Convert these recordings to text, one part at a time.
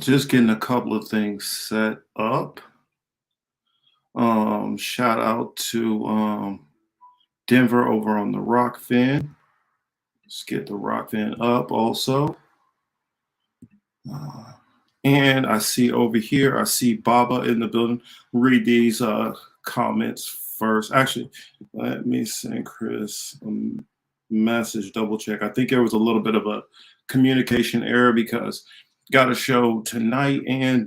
Just getting a couple of things set up. Shout out to Denver over on the Rock Fin. Let's get the Rock Fin up also. And I see over here, I see Baba in the building. Read these comments first. Actually, let me send Chris a message, double check. I think there was a little bit of a communication error because got a show tonight and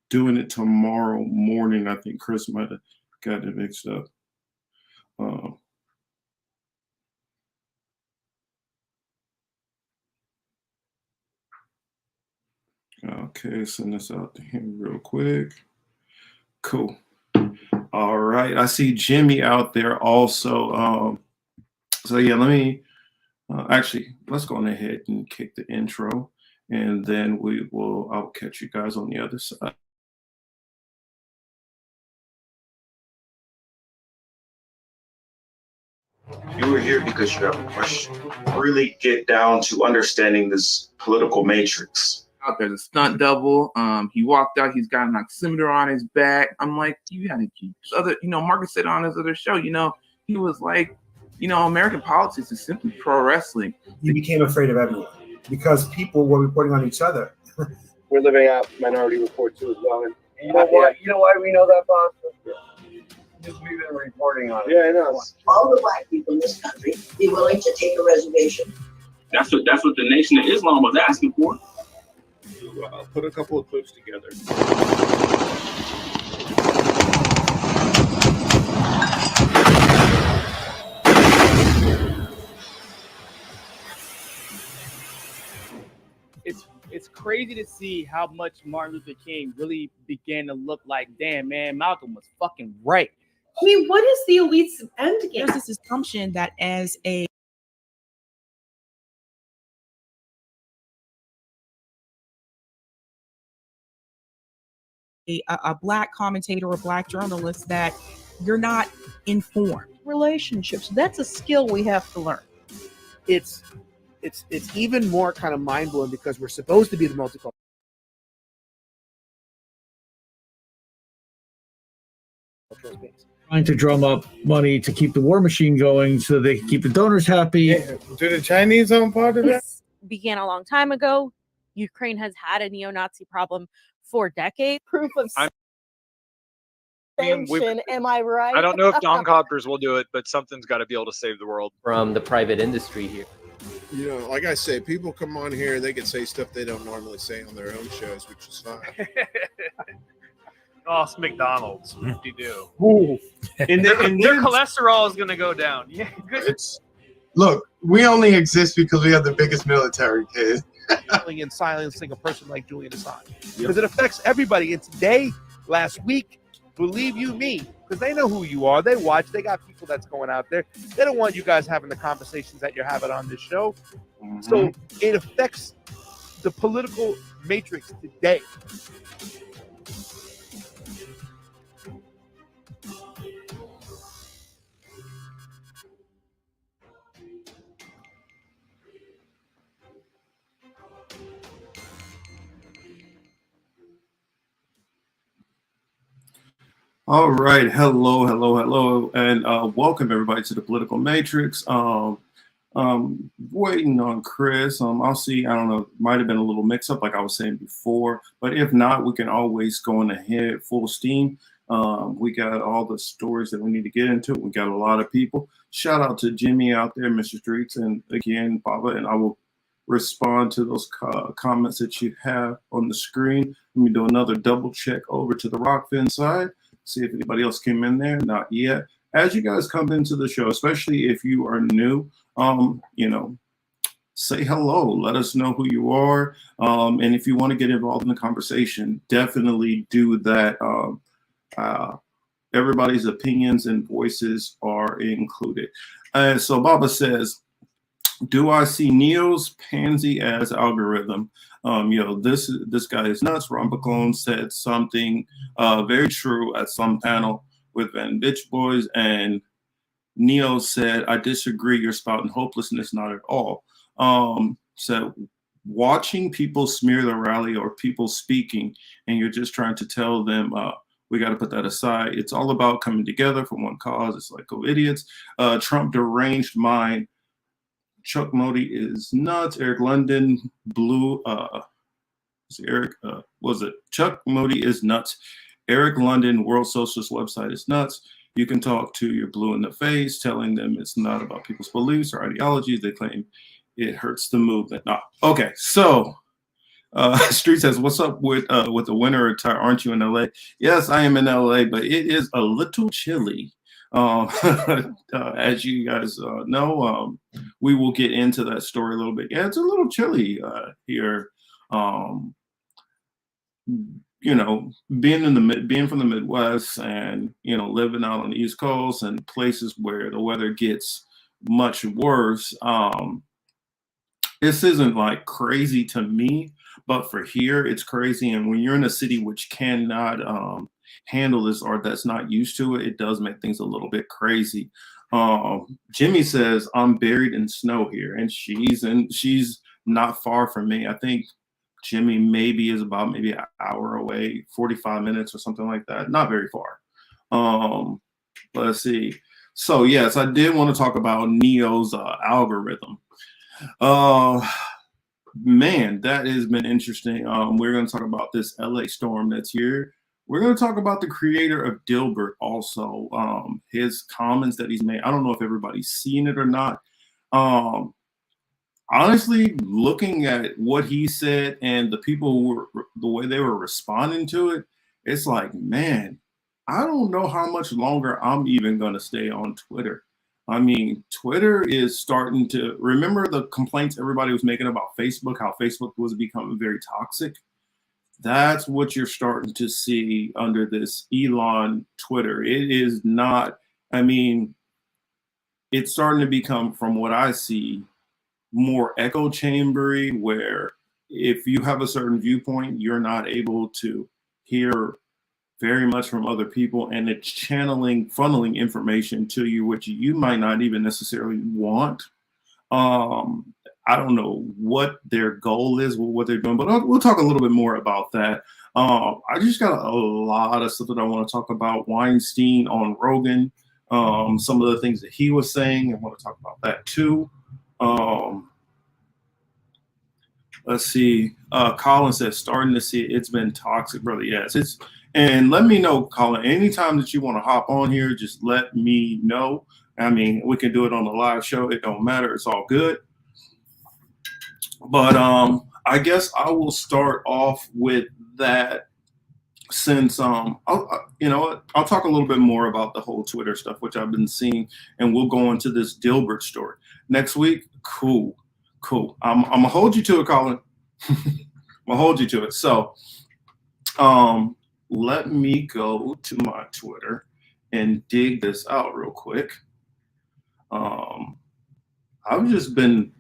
doing it tomorrow morning. I think Chris might have got it mixed up. Okay, send this out to him real quick. Cool. All right, I see Jimmy out there also. So yeah, let me actually let's go on ahead and kick the intro, and then I'll catch you guys on the other side. You were here because you have a question. Really get down to understanding this political matrix. Out there, the stunt double. He walked out. He's got an oximeter on his back. I'm like, you gotta keep other. Marcus said on his other show. He was like, American politics is simply pro wrestling. He became afraid of everyone because people were reporting on each other. We're living out Minority Report too as well. And you know why? You know why we know that, boss? Because we've been reporting on it. Yeah, I know. All the black people in this country be willing to take a reservation. That's what the Nation of Islam was asking for. Put a couple of clips together. It's crazy to see how much Martin Luther King really began to look like, damn, man, Malcolm was fucking right. I mean, what is the elite's end game? There's this assumption that as a black commentator or black journalist that you're not informed. Relationships, that's a skill we have to learn. It's even more kind of mind-blowing because we're supposed to be the multicultural space. Trying to drum up money to keep the war machine going so they can keep the donors happy. Yeah. Do the Chinese own part of that? Began a long time ago. Ukraine has had a neo-Nazi problem for decades. Proof of sanction, am I right? I don't know if Dom Copters will do it, but something's got to be able to save the world. From the private industry here. Like I say, people come on here and they can say stuff they don't normally say on their own shows, which is fine. Oh, it's McDonald's. Whoop-de-doo. Ooh. And their cholesterol is going to go down. Yeah, Look, we only exist because we have the biggest military, kid. And silencing a person like Julian Assange. Because it affects everybody. And today, last week, believe you me, because they know who you are. They watch. They got people that's going out there. They don't want you guys having the conversations that you're having on this show. Mm-hmm. So it affects the political matrix today. All right, hello, and welcome everybody to the Political Matrix. Waiting on Chris. I'll see. I don't know. Might have been a little mix-up, like I was saying before. But if not, we can always go on ahead full steam. We got all the stories that we need to get into. We got a lot of people. Shout out to Jimmy out there, Mr. Streets, and again, Baba. And I will respond to those comments that you have on the screen. Let me do another double check over to the Rockfin side. See if anybody else came in there. Not yet. As you guys come into the show, especially if you are new, say hello. Let us know who you are. And if you want to get involved in the conversation, definitely do that. Everybody's opinions and voices are included. So Baba says, do I see Neo's pansy as algorithm? This guy is nuts. Rumbaclone said something very true at some panel with Van Bitch Boys, and Neo said, I disagree, you're spouting hopelessness, not at all. So watching people smear the rally or people speaking, and you're just trying to tell them, we got to put that aside. It's all about coming together for one cause. It's like, go idiots. Trump deranged mind. Chuck Modi is nuts. Eric London blue. Was it Chuck Modi is nuts? Eric London World Socialist website is nuts. You can talk to your blue in the face, telling them it's not about people's beliefs or ideologies. They claim it hurts the movement. No. Okay, so Street says, "What's up with the winter attire? Aren't you in LA?" Yes, I am in LA, but it is a little chilly. As you guys know, we will get into that story a little bit. Yeah, it's a little chilly here. You know, being from the Midwest and, you know, living out on the East Coast and places where the weather gets much worse. This isn't like crazy to me, but for here it's crazy. And when you're in a city which cannot handle this or that's not used to it, it does make things a little bit crazy. Jimmy says, I'm buried in snow here, and she's not far from me. I think Jimmy is about maybe an hour away, 45 minutes or something like that. Not very far. Let's see. So yes, I did want to talk about Neo's algorithm. Man, that has been interesting. We're going to talk about this LA storm that's here. We're going to talk about the creator of Dilbert also, his comments that he's made. I don't know if everybody's seen it or not. Honestly, looking at what he said and the people who were, the way they were responding to it, it's like, man, I don't know how much longer I'm even going to stay on Twitter. I mean, Twitter is starting to, remember the complaints everybody was making about Facebook, how Facebook was becoming very toxic? That's what you're starting to see under this Elon Twitter. It is not, I mean, it's starting to become, from what I see, more echo chambery, where if you have a certain viewpoint, you're not able to hear very much from other people, and it's funneling information to you, which you might not even necessarily want. I don't know what their goal is, what they're doing, but we'll talk a little bit more about that. I just got a lot of stuff that I want to talk about. Weinstein on Rogan, some of the things that he was saying, I want to talk about that too. Let's see. Colin says, starting to see it's been toxic, brother. Yes, and let me know, Colin, anytime that you want to hop on here, just let me know. I mean, we can do it on the live show. It don't matter. It's all good. But I guess I will start off with that, since you know what, I'll talk a little bit more about the whole Twitter stuff, which I've been seeing, and we'll go into this Dilbert story next week. Cool. I'm gonna hold you to it, Colin. I'm gonna hold you to it. So let me go to my Twitter and dig this out real quick. I've just been,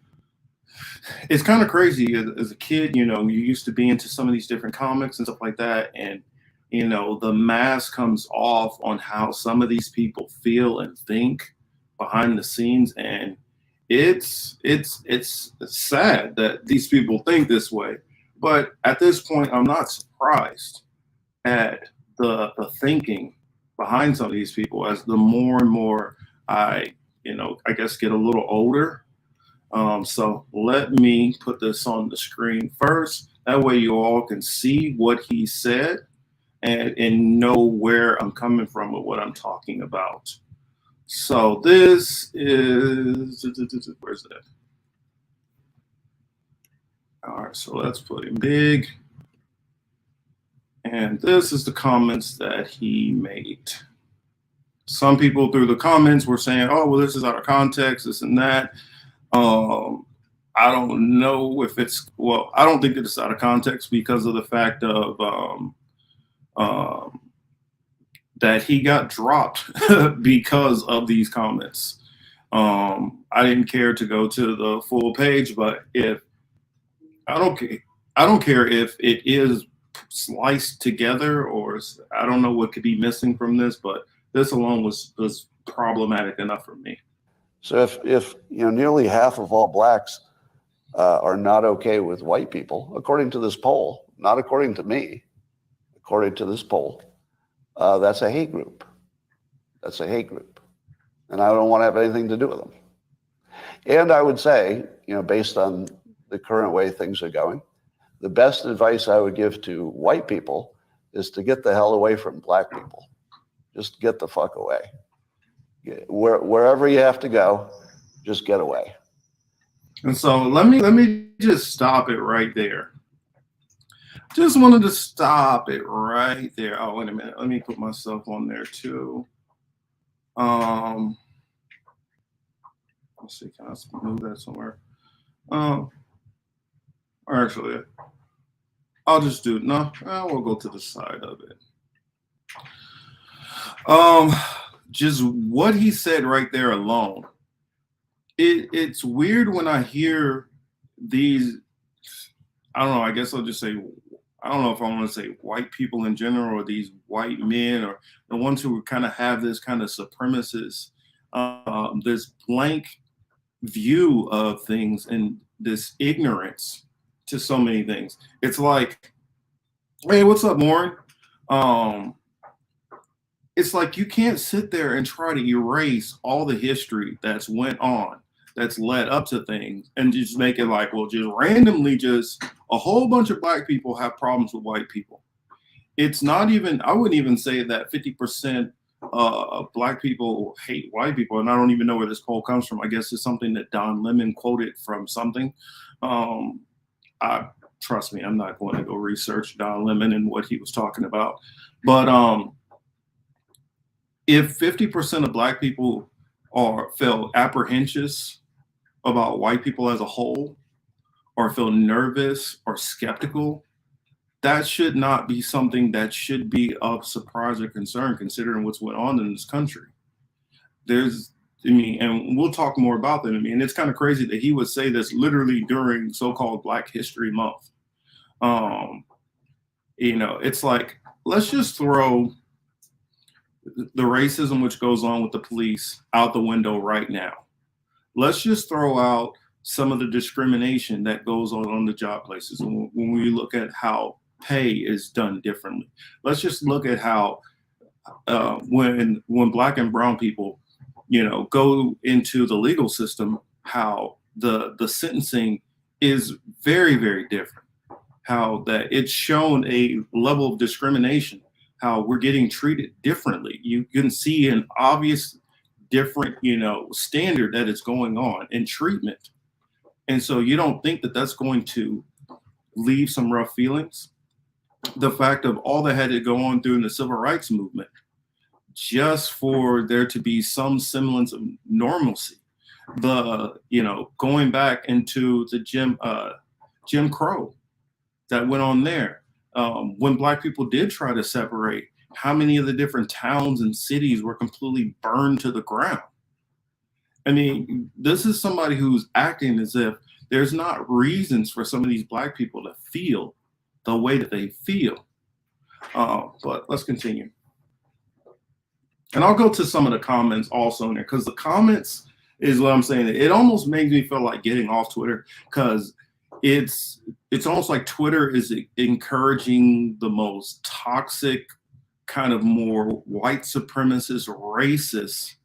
it's kind of crazy as a kid, you know, you used to be into some of these different comics and stuff like that, and you know, the mask comes off on how some of these people feel and think behind the scenes, and it's sad that these people think this way. But at this point, I'm not surprised at the thinking behind some of these people, as the more and more I guess get a little older. So let me put this on the screen first. That way you all can see what he said and know where I'm coming from with what I'm talking about. So this is, where's that? All right, so let's put him big. And this is the comments that he made. Some people through the comments were saying, oh, well, this is out of context, this and that. I don't know if it's, well, I don't think that it's out of context because of the fact of that he got dropped because of these comments. I didn't care to go to the full page, but if I don't care if it is sliced together, or I don't know what could be missing from this, but this alone was problematic enough for me. So if you know, nearly half of all blacks are not okay with white people, according to this poll, not according to me, according to this poll, that's a hate group. That's a hate group. And I don't want to have anything to do with them. And I would say, based on the current way things are going, the best advice I would give to white people is to get the hell away from black people. Just get the fuck away. Wherever you have to go, just get away. And so let me just stop it right there. Just wanted to stop it right there. Oh, wait a minute. Let me put myself on there too. Let's see, can I move that somewhere? Actually, I'll just do it. No, we'll go to the side of it. Just what he said right there alone. It's weird when I hear these, I don't know, I guess I'll just say, I don't know if I want to say white people in general or these white men or the ones who kind of have this kind of supremacist, this blank view of things and this ignorance to so many things. It's like, hey, what's up, Warren? It's like you can't sit there and try to erase all the history that's went on, that's led up to things, and just make it like, well, just randomly just a whole bunch of black people have problems with white people. It's not even, I wouldn't even say that 50% of black people hate white people, and I don't even know where this poll comes from. I guess it's something that Don Lemon quoted from something. Trust me, I'm not going to go research Don Lemon and what he was talking about. But if 50% of black people feel apprehensive about white people as a whole, or feel nervous or skeptical, that should not be something that should be of surprise or concern, considering what's went on in this country. And we'll talk more about that. It's kind of crazy that he would say this literally during so-called Black History Month. It's like, let's just throw the racism which goes on with the police out the window right now. Let's just throw out some of the discrimination that goes on the job places when we look at how pay is done differently. Let's just look at how when black and brown people, go into the legal system, how the sentencing is very, very different. How that it's shown a level of discrimination, how we're getting treated differently. You can see an obvious different, standard that is going on in treatment. And so you don't think that that's going to leave some rough feelings? The fact of all that had to go on during the civil rights movement, just for there to be some semblance of normalcy. Going back into the Jim Crow that went on there. When black people did try to separate, how many of the different towns and cities were completely burned to the ground? This is somebody who's acting as if there's not reasons for some of these black people to feel the way that they feel. But let's continue. And I'll go to some of the comments also in there, because the comments is what I'm saying. It almost makes me feel like getting off Twitter, because it's almost like Twitter is encouraging the most toxic, kind of more white supremacist, racist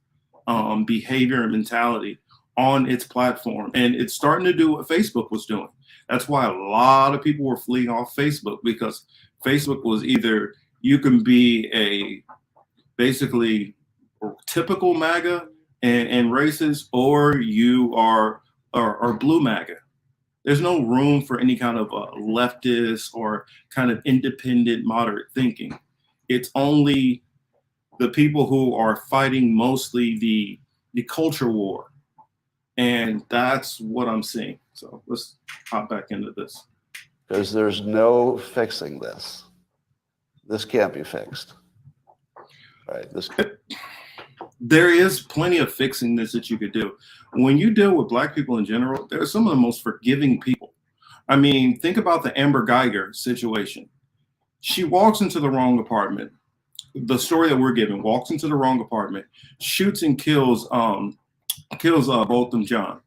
behavior and mentality on its platform. And it's starting to do what Facebook was doing. That's why a lot of people were fleeing off Facebook, because Facebook was either you can be a basically typical MAGA and racist, or you are blue MAGA. There's no room for any kind of leftist or kind of independent moderate thinking. It's only the people who are fighting mostly the culture war. And that's what I'm seeing. So let's hop back into this. Because there's no fixing this. This can't be fixed. Right. There is plenty of fixing this that you could do. When you deal with black people in general, they're some of the most forgiving people. Think about the Amber Geiger situation. She walks into the wrong apartment. The story that we're given, walks into the wrong apartment, shoots and kills Botham John.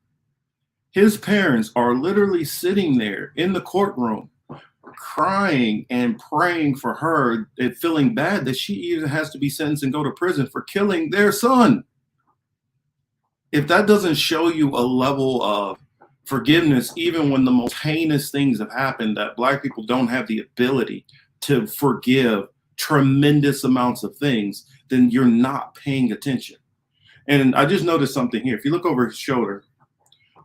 His parents are literally sitting there in the courtroom crying and praying for her and feeling bad that she even has to be sentenced and go to prison for killing their son. If that doesn't show you a level of forgiveness, even when the most heinous things have happened, that Black people don't have the ability to forgive tremendous amounts of things, then you're not paying attention. And I just noticed something here. If you look over his shoulder,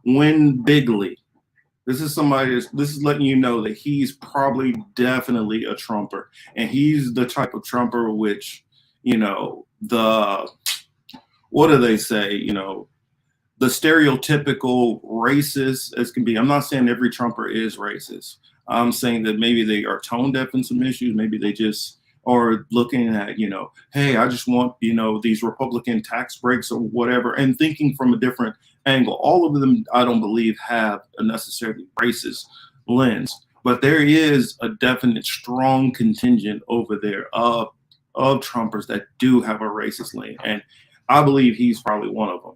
Win Bigley, this is letting you know that he's probably definitely a Trumper. And he's the type of Trumper which, what do they say? The stereotypical racist as can be. I'm not saying every Trumper is racist. I'm saying that maybe they are tone deaf in some issues. Maybe they just are looking at, hey, I just want, these Republican tax breaks or whatever, and thinking from a different angle. All of them, I don't believe, have a necessarily racist lens, but there is a definite strong contingent over there of Trumpers that do have a racist lens, and I believe he's probably one of them.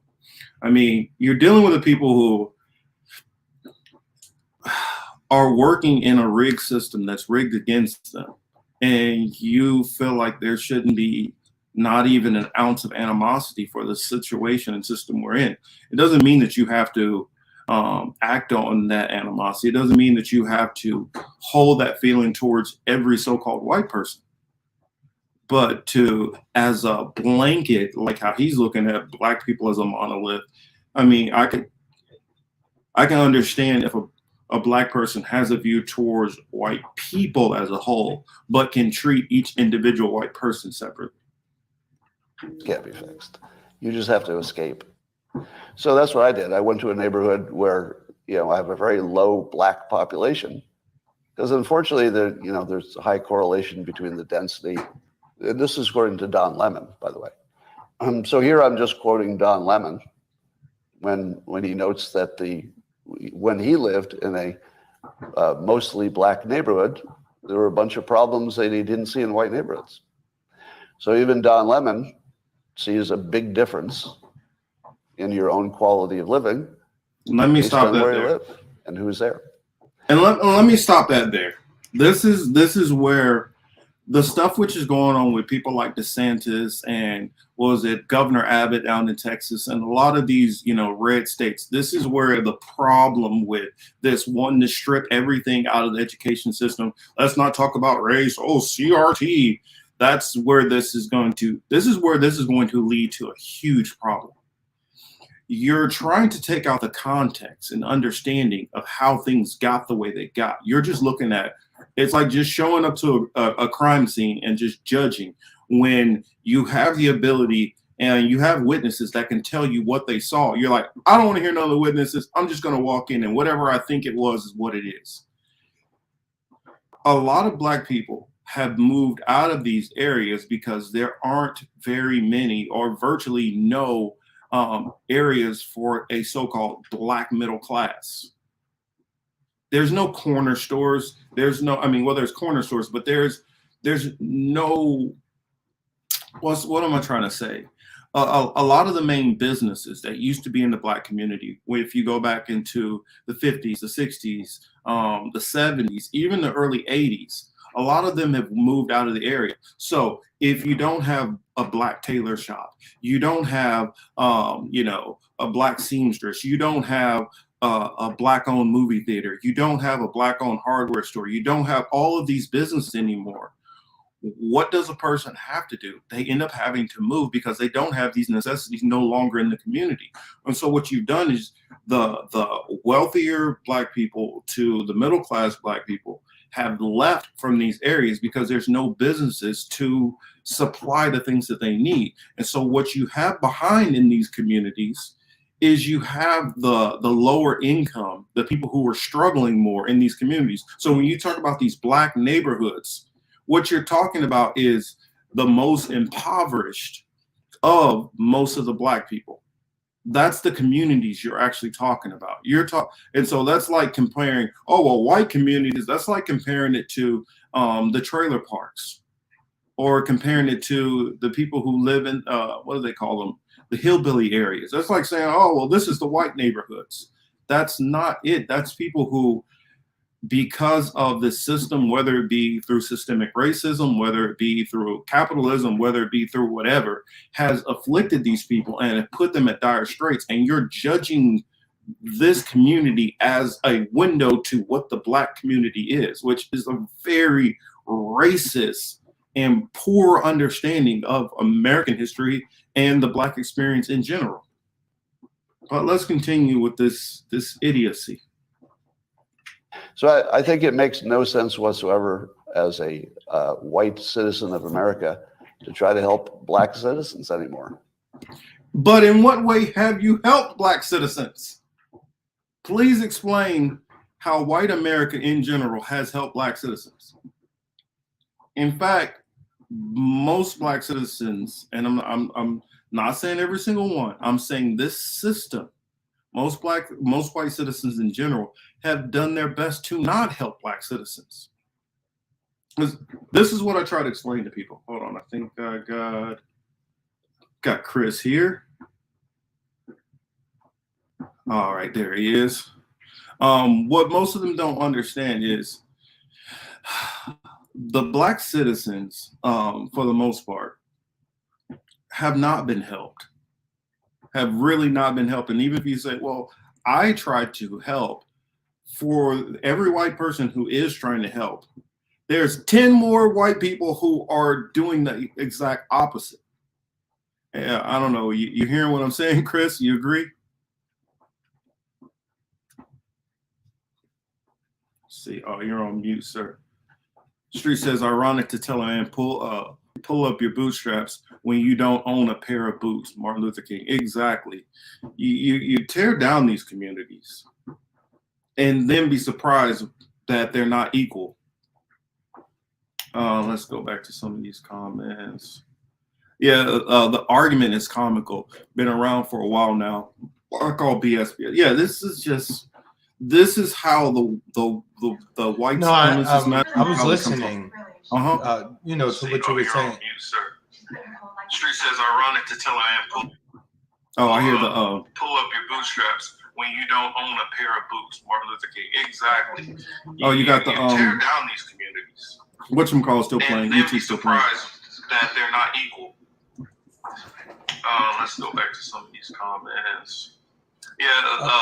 I mean, you're dealing with the people who are working in a rigged system that's rigged against them, and you feel like there shouldn't be not even an ounce of animosity for the situation and system we're in. It doesn't mean that you have to act on that animosity. It doesn't mean that you have to hold that feeling towards every so-called white person. But to, as a blanket, like how he's looking at Black people as a monolith, I mean, I can understand if a Black person has a view towards white people as a whole, but can treat each individual white person separately. Can't be fixed. You just have to escape. So that's what I did. I went to a neighborhood where, I have a very low Black population, because unfortunately there's a high correlation between the density. And this is according to Don Lemon, by the way. So here I'm just quoting Don Lemon when he notes that when he lived in a mostly Black neighborhood, there were a bunch of problems that he didn't see in white neighborhoods. So even Don Lemon sees a big difference in your own quality of living. Let me stop that where there. You live and who's there. And let me stop that there. This is where the stuff which is going on with people like DeSantis and Governor Abbott down in Texas and a lot of these, red states, this is where the problem with this wanting to strip everything out of the education system. Let's not talk about race. Oh, CRT. That's where this is going to lead to a huge problem. You're trying to take out the context and understanding of how things got the way they got. You're just looking at, it's like just showing up to a crime scene and just judging when you have the ability and you have witnesses that can tell you what they saw. You're like, I don't want to hear none of the witnesses. I'm just going to walk in and whatever I think it was is what it is. A lot of Black people have moved out of these areas because there aren't very many or virtually no areas for a so-called Black middle class. There's no corner stores. There's corner stores, but there's no, what am I trying to say? A lot of the main businesses that used to be in the Black community, if you go back into the 50s, the 60s, the 70s, even the early 80s, a lot of them have moved out of the area. So if you don't have a Black tailor shop, you don't have, a Black seamstress, you don't have a Black-owned movie theater, you don't have a Black-owned hardware store, you don't have all of these businesses anymore. What does a person have to do? They end up having to move because they don't have these necessities no longer in the community. And so what you've done is the wealthier Black people to the middle-class Black people have left from these areas because there's no businesses to supply the things that they need. And so what you have behind in these communities is you have the lower income, the people who are struggling more in these communities. So when you talk about these Black neighborhoods, what you're talking about is the most impoverished of most of the Black people. That's the communities you're actually talking about. And so that's like comparing, white communities, that's like comparing it to the trailer parks or comparing it to the people who live in, what do they call them? The hillbilly areas. That's like saying, this is the white neighborhoods. That's not it. That's people who, because of the system, whether it be through systemic racism, whether it be through capitalism, whether it be through whatever, has afflicted these people and have put them at dire straits. And you're judging this community as a window to what the Black community is, which is a very racist and poor understanding of American history and the Black experience in general. But let's continue with this idiocy. So I think it makes no sense whatsoever as a white citizen of America to try to help Black citizens anymore. But in what way have you helped Black citizens? Please explain how white America in general has helped Black citizens. In fact, most Black citizens, and I'm not saying every single one, I'm saying this system, most white citizens in general have done their best to not help Black citizens. This is what I try to explain to people. Hold on, I think I got Chris here. All right, there he is. What most of them don't understand is the Black citizens, for the most part, have not been helped, have really not been helped. And even if you say, well, I tried to help, for every white person who is trying to help, there's 10 more white people who are doing the exact opposite. I don't know. You hearing what I'm saying, Chris? You agree? Let's see. Oh, you're on mute, sir. Street says, ironic to tell a man, pull up your bootstraps when you don't own a pair of boots. Martin Luther King. Exactly. You tear down these communities and then be surprised that they're not equal. Let's go back to some of these comments. Yeah, the argument is comical. Been around for a while now. I call BS. Yeah, this is how the white supremacist. I was listening. To what you were saying. Street says, ironic to tell a man, I hear the pull up your bootstraps when you don't own a pair of boots. Martin Luther King. Exactly. You got the tear down these communities. Whatchamacallit still playing? YouTube still playing. That they're not equal. Let's go back to some of these comments. Yeah,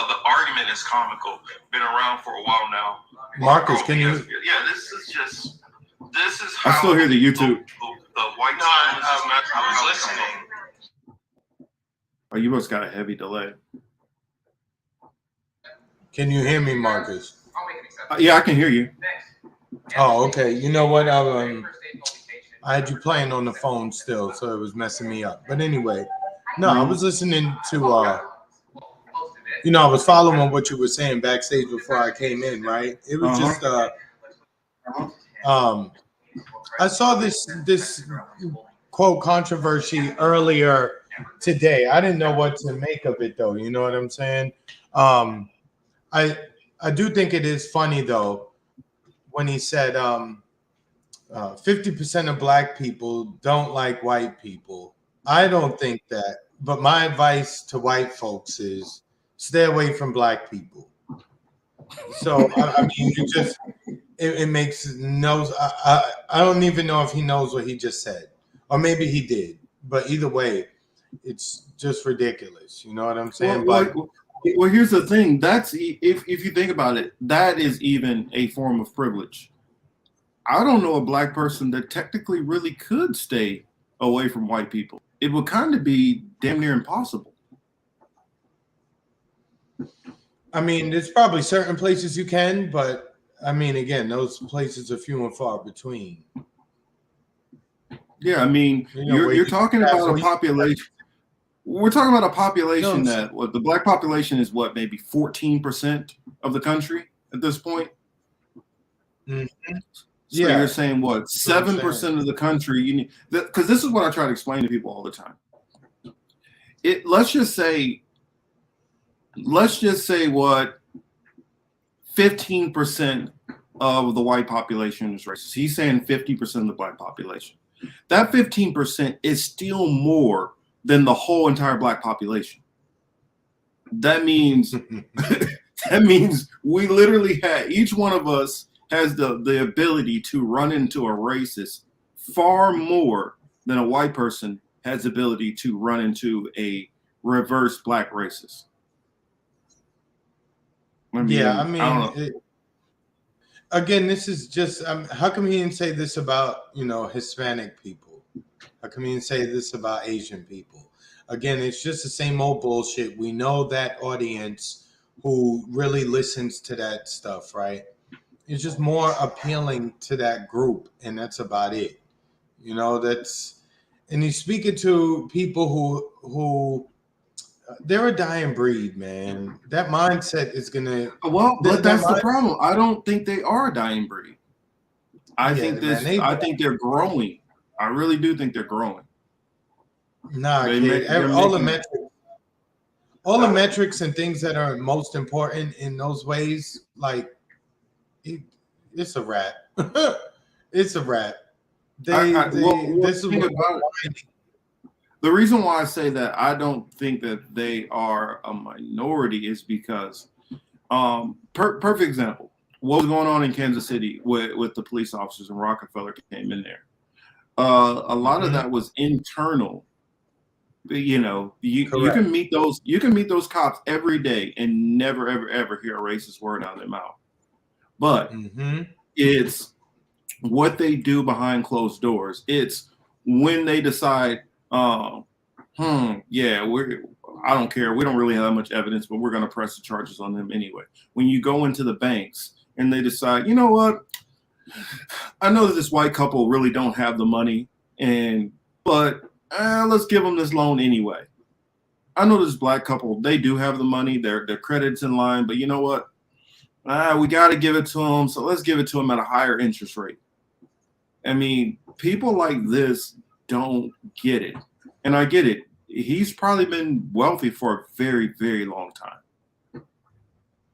the argument is comical. Been around for a while now. Marcus, can you? Yeah, this is how I still hear the YouTube. The white I was listening. Oh, you must got a heavy delay. Can you hear me, Marcus? Yeah, I can hear you. Oh, okay. You know what? I had you playing on the phone still, so it was messing me up. But anyway, no, I was listening to, I was following what you were saying backstage before I came in, right? It was just, I saw this quote controversy earlier today. I didn't know what to make of it, though. You know what I'm saying? I do think it is funny, though, when he said 50% of Black people don't like white people. I don't think that. But my advice to white folks is stay away from Black people. So, I mean, it makes no, I don't even know if he knows what he just said. Or maybe he did. But either way, it's just ridiculous. You know what I'm saying? Well, here's the thing. That's if you think about it, that is even a form of privilege. I don't know a Black person that technically really could stay away from white people. It would kind of be damn near impossible. I mean, there's probably certain places you can, but I mean, again, those places are few and far between. Yeah, I mean, you're talking about a population. We're talking about a population that the Black population is what, maybe 14% of the country at this point. Mm-hmm. So you're saying what, 7% of the country? You need, because this is what I try to explain to people all the time. Let's just say what 15% of the white population is racist. He's saying 50% of the Black population. That 15% is still more than the whole entire Black population. That means That means we literally had, each one of us has the ability to run into a racist far more than a white person has the ability to run into a reverse black racist. I mean, again, this is just, how come he didn't say this about, Hispanic people? How come he didn't say this about Asian people? Again, it's just the same old bullshit. We know that audience who really listens to that stuff, right? It's just more appealing to that group, and that's about it. And he's speaking to people who they're a dying breed, man. That mindset is gonna. Well, but that's the problem. I don't think they are a dying breed. I think they're growing. I really do think they're growing. Nah, all the metrics and things that are most important in those ways, like it's a wrap. It's a wrap. The reason why I say that I don't think that they are a minority is because, perfect example, what was going on in Kansas City with the police officers and Rockefeller came in there. A lot of that was internal. You can meet those cops every day and never ever hear a racist word out of their mouth. But it's what they do behind closed doors. It's when they decide, I don't care. We don't really have that much evidence, but we're going to press the charges on them anyway. When you go into the banks and they decide, you know what? I know that this white couple really don't have the money, but let's give them this loan anyway. I know this black couple, they do have the money. Their credit's in line, but you know what? We got to give it to them, so let's give it to them at a higher interest rate. I mean, people like this don't get it. And I get it. He's probably been wealthy for a very, very long time.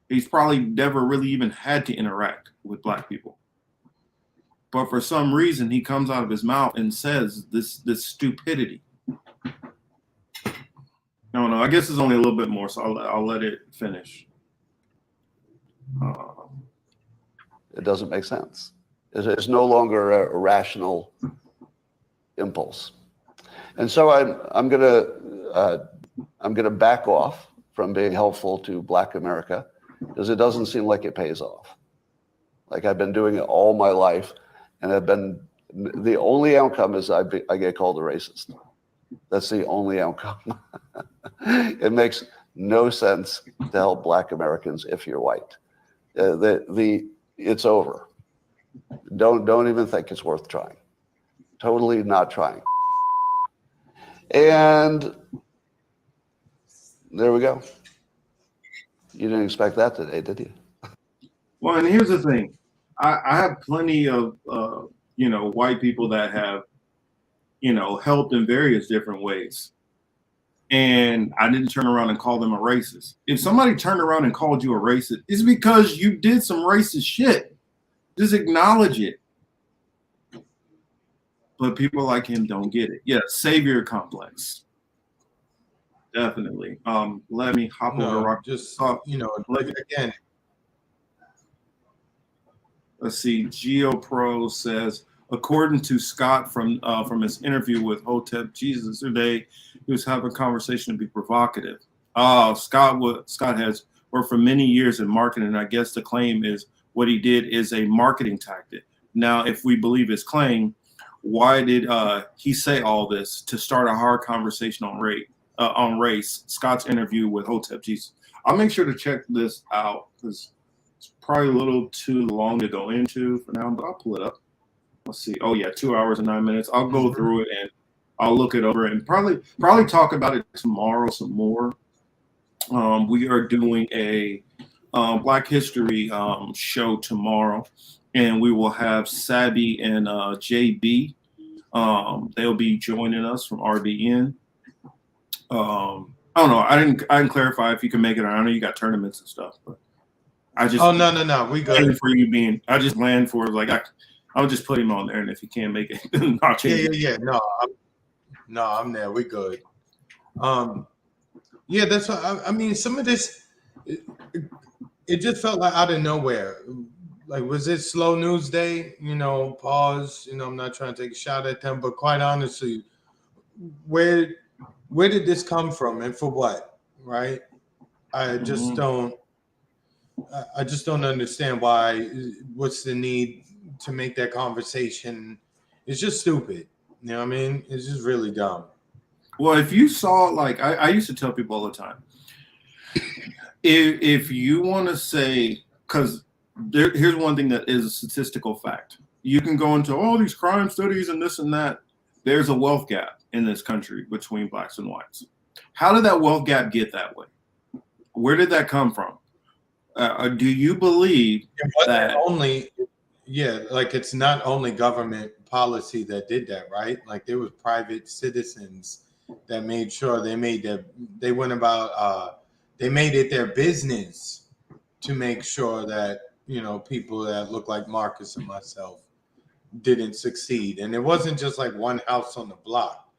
He's probably never really even had to interact with black people. But for some reason, he comes out of his mouth and says this stupidity. No, I guess it's only a little bit more, so I'll let it finish. It doesn't make sense. It's no longer a rational impulse, and so I'm gonna back off from being helpful to Black America because it doesn't seem like it pays off. Like I've been doing it all my life, and the only outcome is I get called a racist. That's the only outcome. It makes no sense to help Black Americans if you're white. It's over. Don't even think it's worth trying. Totally not trying. And there we go. You didn't expect that today, did you? Well, and here's the thing. I have plenty of white people that have helped in various different ways. And I didn't turn around and call them a racist. If somebody turned around and called you a racist, it's because you did some racist shit. Just acknowledge it. But people like him don't get it. Yeah, savior complex. Definitely. Let me hop over. Again. Let's see. GeoPro says, according to Scott from his interview with Hotep Jesus today, he was having a conversation to be provocative. Scott has worked for many years in marketing, and I guess the claim is what he did is a marketing tactic. Now, if we believe his claim, why did he say all this to start a hard conversation on race? Scott's interview with Hotep Jesus. I'll make sure to check this out because it's probably a little too long to go into for now, but I'll pull it up. Let's see. Oh yeah, 2 hours and 9 minutes. I'll go through it and I'll look it over and probably talk about it tomorrow some more. We are doing a Black History show tomorrow, and we will have Sabby and JB. They'll be joining us from RBN. I don't know. I didn't clarify if you can make it. I know you got tournaments and stuff, but I just no, we good for you being. I just land for I'll just put him on there, and if he can't make it, I'll change it. Yeah. No, I'm there. We good. Yeah, that's what I mean. Some of this, it just felt like out of nowhere. Like, was it slow news day? You know, pause. You know, I'm not trying to take a shot at them, but quite honestly, where did this come from and for what? Right? I just don't understand why. What's the need to make that conversation? It's just stupid. You know what I mean? It's just really dumb. Well, if you saw, like, I used to tell people all the time, if you want to say, because here's one thing that is a statistical fact. You can go into all these crime studies and this and that. There's a wealth gap in this country between blacks and whites. How did that wealth gap get that way? Where did that come from? Do you believe that like it's not only government policy that did that, right? Like there was private citizens that made sure they made they made it their business to make sure that, you know, people that look like Marcus and myself didn't succeed. And it wasn't just like one house on the block,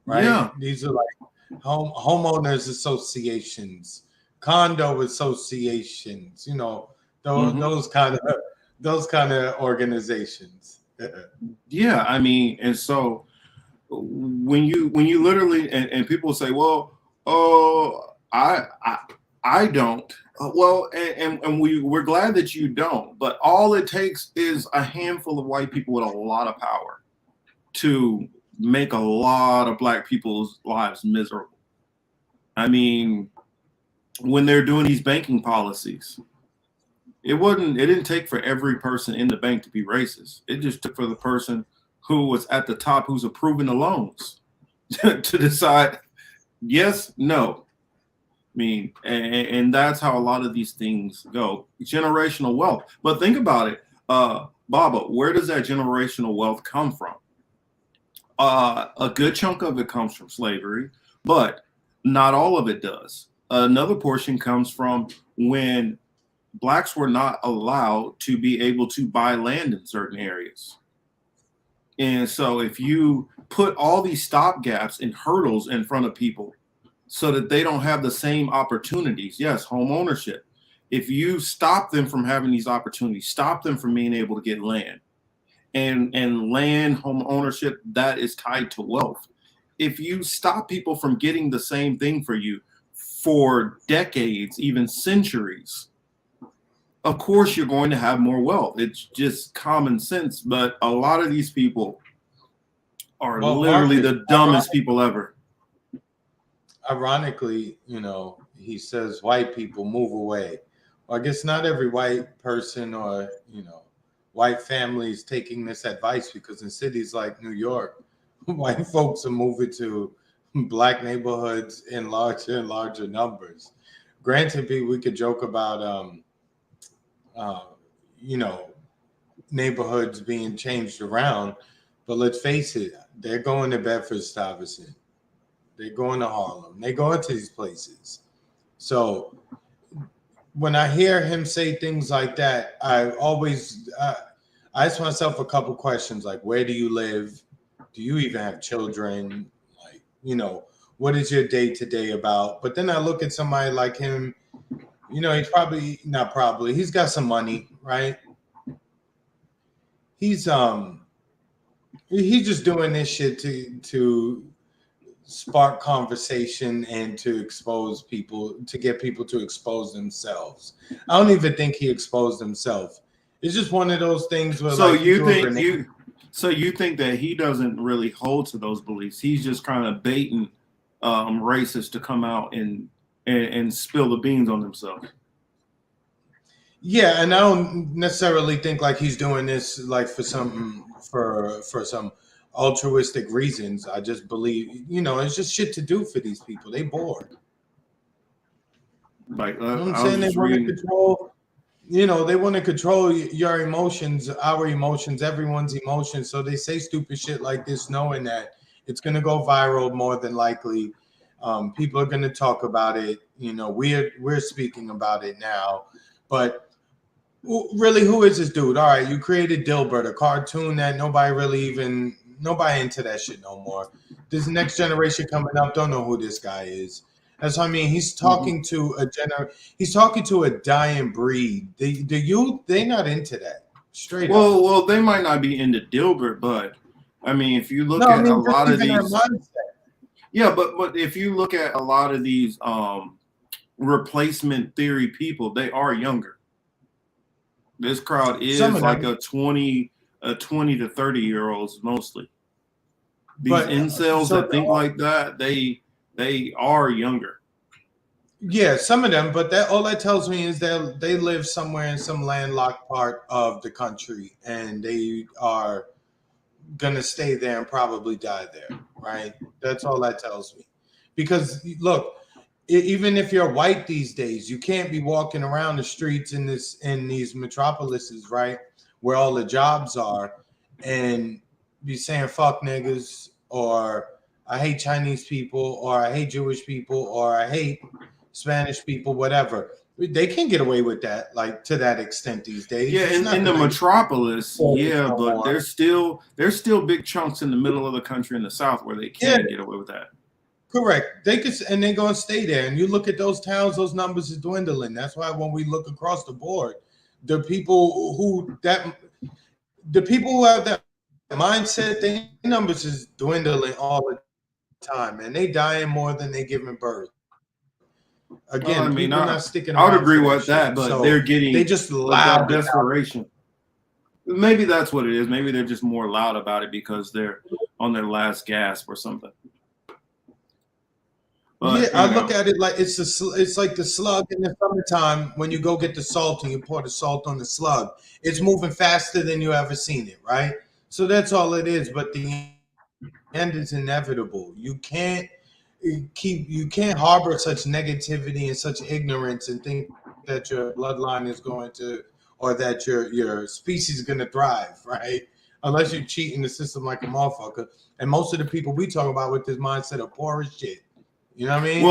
right? Yeah. These are like homeowners associations, condo associations, you know, those kind of organizations. Yeah, I mean, and so when you literally and people say, well, oh, I don't. Well, and we're glad that you don't, but all it takes is a handful of white people with a lot of power to make a lot of black people's lives miserable. I mean, when they're doing these banking policies, it didn't take for every person in the bank to be racist. It just took for the person who was at the top, who's approving the loans, to decide yes, no. I mean, and that's how a lot of these things go. Generational wealth. But think about it, Baba, where does that generational wealth come from? A good chunk of it comes from slavery, but not all of it does. Another portion comes from when blacks were not allowed to be able to buy land in certain areas. And so if you put all these stopgaps and hurdles in front of people so that they don't have the same opportunities, yes, home ownership. If you stop them from having these opportunities, stop them from being able to get land, and land, home ownership, that is tied to wealth. If you stop people from getting the same thing for you for decades, even centuries, of course you're going to have more wealth. It's just common sense. But a lot of these people are literally the dumbest people ever. Ironically, you know, he says white people move away. Well, I guess not every white person or, you know, white families taking this advice, because in cities like New York, white folks are moving to black neighborhoods in larger and larger numbers. Granted, we could joke about, you know, neighborhoods being changed around, but let's face it, they're going to Bedford-Stuyvesant. They're going to Harlem. They go into these places. So when I hear him say things like that, I ask myself a couple questions, like, where do you live? Do you even have children? Like, you know, what is your day-to-day about? But then I look at somebody like him, you know, he's got some money, right? He's just doing this shit to spark conversation and to expose people, to get people to expose themselves. I don't even think he exposed himself. It's just one of those things where, So like, you think that he doesn't really hold to those beliefs? He's just kind of baiting racists to come out and spill the beans on themselves. Yeah, and I don't necessarily think like he's doing this like for some altruistic reasons. I just believe, you know, it's just shit to do for these people. They bored. Like, you know what I'm saying? They want to control, you know, they want to control your emotions, our emotions, everyone's emotions. So they say stupid shit like this, knowing that it's going to go viral more than likely. People are going to talk about it. You know, we're speaking about it now. But really, who is this dude? All right, you created Dilbert, a cartoon that nobody into that shit no more. This next generation coming up don't know who this guy is. That's what I mean. He's talking to he's talking to a dying breed. The youth, they're not into that. Straight up. Well, they might not be into Dilbert, but I mean, if you look at a lot of these, yeah, but if you look at a lot of these replacement theory people, they are younger. This crowd is like a 20 to 30-year-olds mostly. These incels that think like that, they are younger. Yeah, some of them, but all that tells me is that they live somewhere in some landlocked part of the country, and they are gonna stay there and probably die there, right? That's all that tells me. Because look, even if you're white these days, you can't be walking around the streets in these metropolises, right, where all the jobs are, and be saying fuck niggas, or I hate Chinese people, or I hate Jewish people, or I hate Spanish people, whatever. They can't get away with that, like, to that extent these days. Yeah, in the metropolis, yeah, but there's still big chunks in the middle of the country in the South where they can't get away with that. Correct. They could, and they're gonna stay there. And you look at those towns; those numbers are dwindling. That's why when we look across the board, the people who have that mindset, their numbers is dwindling all the time, and they dying more than they giving birth. Again, I mean, people not sticking. I would around agree for with that, but so they just loud desperation. Maybe that's what it is. Maybe they're just more loud about it because they're on their last gasp or something. But, yeah, I look at it like it's like the slug in the summertime when you go get the salt and you pour the salt on the slug. It's moving faster than you ever seen it, right? So that's all it is. But the end is inevitable. You can't harbor such negativity and such ignorance and think that your bloodline is going to, or that your species is going to thrive, right? Unless you're cheating the system like a motherfucker. And most of the people we talk about with this mindset are poor as shit. You know what I mean?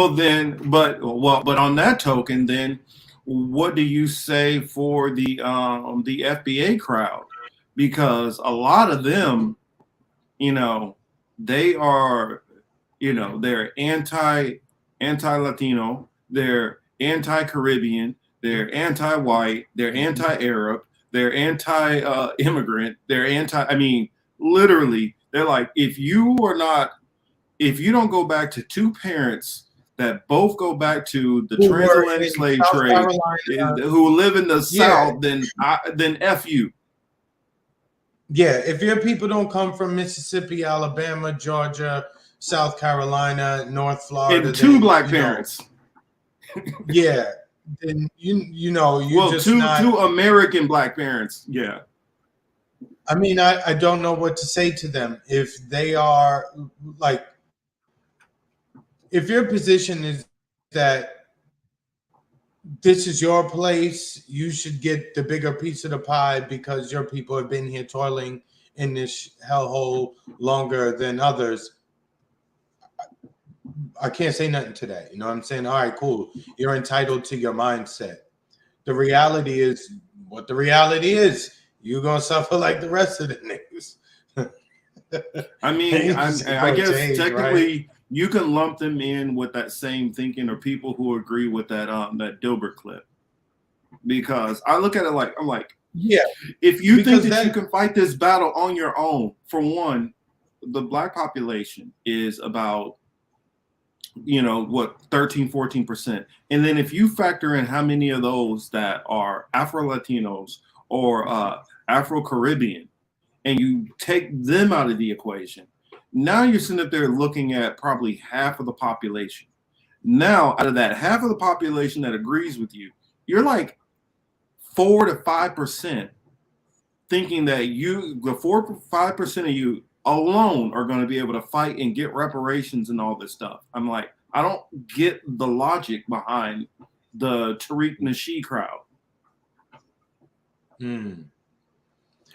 Well, but on that token, then what do you say for the FBA crowd? Because a lot of them, they are, they're anti-Latino, they're anti-Caribbean, they're anti-white, they're anti-Arab, they're anti-immigrant, literally, they're like, if you don't go back to two parents that both go back to the transatlantic slave trade, who live in the South, then F you. Yeah, if your people don't come from Mississippi, Alabama, Georgia, South Carolina, North Florida, and two black parents. Yeah, then two American black parents. Yeah. I mean, I don't know what to say to them if they are like. If your position is that this is your place, you should get the bigger piece of the pie because your people have been here toiling in this hellhole longer than others. I can't say nothing to that. You know what I'm saying? All right, cool. You're entitled to your mindset. The reality is what the reality is. You're going to suffer like the rest of the niggas. I mean, I guess technically... Right? You can lump them in with that same thinking, or people who agree with that Dilbert clip, because I look at it like yeah. If you think that you can fight this battle on your own, for one, the black population is about 13-14%, and then if you factor in how many of those that are Afro-Latinos or Afro-Caribbean, and you take them out of the equation. Now you're sitting up there looking at probably half of the population. Now, out of that half of the population that agrees with you, you're like 4 to 5% thinking that the 4 to 5% of you alone are going to be able to fight and get reparations and all this stuff. I'm like, I don't get the logic behind the Tariq Nasheed crowd.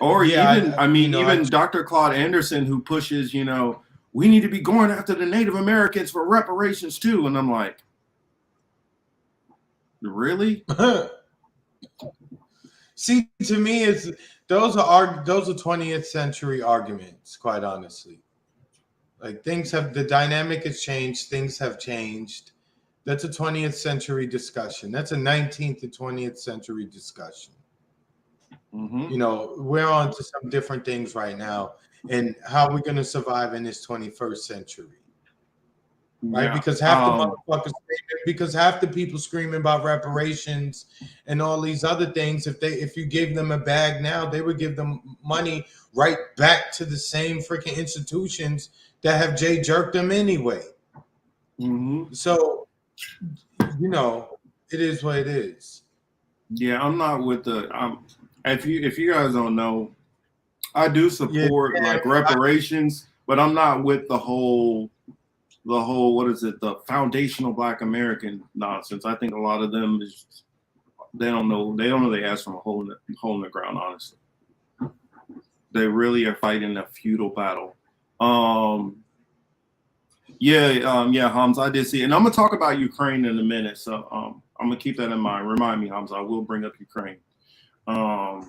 Or even Dr. Claude Anderson, who pushes, we need to be going after the Native Americans for reparations too. And I'm like, really? See, to me, those are 20th century arguments, quite honestly. Like the dynamic has changed, things have changed. That's a 20th century discussion. That's a 19th to 20th century discussion. You know, we're on to some different things right now, and how we're going to survive in this 21st century. Right, Yeah. because half the motherfuckers, because half the people screaming about reparations and all these other things, if you gave them a bag now, they would give them money right back to the same freaking institutions that have jerked them anyway. So, you know, it is what it is. Yeah, I'm not with the. If you guys don't know, I do support like reparations, but I'm not with the whole what is it, the foundational Black American nonsense. I think a lot of them is they don't know they ask from a hole in the ground, honestly. They really are fighting a feudal battle. Hamza, I did see it. And I'm gonna talk about Ukraine in a minute. So I'm gonna keep that in mind. Remind me, Hamza, I will bring up Ukraine. I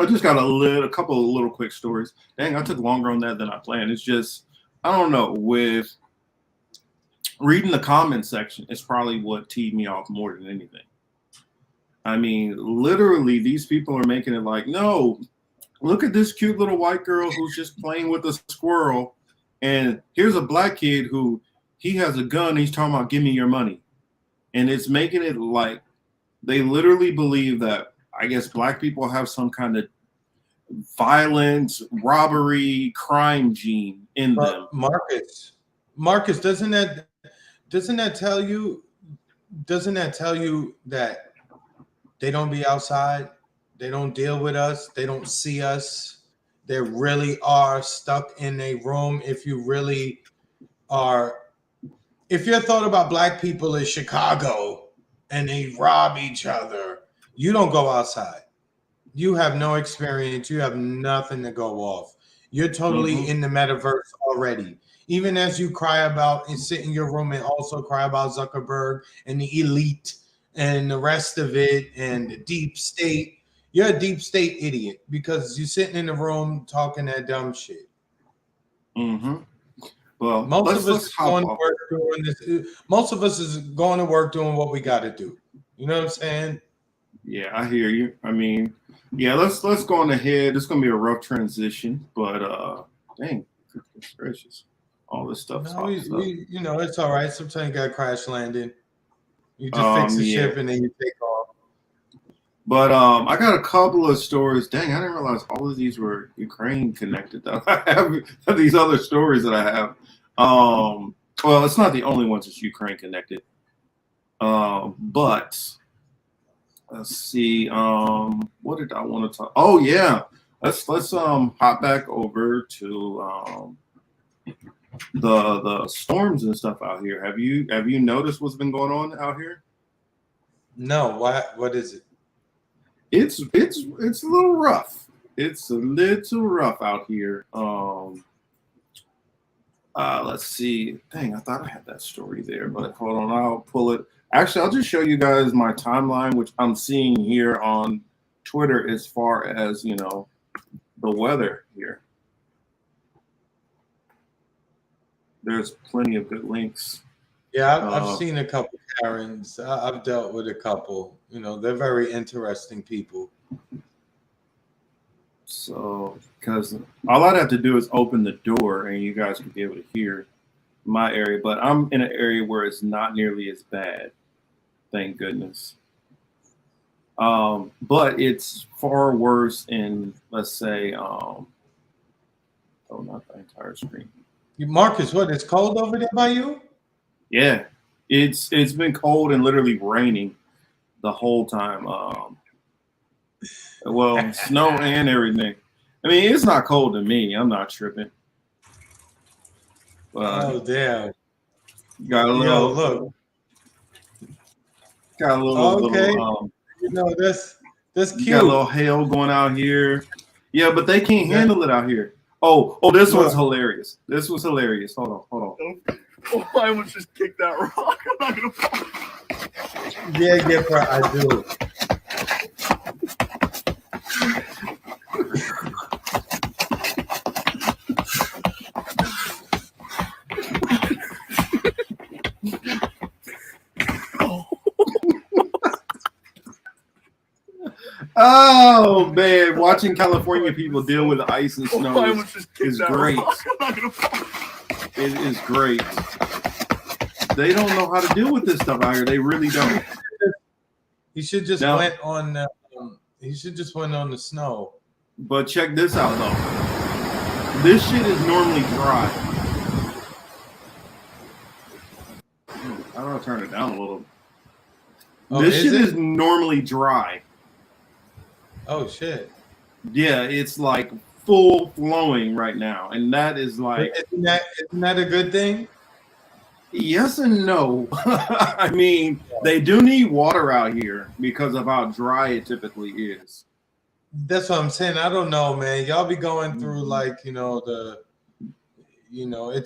just got a couple of little quick stories. Dang, I took longer on that than I planned. It's just, I don't know, with reading the comment section, it's probably what teed me off more than anything. I mean, literally, these people are making it like, no, look at this cute little white girl who's just playing with a squirrel. And here's a Black kid who he has a gun. And he's talking about, give me your money. And it's making it like they literally believe that, I guess, Black people have some kind of violent, robbery, crime gene in them. Marcus, doesn't that tell you that they don't be outside, they don't deal with us, they don't see us, they really are stuck in a room? If your thought about Black people is Chicago and they rob each other, you don't go outside. You have no experience. You have nothing to go off. You're totally in the metaverse already. Even as you cry about and sit in your room and also cry about Zuckerberg and the elite and the rest of it and the deep state, you're a deep state idiot because you're sitting in the room talking that dumb shit. Well, most of us going to work doing this. Most of us is going to work doing what we got to do. You know what I'm saying? Yeah, I hear you. I mean, yeah, let's go on ahead. It's gonna be a rough transition, but dang, goodness gracious, all this stuff. You know, it's all right. Sometimes you got crash landing. You just fix the ship and then you take off. But I got a couple of stories. Dang, I didn't realize all of these were Ukraine connected. I have these other stories that I have. Well, it's not the only ones that's Ukraine connected. But let's see. What did I want to talk? Oh yeah, let's hop back over to the storms and stuff out here. Have you noticed what's been going on out here? No. What is it? It's a little rough. It's a little rough out here. Let's see. Dang, I thought I had that story there, but hold on, I'll pull it. Actually, I'll just show you guys my timeline, which I'm seeing here on Twitter as far as, you know, the weather here. There's plenty of good links. Yeah, I've seen a couple Karens. I've dealt with a couple. You know, they're very interesting people. So, because all I'd have to do is open the door and you guys would be able to hear my area. But I'm in an area where it's not nearly as bad. Thank goodness. But it's far worse in, let's say, oh, not the entire screen. Marcus, what? It's cold over there by you? Yeah, it's been cold and literally raining the whole time. Well, snow and everything. I mean, it's not cold to me. I'm not tripping. Oh damn! Got a little look. Got a little. Okay. Little, you know that's cute. Got a little hail going out here. Yeah, but they can't handle it out here. Oh, this was hilarious. This was hilarious. Hold on. Oh, I almost just kicked that rock. I'm not gonna fall. Yeah, bro, I do. Oh man, watching California people deal with ice and snow is great. It is great. They don't know how to deal with this stuff out here. They really don't. He should just went on. He should just went on the snow. But check this out though. This shit is normally dry. I don't know, turn it down a little. Oh, this shit is normally dry. Oh shit. Yeah, it's like full flowing right now, and that is like. Isn't that a good thing? Yes and no. I mean, they do need water out here because of how dry it typically is. That's what I'm saying. I don't know, man. Y'all be going through like it's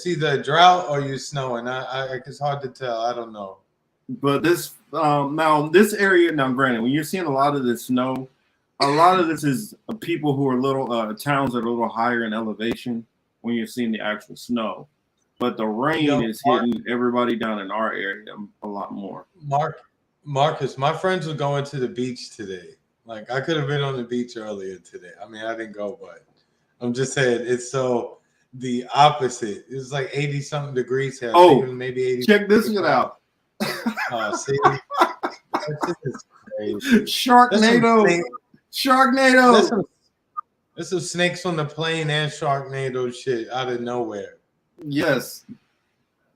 either a drought or you're snowing. It's hard to tell. I don't know. But this now this area now, granted, when you're seeing a lot of this snow, a lot of this is people who are little towns that are a little higher in elevation when you're seeing the actual snow. But the rain is hitting everybody down in our area a lot more. Marcus, my friends were going to the beach today. Like I could have been on the beach earlier today. I mean, I didn't go, but I'm just saying it's so the opposite. It's like 80 something degrees here. Oh, maybe 80. Check this shit out. See, this is crazy. Sharknado. Sharknado. There's some snakes on the plane and Sharknado shit out of nowhere. Yes.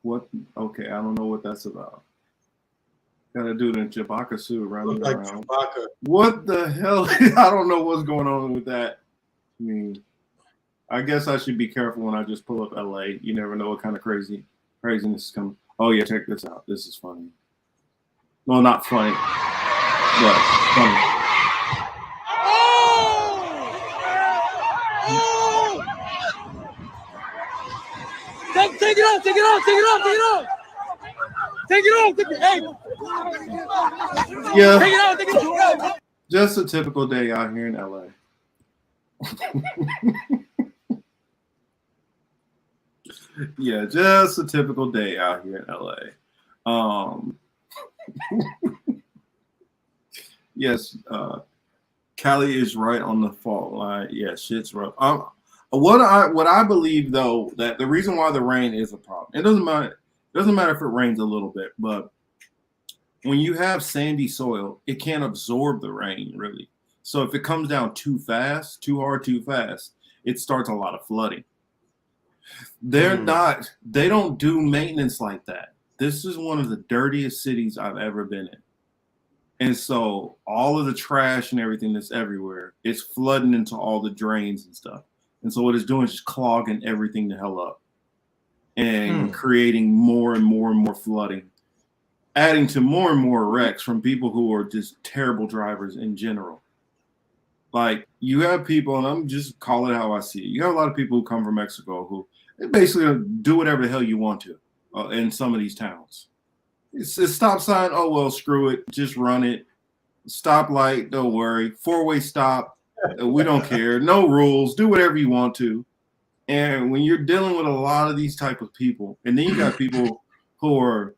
What? Okay, I don't know what that's about. Got a dude in Chewbacca suit running like around. Chewbacca. What the hell? I don't know what's going on with that. I mean, I guess I should be careful when I just pull up LA. You never know what kind of craziness is coming. Oh yeah, check this out. This is funny. Well, not funny, but funny. Take it off, take it off, take it off, take it off. Take it off, take it off. Yeah. Take it out, take it off. Just a typical day out here in LA. Yeah, just a typical day out here in LA. Yes, Cali is right on the fault line. Yeah, shit's rough. What I believe though, that the reason why the rain is a problem, it doesn't matter if it rains a little bit, but when you have sandy soil, it can't absorb the rain really. So if it comes down too fast, too hard, too fast, it starts a lot of flooding. They don't do maintenance like that. This is one of the dirtiest cities I've ever been in. And so all of the trash and everything that's everywhere, it's flooding into all the drains and stuff. And so what it's doing is just clogging everything the hell up and creating more and more and more flooding, adding to more and more wrecks from people who are just terrible drivers in general. Like you have people, and I'm just call it how I see it. You have a lot of people who come from Mexico who they basically do whatever the hell you want to in some of these towns. It's a stop sign. Oh, well, screw it. Just run it. Stoplight. Don't worry. Four-way stop. We don't care. No rules. Do whatever you want to. And when you're dealing with a lot of these type of people, and then you got people who are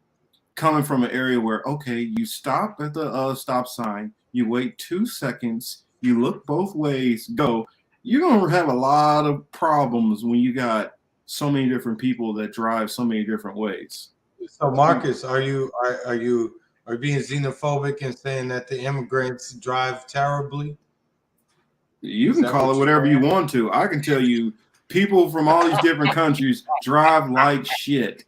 coming from an area where, okay, you stop at the stop sign, you wait 2 seconds, you look both ways, go. You're going to have a lot of problems when you got so many different people that drive so many different ways. So, Marcus, are you being xenophobic and saying that the immigrants drive terribly? You can call it whatever you want to. I can tell you, people from all these different countries drive like shit.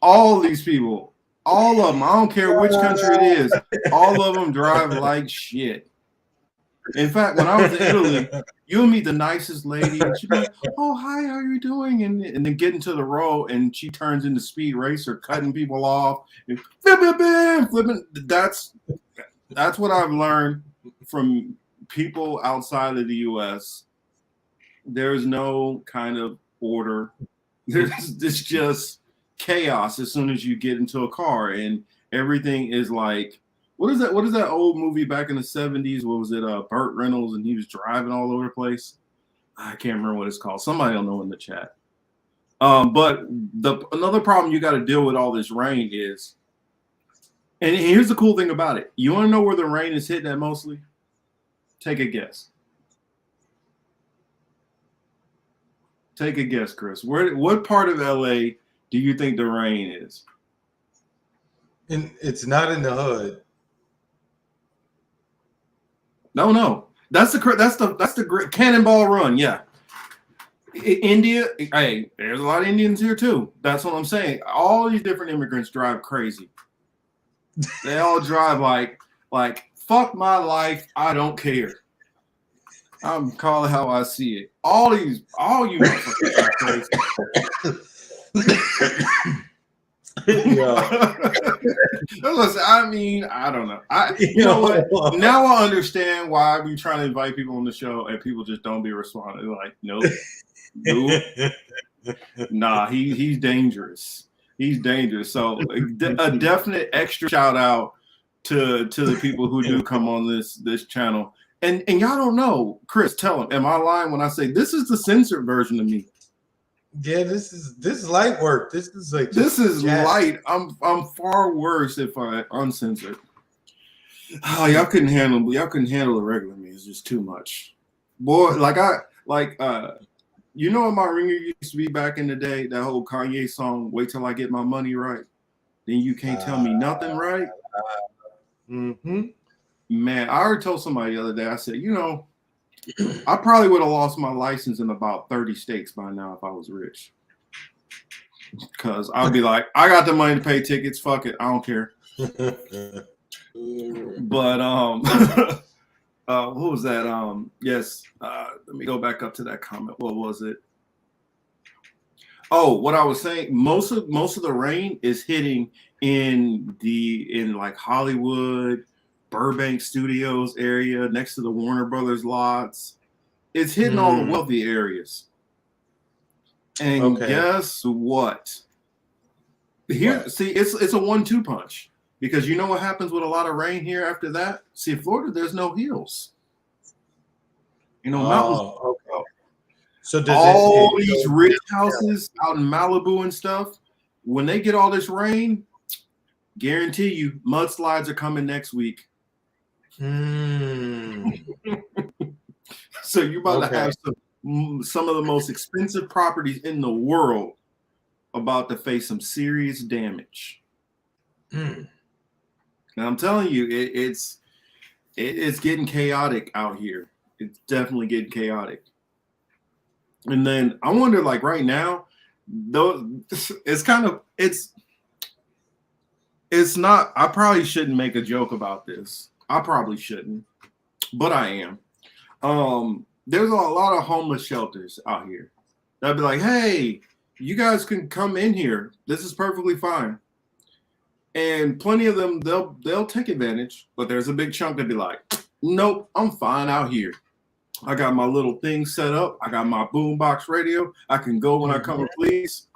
All these people, all of them. I don't care which country it is. All of them drive like shit. In fact, when I was in Italy, you'll meet the nicest lady, and she'll be like, "Oh, hi, how are you doing?" And then get into the road, and she turns into Speed Racer, cutting people off, and flipping. That's what I've learned from people outside of the U.S. There's no kind of order. It's just chaos as soon as you get into a car, and everything is like. What is that old movie back in the 70s? What was it? Burt Reynolds, and he was driving all over the place. I can't remember what it's called. Somebody will know in the chat. But another problem you got to deal with all this rain is, and here's the cool thing about it. You want to know where the rain is hitting at mostly? Take a guess. Take a guess, Chris. What part of LA do you think the rain is? And it's not in the hood. No. That's the great Cannonball Run. Yeah. India. Hey, there's a lot of Indians here too. That's what I'm saying. All these different immigrants drive crazy. They all drive like fuck my life. I don't care. I'm calling how I see it. All you motherfuckers are crazy. Listen, I mean, I don't know. You know what? Now I understand why we trying to invite people on the show and people just don't be responding. Like, nope. Nah, he's dangerous. He's dangerous. So a definite extra shout out to the people who do come on this channel. And y'all don't know, Chris, tell them, am I lying when I say this is the censored version of me? Yeah, this is light work. This is like light. I'm far worse if I uncensored. Oh, y'all couldn't handle the regular me. It's just too much. Boy, you know what my ringer used to be back in the day? That whole Kanye song, Wait Till I Get My Money Right. Then you can't tell me nothing, right? Mm-hmm. Man, I already told somebody the other day, I said, you know, I probably would have lost my license in about 30 states by now if I was rich. Because I'd be like, I got the money to pay tickets. Fuck it. I don't care. But what was that? Yes. Let me go back up to that comment. What was it? Oh, what I was saying, most of the rain is hitting in like Hollywood, Burbank Studios area, next to the Warner Brothers lots. It's hitting all the wealthy areas. And guess what? Here, see, it's a 1-2 punch. Because you know what happens with a lot of rain here after that? See, in Florida, there's no hills. You know, mountains. Okay. So all these rich houses out in Malibu and stuff, when they get all this rain, guarantee you, mudslides are coming next week. So you're about to have some of the most expensive properties in the world about to face some serious damage. And I'm telling you, it's getting chaotic out here. It's definitely getting chaotic. And then I wonder, like right now, it's not. I probably shouldn't make a joke about this. I probably shouldn't, but I am. There's a lot of homeless shelters out here. They'll be like, hey, you guys can come in here. This is perfectly fine. And plenty of them, they'll take advantage, but there's a big chunk that be like, nope, I'm fine out here. I got my little thing set up. I got my boombox radio. I can go when I come and please.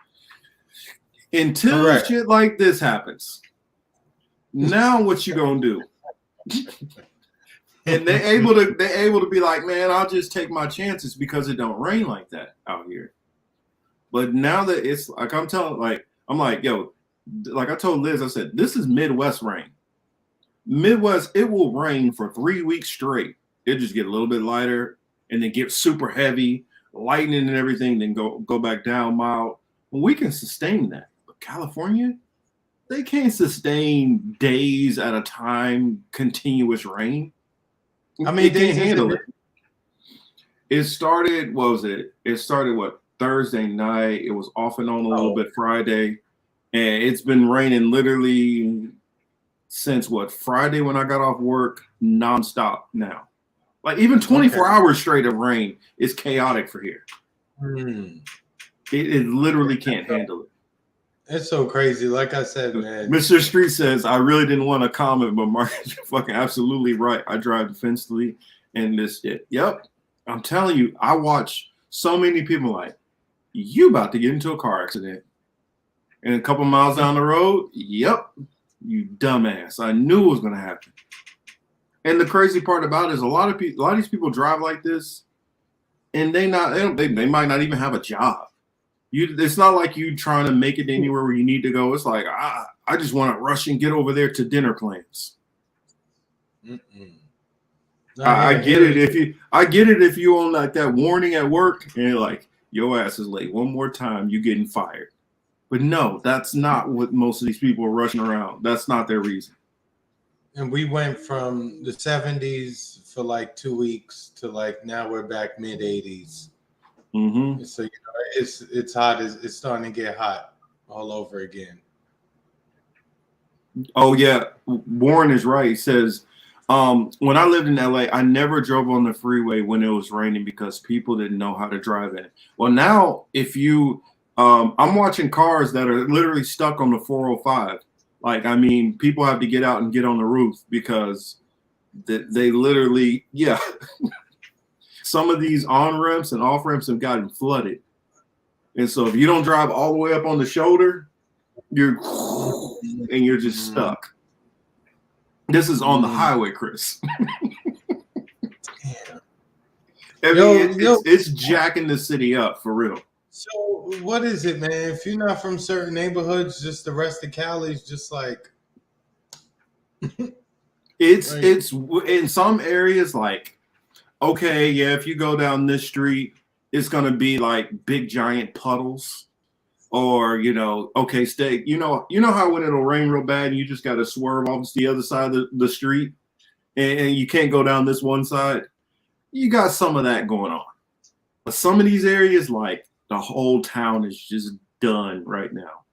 Until shit like this happens. Now what you gonna do? And they're able to be like, man, I'll just take my chances because it don't rain like that out here. But now that it's like I'm like, yo, like I told Liz, I said, this is Midwest rain. Midwest, it will rain for 3 weeks straight. It just get a little bit lighter and then get super heavy, lightning and everything, then go back down mild. We can sustain that. But California, they can't sustain days at a time continuous rain. How many days handle it? It started, what was it? It started Thursday night. It was off and on a little bit Friday. And it's been raining literally since Friday when I got off work, nonstop now. Like even 24 hours straight of rain is chaotic for here. It literally can't handle it. It's so crazy. Like I said, man. Mr. Street says, I really didn't want to comment, but Mark is fucking absolutely right. I drive defensively and this shit. Yep. I'm telling you, I watch so many people like, you about to get into a car accident. And a couple miles down the road, yep, you dumbass. I knew it was going to happen. And the crazy part about it is a lot of these people drive like this, and they might not even have a job. It's not like you trying to make it anywhere where you need to go. It's like I just want to rush and get over there to dinner plans. I get it if you on like that warning at work and you're like, your ass is late one more time, you getting fired. But no, that's not what most of these people are rushing around. That's not their reason. And we went from the 70s for like 2 weeks to like now we're back mid 80s. Mm-hmm. So it's hot. It's starting to get hot all over again. Oh yeah, Warren is right. He says, when I lived in LA, I never drove on the freeway when it was raining because people didn't know how to drive in it. Well, now if you, I'm watching cars that are literally stuck on the 405. Like, I mean, people have to get out and get on the roof because they literally, yeah. Some of these on ramps and off ramps have gotten flooded. And so if you don't drive all the way up on the shoulder, you're just stuck. This is on the highway, Chris. It's jacking the city up for real. So what is it, man? If you're not from certain neighborhoods, just the rest of Cali's just like it's in some areas like, okay, yeah, if you go down this street, it's gonna be like big giant puddles. Or, okay, stay. You know how when it'll rain real bad and you just got to swerve off to the other side of the street and you can't go down this one side? You got some of that going on. But some of these areas, like the whole town is just done right now.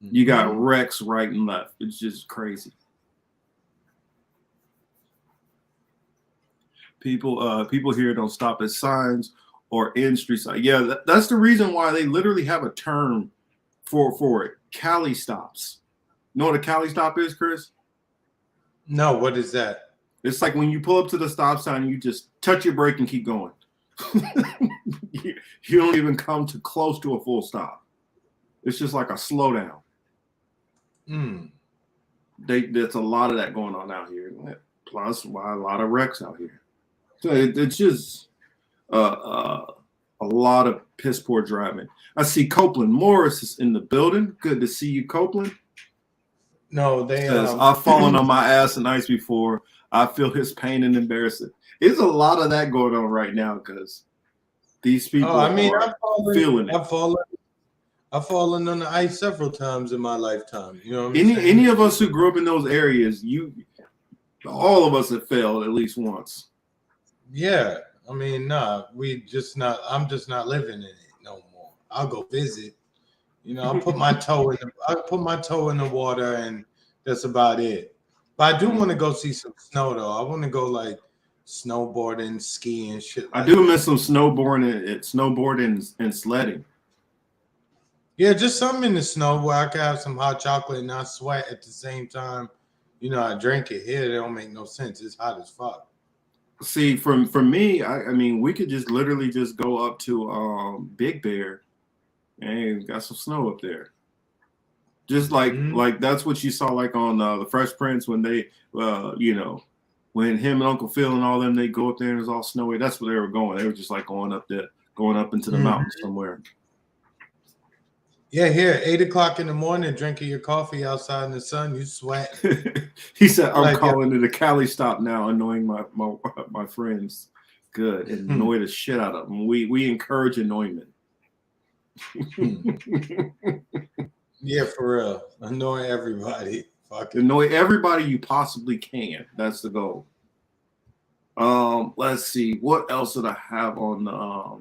You got wrecks right and left. It's just crazy. People here don't stop at signs or in street side. Yeah, that's the reason why they literally have a term for it. Cali stops. You know what a Cali stop is, Chris? No, what is that? It's like when you pull up to the stop sign, you just touch your brake and keep going. You don't even come to close to a full stop. It's just like a slowdown. There's a lot of that going on out here. Plus, why a lot of wrecks out here. So it's just a lot of piss poor driving. I see Copeland Morris is in the building. Good to see you, Copeland. No, they says, I've fallen on my ass the nights before. I feel his pain and embarrassment. There's a lot of that going on right now because these people are feeling it. I've fallen on the ice several times in my lifetime. You know what any of us who grew up in those areas, all of us have failed at least once. Yeah. I mean, I'm just not living in it no more. I'll go visit. I'll put my toe in the water and that's about it. But I do want to go see some snow though. I want to go like snowboarding, skiing, shit. I do miss some snowboarding and sledding. Yeah, just something in the snow where I can have some hot chocolate and not sweat at the same time. I drink it here. It don't make no sense. It's hot as fuck. See, for me, I mean, we could just literally just go up to Big Bear and got some snow up there. Just like that's what you saw like on the Fresh Prince when they, when him and Uncle Phil and all them, they go up there and it's all snowy. That's where they were going. They were just like going up into the mountains somewhere. Yeah, here, 8 o'clock in the morning, drinking your coffee outside in the sun, you sweat. He said, I'm calling it a Cali stop now, annoying my friends. Good. And annoy the shit out of them. We encourage annoyment. Yeah, for real. Annoy everybody. Annoy everybody you possibly can. That's the goal. Let's see. What else did I have on I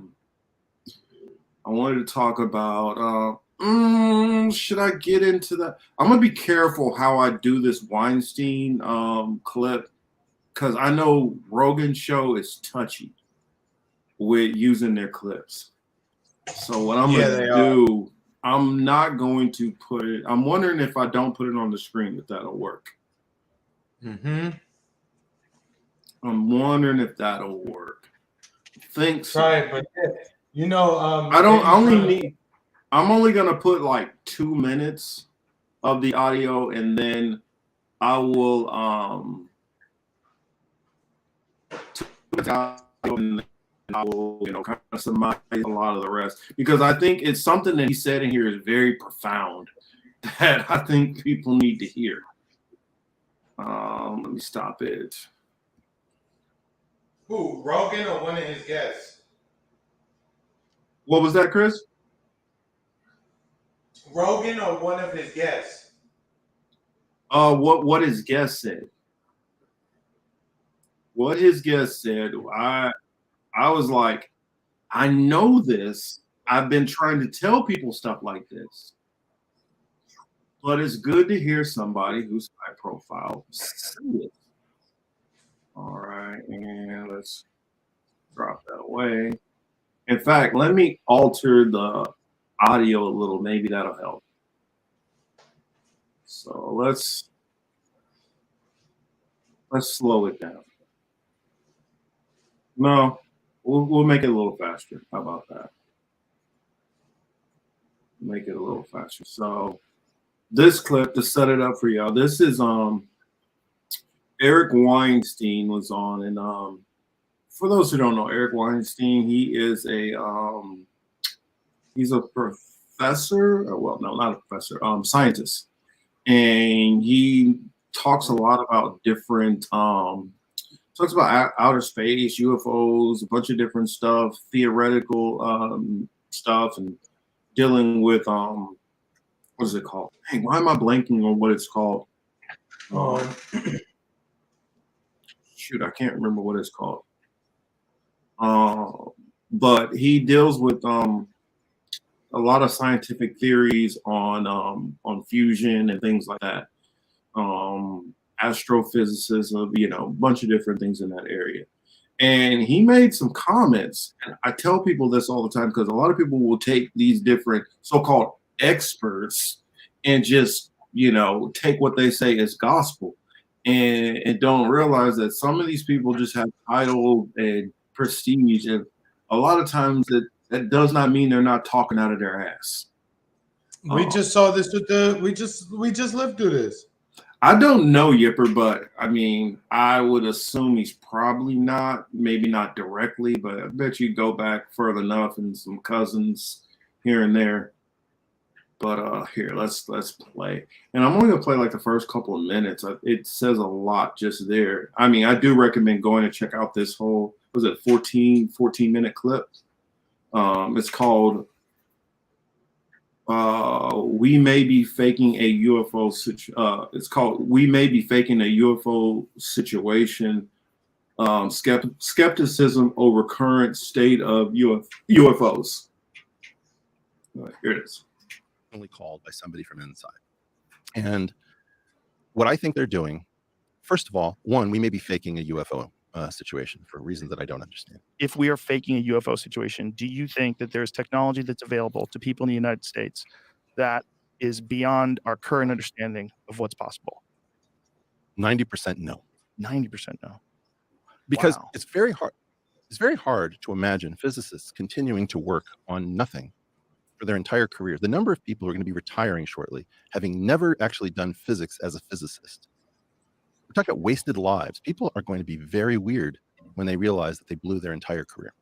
wanted to talk about should I get into that? I'm gonna be careful how I do this Weinstein clip because I know Rogan's show is touchy with using their clips. So what I'm gonna do, I'm not going to put it. I'm wondering if I don't put it on the screen if that'll work. I'm wondering if that'll work. Think so. Right, but I'm only gonna put like 2 minutes of the audio, and then I will I will kind of surmise a lot of the rest because I think it's something that he said in here is very profound that I think people need to hear. Let me stop it. Who, Rogan or one of his guests? What was that, Chris? Rogan or one of his guests? What his guest said. What his guest said, I was like, I know this. I've been trying to tell people stuff like this. But it's good to hear somebody who's high profile say it. All right, and let's drop that away. In fact, let me alter the audio a little. Maybe that'll help. So let's slow it down. No, we'll make it a little faster. How about that? Make it a little faster. So this clip, to set it up for y'all, this is Eric Weinstein was on, and for those who don't know, Eric Weinstein, he is he's a professor. Well, no, not a professor. Scientist, and he talks a lot about different. Talks about outer space, UFOs, a bunch of different stuff, theoretical stuff, and dealing with what is it called? Hey, why am I blanking on what it's called? Shoot, I can't remember what it's called. But he deals with a lot of scientific theories on fusion and things like that. Astrophysicism, a bunch of different things in that area. And he made some comments. And I tell people this all the time because a lot of people will take these different so-called experts and just, take what they say as gospel and don't realize that some of these people just have title and prestige. And a lot of times that does not mean they're not talking out of their ass. We just saw this with we just lived through this. I don't know Yipper, but I mean, I would assume he's probably not, maybe not directly, but I bet you go back further enough and some cousins here and there. But here, let's play. And I'm only gonna play like the first couple of minutes. It says a lot just there. I mean, I do recommend going to check out this whole, was it 14-minute clip? It's called We May Be Faking a UFO it's called We May Be Faking a UFO Situation, Skepticism Over Current State of UFOs. Here it is. Called by somebody from inside. And what I think they're doing, first of all, one, we may be faking a UFO situation for reasons that I don't understand. If we are faking a UFO situation, do you think that there's technology that's available to people in the United States that is beyond our current understanding of what's possible? 90% no. 90% no. Because Wow. it's very hard. It's very hard to imagine physicists continuing to work on nothing for their entire career. The number of people who are going to be retiring shortly, having never actually done physics as a physicist. We're talking about wasted lives. People are going to be very weird when they realize that they blew their entire career.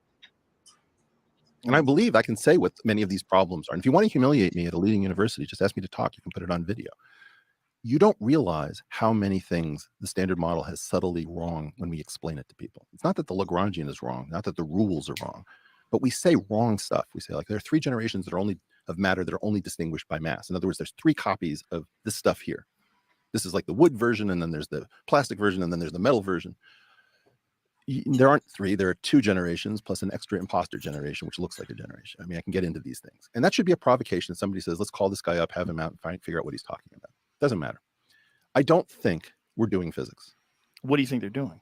And I believe I can say what many of these problems are. And if you want to humiliate me at a leading university, just ask me to talk. You can put it on video. You don't realize how many things the standard model has subtly wrong when we explain it to people. It's not that the Lagrangian is wrong, not that the rules are wrong, but we say wrong stuff. We say, like, there are 3 generations that are only of matter that are only distinguished by mass. In other words, there's 3 copies of this stuff here. This is like the wood version, and then there's the plastic version, and then there's the metal version. There aren't 3, there are 2 generations plus an extra imposter generation, which looks like a generation. I mean, I can get into these things. And that should be a provocation. Somebody says, let's call this guy up, have him out, and figure out what he's talking about. Doesn't matter. I don't think we're doing physics. What do you think they're doing?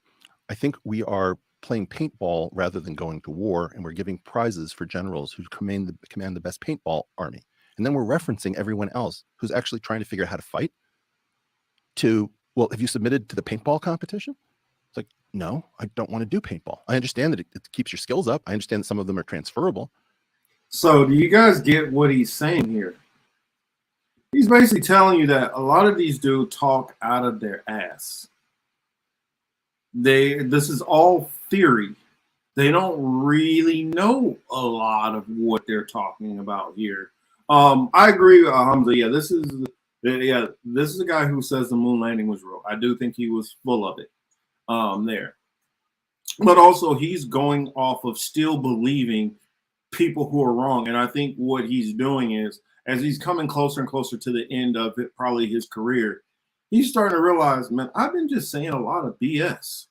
I think we are playing paintball rather than going to war, and we're giving prizes for generals who command the best paintball army. And then we're referencing everyone else who's actually trying to figure out how to fight to, well, have you submitted to the paintball competition? It's like, no, I don't want to do paintball. I understand that it keeps your skills up. I understand that some of them are transferable. So do you guys get what he's saying here? He's basically telling you that a lot of these dudes talk out of their ass. This is all theory. They don't really know a lot of what they're talking about here. I agree with Hamza. Yeah, this is a guy who says the moon landing was real. I do think he was full of it there. but also he's going off of still believing people who are wrong. And I think what he's doing is, as he's coming closer and closer to the end of it, probably his career, he's starting to realize, man, I've been just saying a lot of BS.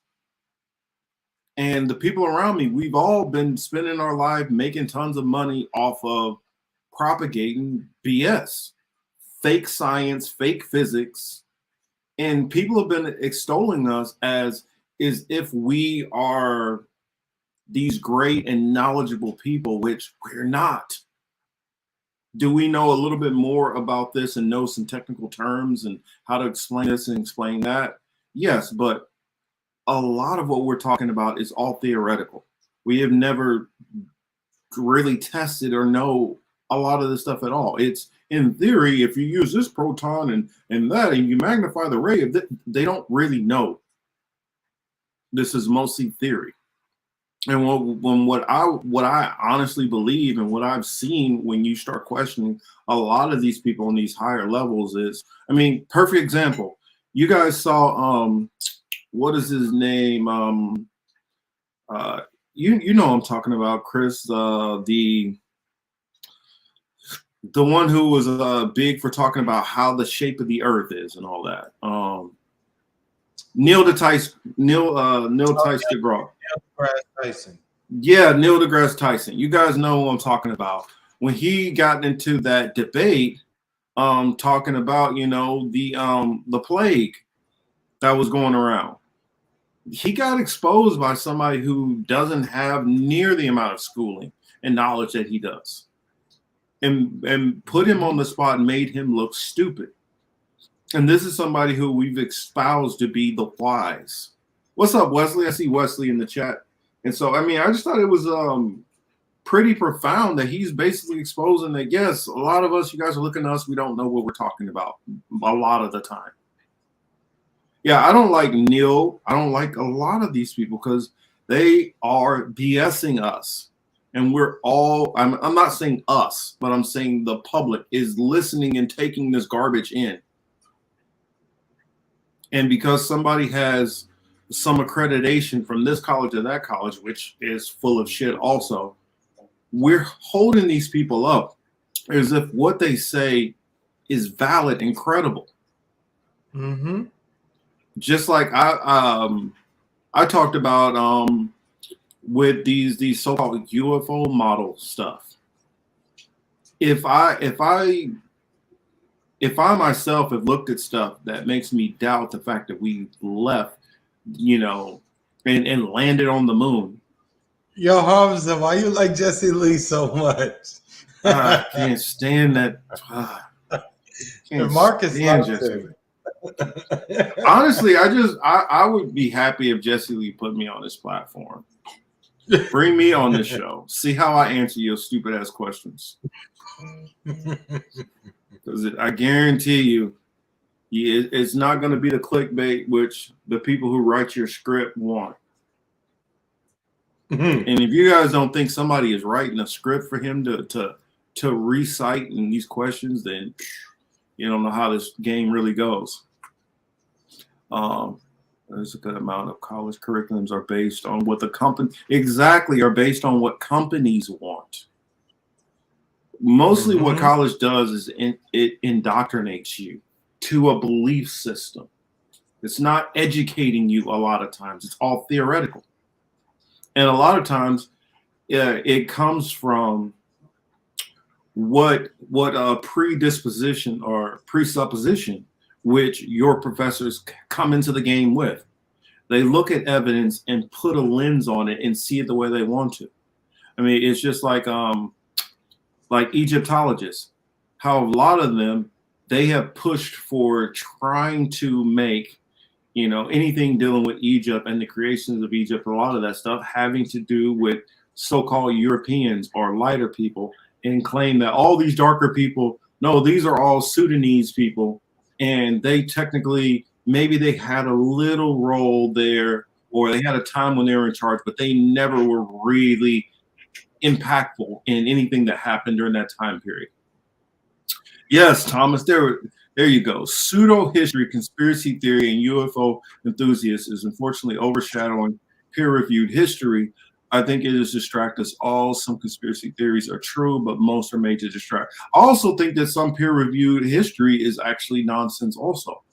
And the people around me, we've all been spending our life making tons of money off of propagating BS, fake science, fake physics. And people have been extolling us as if we are these great and knowledgeable people, which we're not. Do we know a little bit more about this and know some technical terms and how to explain this and explain that? Yes, but a lot of what we're talking about is all theoretical. We have never really tested or know a lot of this stuff at all. It's in theory, if you use this proton and that, and you magnify the ray, they don't really know. This is mostly theory. And what I honestly believe and what I've seen when you start questioning a lot of these people on these higher levels is, I mean, perfect example. You guys saw what is his name? You know I'm talking about, Chris, the one who was big for talking about how the shape of the earth is and all that. Neil deGrasse Tyson. Yeah, Neil deGrasse Tyson. You guys know what I'm talking about. When he got into that debate, talking about, you know, the plague that was going around, he got exposed by somebody who doesn't have near the amount of schooling and knowledge that he does, and put him on the spot and made him look stupid. And this is somebody who we've espoused to be the wise. What's up, Wesley? I see Wesley in the chat. And so, I mean, I just thought it was pretty profound that he's basically exposing that, yes, a lot of us, you guys are looking at us, we don't know what we're talking about a lot of the time. Yeah, I don't like Neil. I don't like a lot of these people because they are BSing us. And we're all, I'm not saying us, but I'm saying the public is listening and taking this garbage in. And because somebody has some accreditation from this college or that college, which is full of shit also, we're holding these people up as if what they say is valid and credible. Mm-hmm. Just like I talked about with these so-called UFO model stuff. If I myself have looked at stuff that makes me doubt the fact that we left, you know, and landed on the moon. Yo, Harvester, why you like Jesse Lee so much? I can't stand that. And Marcus loves him. Honestly, I would be happy if Jesse Lee put me on this platform. Bring me on this show. See how I answer your stupid ass questions. Because I guarantee you, it's not going to be the clickbait which the people who write your script want. And if you guys don't think somebody is writing a script for him to recite in these questions, then you don't know how this game really goes. There's a good amount of college curriculums are based on what the company are based on what companies want. Mostly what college does is it indoctrinates you to a belief system. It's not educating you a lot of times. It's all theoretical. And a lot of times it comes from what predisposition or presupposition which your professors come into the game with. They look at evidence and put a lens on it and see it the way they want to. I mean, it's just like Egyptologists, how a lot of them, they have pushed for trying to make, you know, anything dealing with Egypt and the creations of Egypt, a lot of that stuff having to do with so-called Europeans or lighter people, and claim that all these darker people, no, these are all Sudanese people. And they technically, maybe they had a little role there, or they had a time when they were in charge, but they never were really impactful in anything that happened during that time period. Yes, Thomas, there you go. Pseudo history, conspiracy theory, and UFO enthusiasts is unfortunately overshadowing peer-reviewed history, I think it is distract us all. Some conspiracy theories are true, but most are made to distract. I also think that some peer-reviewed history is actually nonsense also.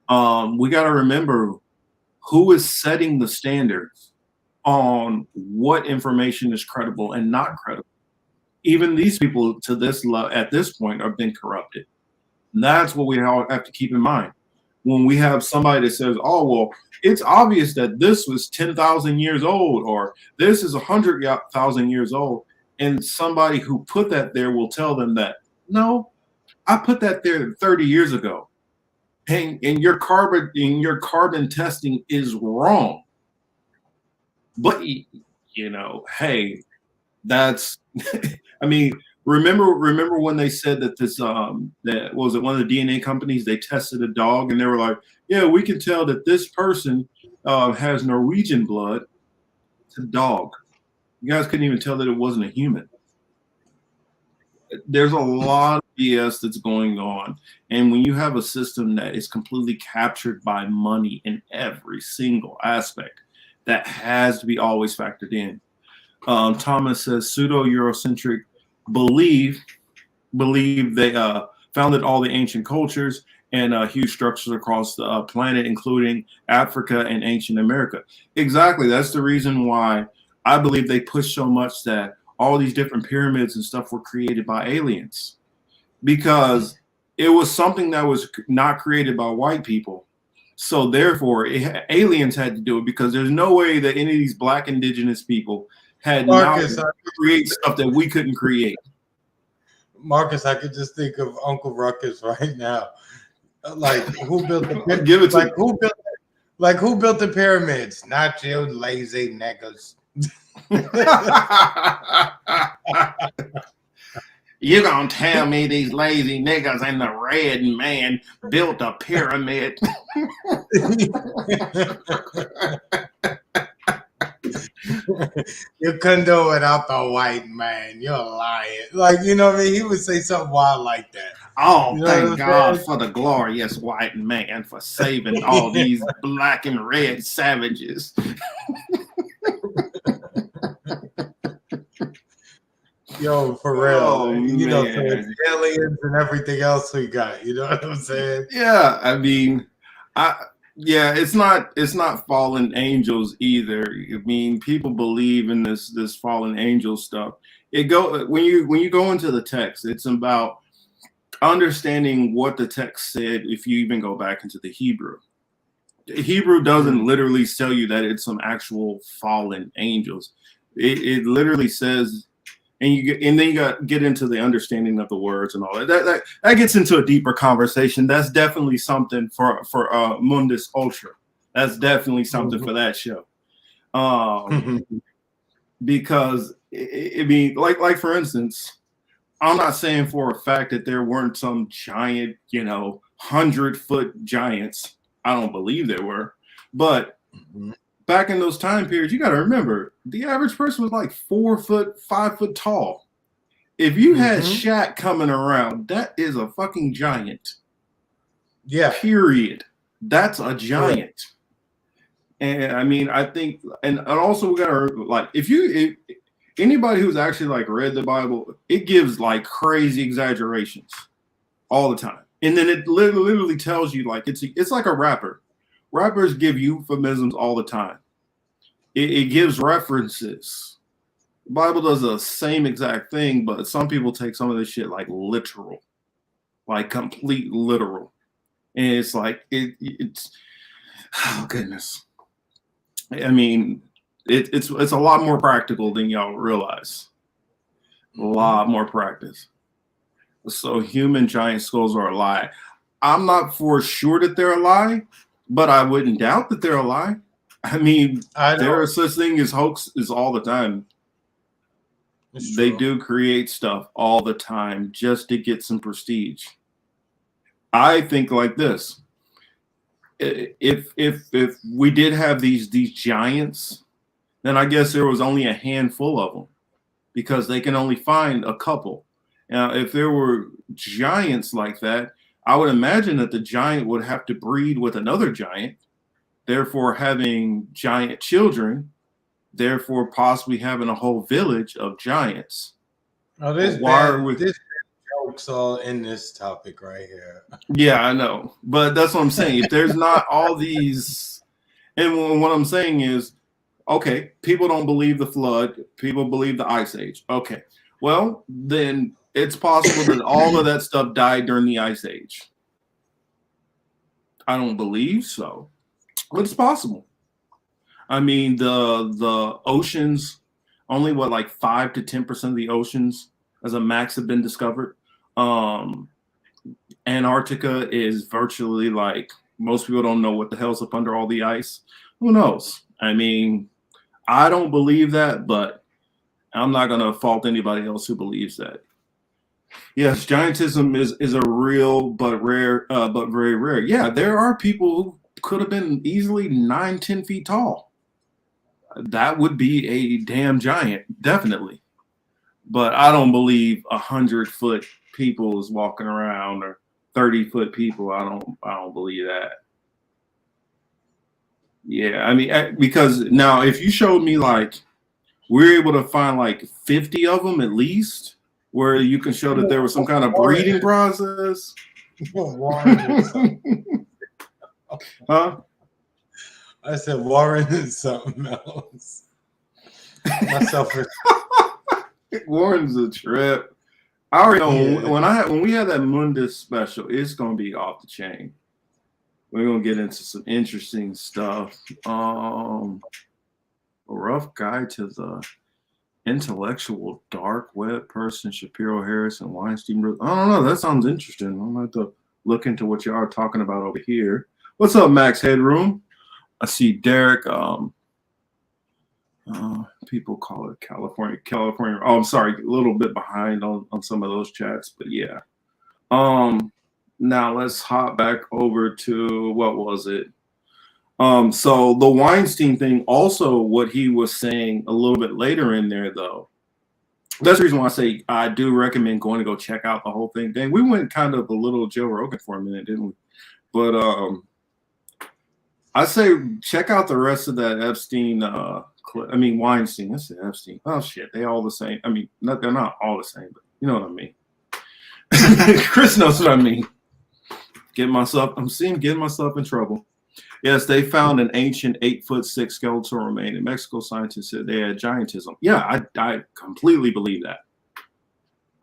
We got to remember who is setting the standards on what information is credible and not credible. Even these people to this at this point are being corrupted. And that's what we have to keep in mind. When we have somebody that says, oh, well, it's obvious that this was 10,000 years old, or this is 100,000 years old. And somebody who put that there will tell them that, no, I put that there 30 years ago. And your carbon testing is wrong. But, you know, hey, that's, I mean, remember when they said that this, that was it one of the DNA companies, they tested a dog and they were like, yeah, we can tell that this person has Norwegian blood. It's a dog. You guys couldn't even tell that it wasn't a human. There's a lot of BS that's going on. And when you have a system that is completely captured by money in every single aspect, that has to be always factored in. Thomas says pseudo-Eurocentric believe they founded all the ancient cultures and huge structures across the planet, including Africa and ancient America. Exactly. That's the reason why I believe they push so much that all these different pyramids and stuff were created by aliens, because it was something that was not created by white people. So therefore, aliens had to do it, because there's no way that any of these black indigenous people had knowledge to create stuff that we couldn't create. Marcus, I could just think of Uncle Ruckus right now. Like, who built the Give it to like who built who built the pyramids? Not you lazy niggas. You gonna tell me these lazy niggas and the red man built a pyramid? You couldn't do it without the white man. You're lying. Like, you know what I mean? He would say something wild like that. Oh, you know thank God for the glorious white man for saving all these black and red savages. Yo, for real. Oh, you know, so man. it's aliens and everything else we got. You know what I'm saying? Yeah, I mean, it's not fallen angels either. I mean, people believe in this fallen angel stuff. When you go into the text, it's about understanding what the text said. If you even go back into the Hebrew doesn't literally tell you that it's some actual fallen angels. It literally says, and then you got to get into the understanding of the words and all that. That gets into a deeper conversation. That's definitely something for Mundus Ultra. That's definitely something for that show. Because I mean, like for instance, I'm not saying for a fact that there weren't some giant, 100-foot giants. I don't believe there were, but back in those time periods, you got to remember the average person was like 4 foot, 5 foot tall. If you had Shaq coming around, that is a fucking giant. Yeah. Period. That's a giant. And I mean, I think, and also we got to like, if anybody who's actually like read the Bible, it gives like crazy exaggerations all the time. And then it literally tells you like, it's like a rapper. Rappers give euphemisms all the time. It gives references. The Bible does the same exact thing, but some people take some of this shit like literal, like complete literal. And it's like, it's oh goodness. I mean, it's a lot more practical than y'all realize. A lot more practice. So human giant skulls are a lie. I'm not for sure that they're a lie, but I wouldn't doubt that they're a lie. I mean, there are such thing as hoaxes all the time. They do create stuff all the time just to get some prestige. I think like this. If we did have these giants, then I guess there was only a handful of them, because they can only find a couple. Now, if there were giants like that, I would imagine that the giant would have to breed with another giant therefore having giant children, therefore possibly having a whole village of giants. Oh, this jokes all in this topic right here. Yeah, I know, but that's what I'm saying. If there's not all these, and what I'm saying is, okay, people don't believe the flood. People believe the ice age. Okay, well, then it's possible that all of that stuff died during the ice age. I don't believe so, but it's possible. I mean, the oceans, only what, like 5 to 10% of the oceans as a max have been discovered. Antarctica is virtually like, most people don't know what the hell's up under all the ice. Who knows? I mean, I don't believe that, but I'm not going to fault anybody else who believes that. Yes, giantism is a real but rare, but very rare. Yeah, there are people who could have been easily 9-10 feet tall. That would be a damn giant, definitely. But I don't believe 100-foot people is walking around, or 30-foot people. I don't believe that. Yeah, I mean, because now if you showed me like we're able to find like 50 of them at least, where you can show that there was some kind of breeding process. Huh? I said Warren is something else. Warren's a trip. I already know when we have that Mundus special, it's gonna be off the chain. We're gonna get into some interesting stuff. A rough guide to the intellectual dark web person, Shapiro Harris and Weinstein. I don't know. That sounds interesting. I'm gonna have to look into what you are talking about over here. What's up, Max Headroom? I see Derek. People call it California. Oh, I'm sorry, a little bit behind on some of those chats, but yeah. Now let's hop back over to what was it? So the Weinstein thing, also what he was saying a little bit later in there, though. That's the reason why I say I do recommend going to go check out the whole thing. Dang, we went kind of a little Joe Rogan for a minute, didn't we? But I say check out the rest of that Epstein Weinstein. I said Epstein. Oh shit, they all the same. I mean, they're not all the same, but you know what I mean. Chris knows what I mean. Getting myself in trouble. Yes, they found an ancient 8'6" skeletal remain in Mexico. Scientists said they had giantism. Yeah, I completely believe that.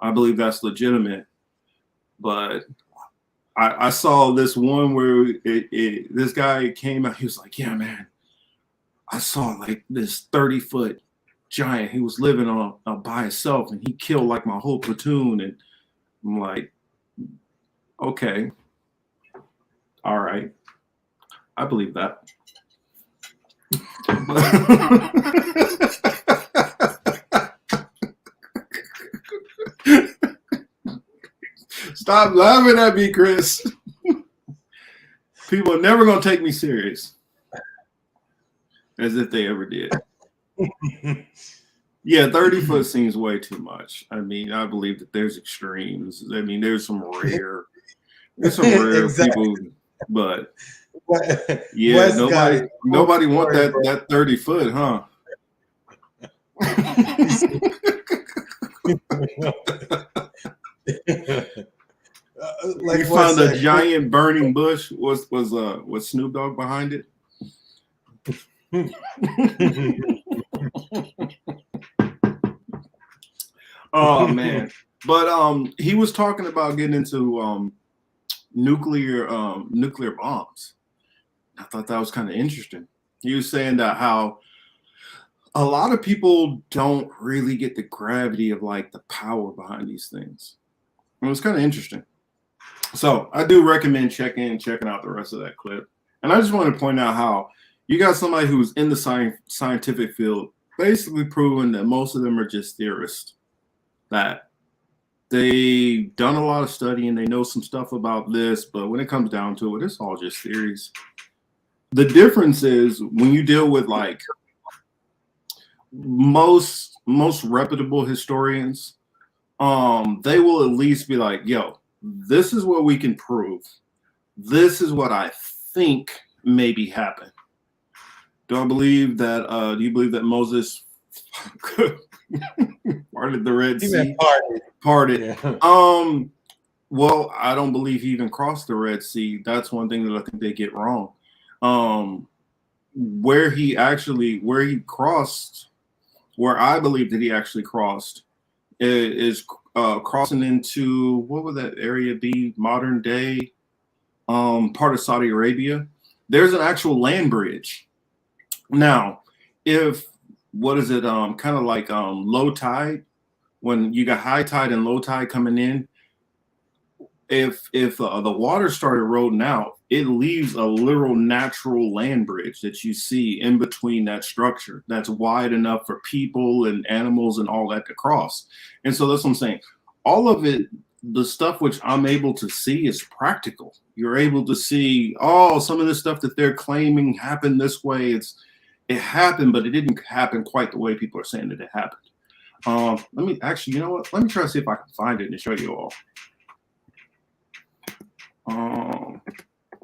I believe that's legitimate. But I saw this one where this guy came out. He was like, "Yeah, man, I saw like this 30-foot giant. He was living on by himself, and he killed like my whole platoon." And I'm like, "Okay, all right, I believe that." Stop laughing at me, Chris. People are never going to take me serious. As if they ever did. Yeah, 30-foot seems way too much. I mean, I believe that there's extremes. I mean, there's some rare people, but yeah, nobody want that 30-foot, huh? Like you found a giant burning bush. Was Snoop Dogg behind it? Oh man, but he was talking about getting into nuclear bombs. I thought that was kind of interesting. He was saying that how a lot of people don't really get the gravity of like the power behind these things. It was kind of interesting. So I do recommend checking out the rest of that clip. And I just want to point out how you got somebody who's in the scientific field basically proving that most of them are just theorists, that they've done a lot of studying, they know some stuff about this, but when it comes down to it, it's all just theories. The difference is when you deal with like most reputable historians, they will at least be like, yo, this is what we can prove. This is what I think maybe happened. Do I believe that? Do you believe that Moses parted the Red He Sea? meant parted. Parted. Yeah. Well, I don't believe he even crossed the Red Sea. That's one thing that I think they get wrong. Where he crossed, where I believe that he actually crossed, is crossing into, what would that area be? Modern day, part of Saudi Arabia. There's an actual land bridge. Now, if what is it? Kind of like low tide, when you got high tide and low tide coming in. If the water started eroding out, it leaves a literal natural land bridge that you see in between that structure that's wide enough for people and animals and all that to cross. And so that's what I'm saying. All of it, the stuff which I'm able to see is practical. You're able to see, oh, some of the stuff that they're claiming happened this way. It happened, but it didn't happen quite the way people are saying that it happened. Let me actually, you know what? Let me try to see if I can find it and show you all.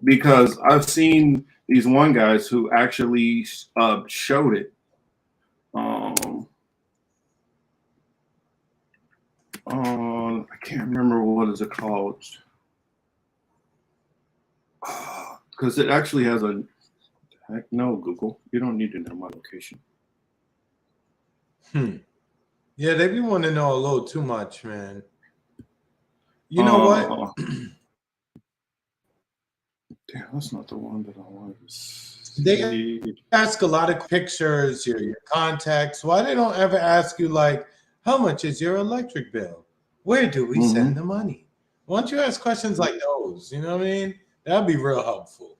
Because I've seen these one guys who actually showed it. I can't remember what is it called. Because it actually has a, heck no, Google. You don't need to know my location. Yeah, they be wanting to know a little too much, man. You know what? Damn, that's not the one that I wanted to see. They ask a lot of pictures, your contacts. Why they don't ever ask you, like, how much is your electric bill? Where do we send the money? Why don't you ask questions like those? You know what I mean? That'd be real helpful.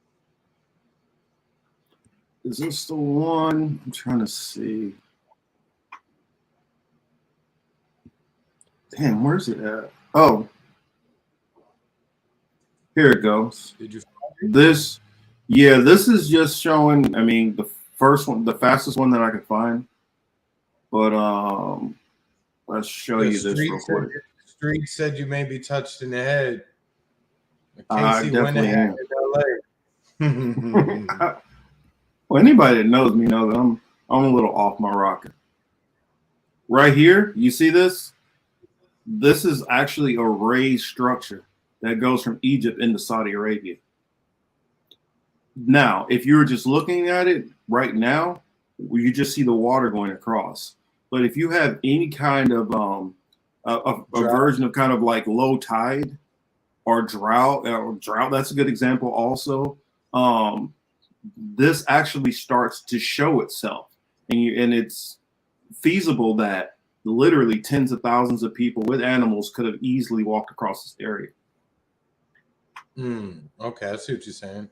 Is this the one? I'm trying to see. Damn, where's it at? Oh, here it goes. Did you? This is just showing. I mean, the first one, the fastest one that I could find. But let's show you this real quick. Street said you may be touched in the head. I Casey went definitely ahead am. in LA. Well, anybody that knows me knows that I'm a little off my rocker. Right here, you see this? This is actually a raised structure that goes from Egypt into Saudi Arabia. Now, if you were just looking at it right now, you just see the water going across. But if you have any kind of a version of kind of like low tide or drought, that's a good example also. This actually starts to show itself, and it's feasible that literally tens of thousands of people with animals could have easily walked across this area. Okay, I see what you're saying.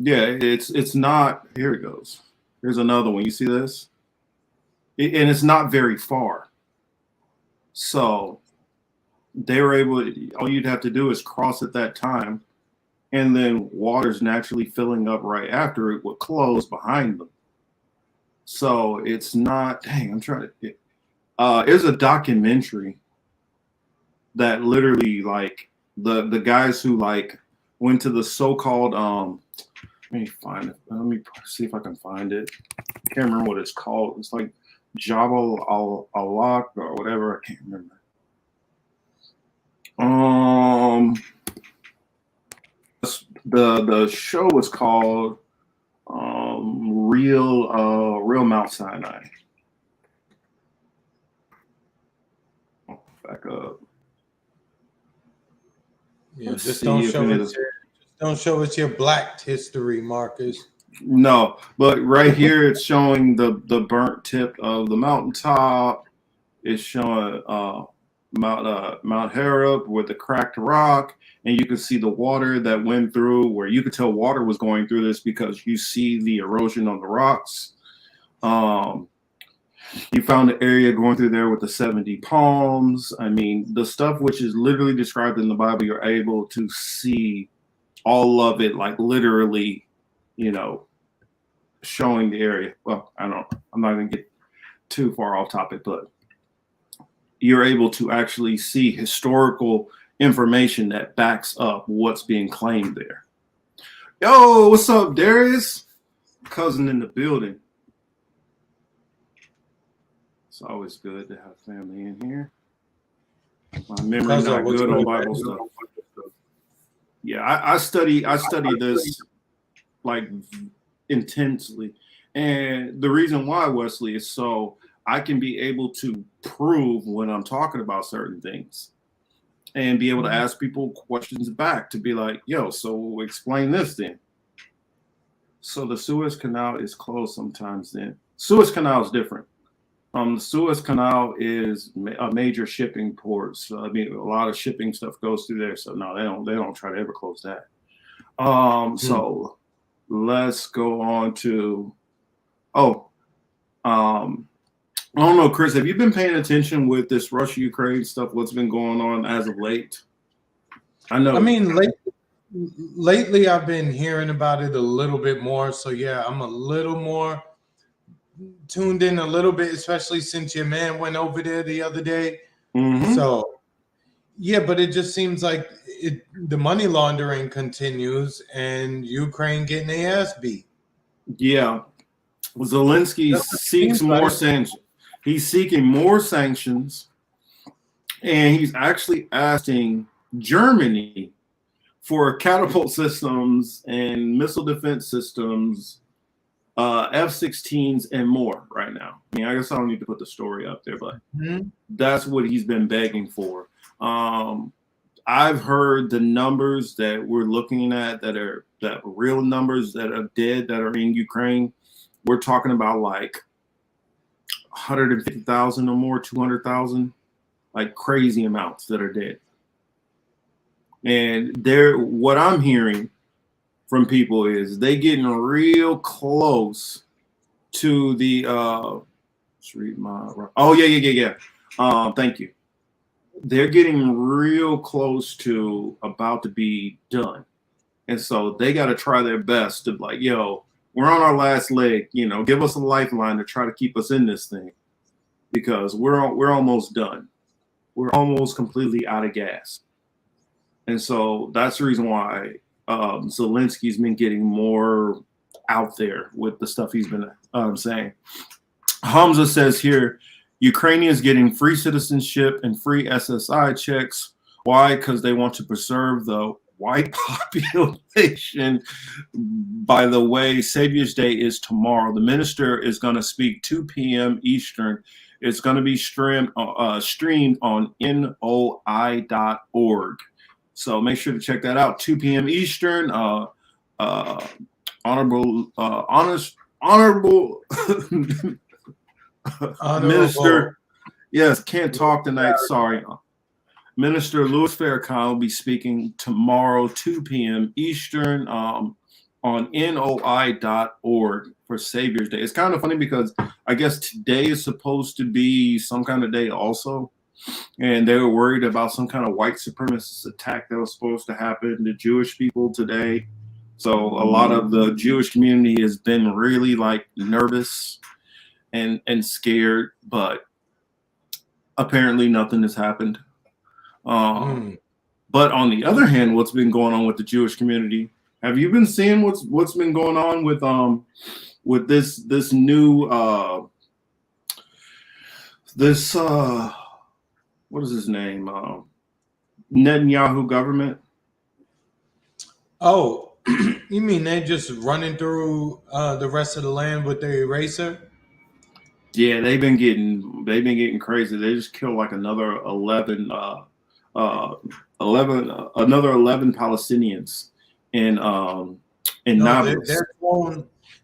Yeah, it's not. Here it goes. Here's another one. You see this? And it's not very far. So they were able to, all you'd have to do is cross at that time, and then water's naturally filling up right after it would close behind them. So it's not, dang, I'm trying to, there's a documentary that literally, like, the guys who, like, went to the so-called, let me find it. Let me see if I can find it. I can't remember what it's called. It's like Jabal al-Alaq or whatever. I can't remember. The show was called Real Mount Sinai. Back up. Yeah, just don't show us your black history, Marcus. No, but right here it's showing the burnt tip of the mountaintop. It's showing Mount Horeb with the cracked rock, and you can see the water that went through, where you could tell water was going through this because you see the erosion on the rocks. You found the area going through there with the 70 palms. I mean, the stuff which is literally described in the Bible, you're able to see all of it, like literally, you know, showing the area. Well, I'm not going to get too far off topic, but you're able to actually see historical information that backs up what's being claimed there. Yo, what's up, Darius? Cousin in the building. It's always good to have family in here. My memory's not good on Bible stuff. Yeah, I study this like intensely, and the reason why, Wesley, is so I can be able to prove when I'm talking about certain things, and be able to ask people questions back to be like, "Yo, so explain this then." So the Suez Canal is closed sometimes. Then Suez Canal is different. The Suez Canal is a major shipping port. So I mean, a lot of shipping stuff goes through there. So no, they don't try to ever close that. So let's go on to I don't know, Chris, have you been paying attention with this Russia-Ukraine stuff? What's been going on as of late? I know. I mean, lately I've been hearing about it a little bit more. So yeah, I'm a little more tuned in a little bit, especially since your man went over there the other day. So yeah, but it just seems like the money laundering continues and Ukraine getting their ass beat. Yeah. Zelensky seeks more sanctions. He's seeking more sanctions, and he's actually asking Germany for catapult systems and missile defense systems, F-16s and more right now. I mean, I guess I don't need to put the story up there, but that's what he's been begging for. I've heard the numbers that we're looking at that real numbers that are dead that are in Ukraine. We're talking about like 150,000 or more, 200,000, like crazy amounts that are dead. And what I'm hearing from people is they getting real close to the let's read my thank you. They're getting real close to about to be done. And so they got to try their best to like, yo, we're on our last leg, give us a lifeline to try to keep us in this thing, because we're almost done. We're almost completely out of gas. And so that's the reason why Zelensky's been getting more out there with the stuff he's been saying. Hamza says here, Ukrainians getting free citizenship and free SSI checks. Why? Because they want to preserve the white population. By the way, Savior's Day is tomorrow. The minister is going to speak 2 p.m. Eastern. It's going to be streamed on noi.org. So make sure to check that out. 2 p.m. Eastern. Honorable Minister, yes, can't talk tonight. Sorry. Minister Louis Farrakhan will be speaking tomorrow, 2 p.m. Eastern, on noi.org for Savior's Day. It's kind of funny because I guess today is supposed to be some kind of day also. And they were worried about some kind of white supremacist attack that was supposed to happen to Jewish people today. So a lot of the Jewish community has been really like nervous and scared, but apparently nothing has happened. But on the other hand, what's been going on with the Jewish community? Have you been seeing what's been going on with this new what is his name? Netanyahu government? Oh, you mean they're just running through the rest of the land with their eraser? Yeah, they've been getting crazy. They just killed like another 11 Palestinians in Nablus.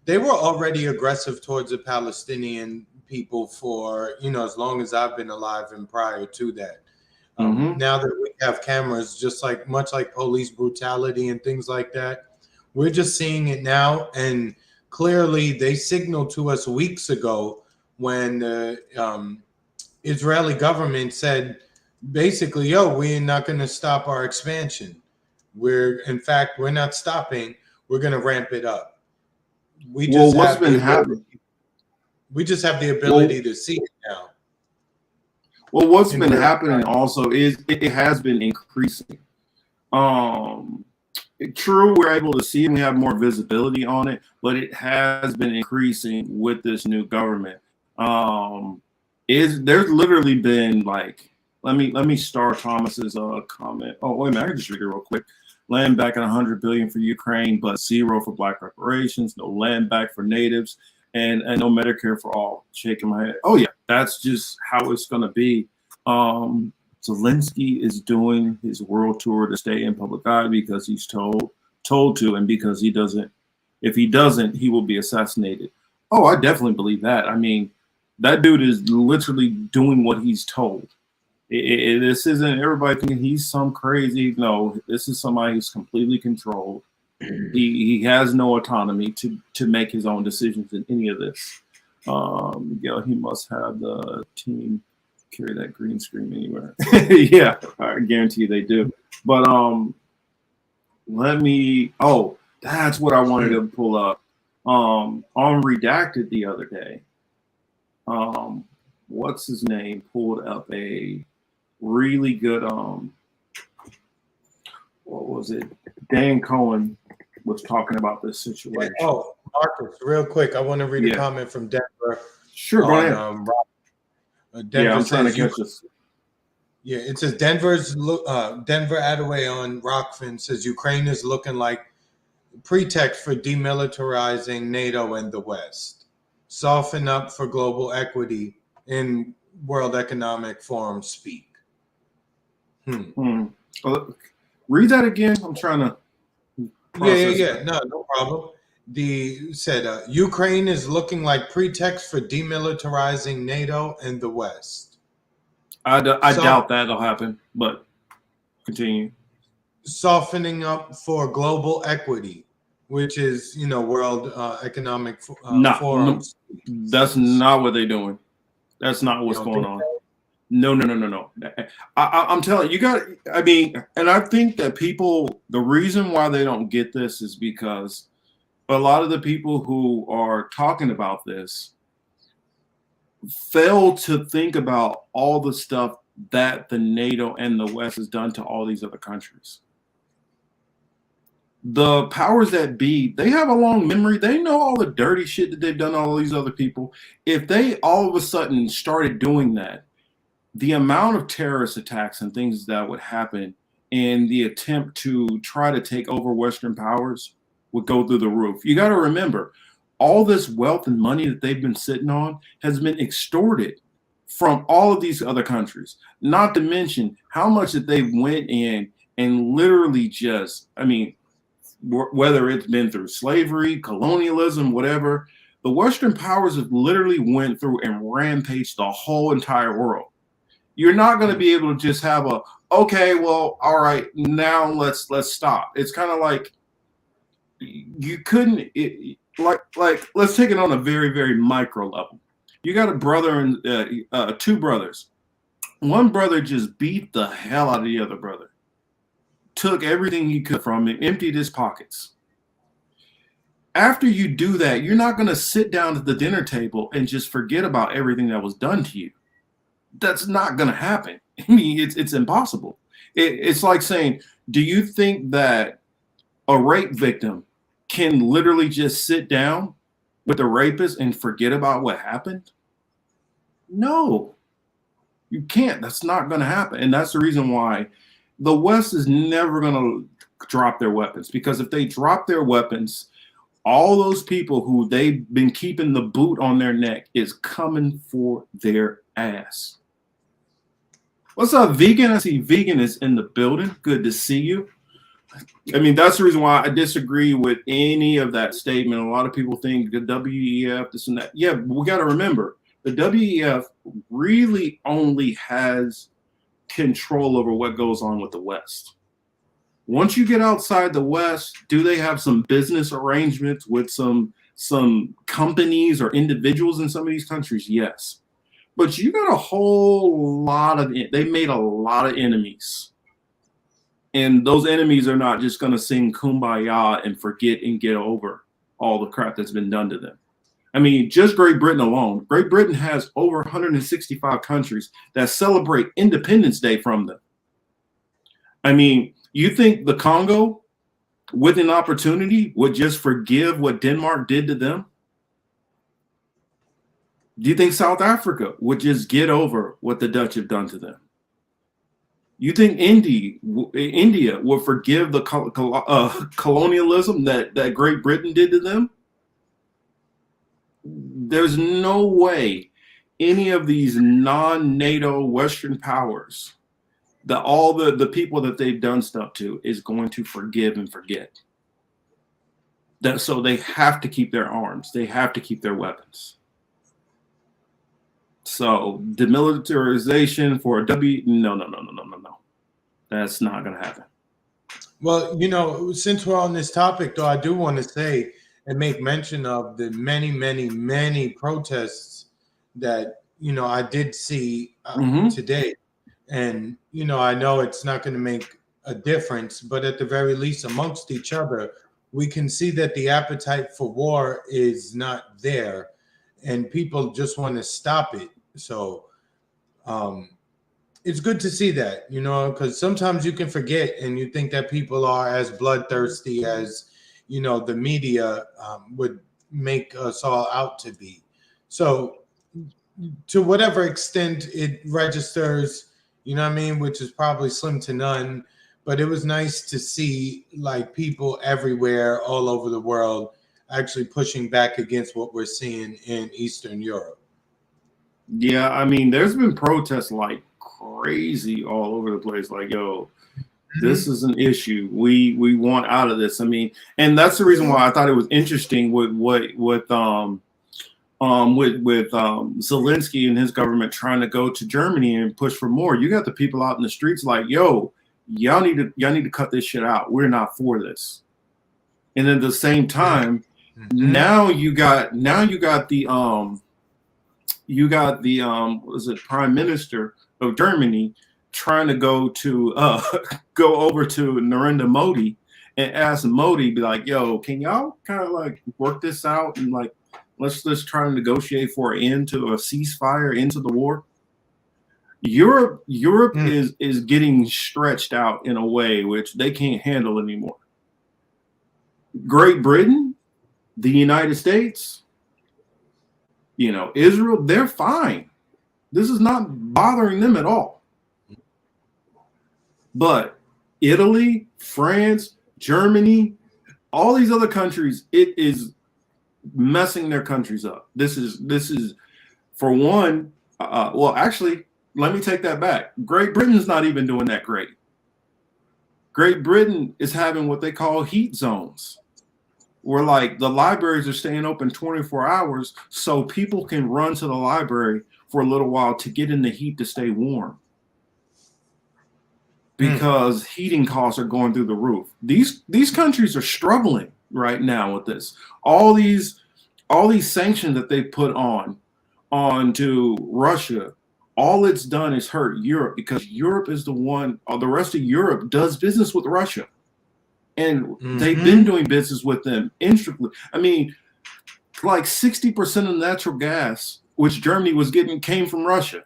They were already aggressive towards the Palestinian people for as long as I've been alive and prior to that. Now that we have cameras, much like police brutality and things like that, we're just seeing it now. And clearly, they signaled to us weeks ago when the Israeli government said, basically, yo, we're not going to stop our expansion. We're not stopping. We're going to ramp it up. We just have the ability to see it now. Well, what's been happening also is it has been increasing. True, we're able to see and we have more visibility on it, but it has been increasing with this new government. there's literally been like, let me star Thomas's comment. Oh wait a minute, I can just read it real quick. Land back at 100 billion for Ukraine, but 0 for Black reparations. No land back for natives, and no Medicare for all. Shaking my head. Oh yeah, that's just how it's gonna be. Zelensky is doing his world tour to stay in public eye because he's told to, and because he doesn't. If he doesn't, he will be assassinated. Oh, I definitely believe that. I mean, that dude is literally doing what he's told. This isn't everybody thinking he's some crazy. No, this is somebody who's completely controlled. He has no autonomy to make his own decisions in any of this. He must have the team carry that green screen anywhere. Yeah, I guarantee you they do. But that's what I wanted to pull up. On Redacted the other day. What's his name? Pulled up a really good what was it? Dan Cohen was talking about this situation. Oh, Marcus, real quick, I want to read a comment from Denver. Sure, go ahead. Denver I'm trying to says catch this. Yeah, it says Denver Attaway on Rockfin says Ukraine is looking like pretext for demilitarizing NATO and the West. Soften up for global equity in World Economic Forum speak. Read that again. I'm trying to. Yeah. No problem. Ukraine is looking like pretext for demilitarizing NATO and the West. I doubt that'll happen, but continue. Softening up for global equity, which is, World Economic Forum. No, that's not what they're doing. That's not what's going on. No. I'm telling you, and I think that people, the reason why they don't get this is because a lot of the people who are talking about this fail to think about all the stuff that the NATO and the West has done to all these other countries. The powers that be, they have a long memory. They know all the dirty shit that they've done to all these other people. If they all of a sudden started doing that, the amount of terrorist attacks and things that would happen in the attempt to try to take over Western powers would go through the roof. You got to remember, all this wealth and money that they've been sitting on has been extorted from all of these other countries, not to mention how much that they went in and literally just, whether it's been through slavery, colonialism, whatever, the Western powers have literally went through and rampaged the whole entire world. You're not going to be able to just have all right, now let's stop. It's kind of like you couldn't, let's take it on a very, very micro level. You got a brother and two brothers. One brother just beat the hell out of the other brother. Took everything he could from him, emptied his pockets. After you do that, you're not going to sit down at the dinner table and just forget about everything that was done to you. That's not going to happen. It's impossible. It's like saying, do you think that a rape victim can literally just sit down with the rapist and forget about what happened? No, you can't. That's not going to happen. And that's the reason why the West is never going to drop their weapons, because if they drop their weapons, all those people who they've been keeping the boot on their neck is coming for their ass. What's up, Vegan? I see Vegan is in the building. Good to see you. That's the reason why I disagree with any of that statement. A lot of people think the WEF, this and that. Yeah, but we got to remember, the WEF really only has control over what goes on with the West. Once you get outside the West, do they have some business arrangements with some companies or individuals in some of these countries? Yes. But you got a whole lot of, they made a lot of enemies. And those enemies are not just going to sing Kumbaya and forget and get over all the crap that's been done to them. Just Great Britain alone. Great Britain has over 165 countries that celebrate Independence Day from them. You think the Congo, with an opportunity, would just forgive what Denmark did to them? Do you think South Africa would just get over what the Dutch have done to them? You think India would forgive the colonialism that Great Britain did to them? There's no way any of these non-NATO Western powers, all the people that they've done stuff to, is going to forgive and forget. So they have to keep their arms. They have to keep their weapons. So demilitarization for a no. That's not going to happen. Well, you know, since we're on this topic, though, I do want to say and make mention of the many, many, many protests that, you know, I did see today. And, you know, I know it's not going to make a difference, but at the very least, amongst each other, we can see that the appetite for war is not there, and people just want to stop it. So it's good to see that, you know, because sometimes you can forget and you think that people are as bloodthirsty as, you know, the media would make us all out to be. So to whatever extent it registers, you know what I mean, which is probably slim to none, but it was nice to see like people everywhere all over the world actually pushing back against what we're seeing in Eastern Europe. Yeah, I mean, there's been protests like crazy all over the place. Like, yo, this is an issue. We want out of this. I mean, and that's the reason why I thought it was interesting with Zelensky and his government trying to go to Germany and push for more. You got the people out in the streets like, yo, y'all need to cut this shit out. We're not for this. And at the same time, now you got the was it Prime Minister of Germany trying to go over to Narendra Modi and ask Modi, be like, yo, can y'all kind of like work this out and like let's try to negotiate for an end to a ceasefire, into the war. Europe is getting stretched out in a way which they can't handle anymore. Great Britain, the United States, you know, Israel, they're fine. This is not bothering them at all. But Italy, France, Germany, all these other countries, it is messing their countries up. This is for one, well, actually, let me take that back. Great Britain's not even doing that great. Great Britain is having what they call heat zones, where like the libraries are staying open 24 hours so people can run to the library for a little while to get in the heat to stay warm. Because heating costs are going through the roof. These countries are struggling right now with this. All these sanctions that they put onto Russia, all it's done is hurt Europe, because Europe is the one, the rest of Europe does business with Russia. And they've been doing business with them intricately. I mean, like 60% of natural gas, which Germany was getting, came from Russia.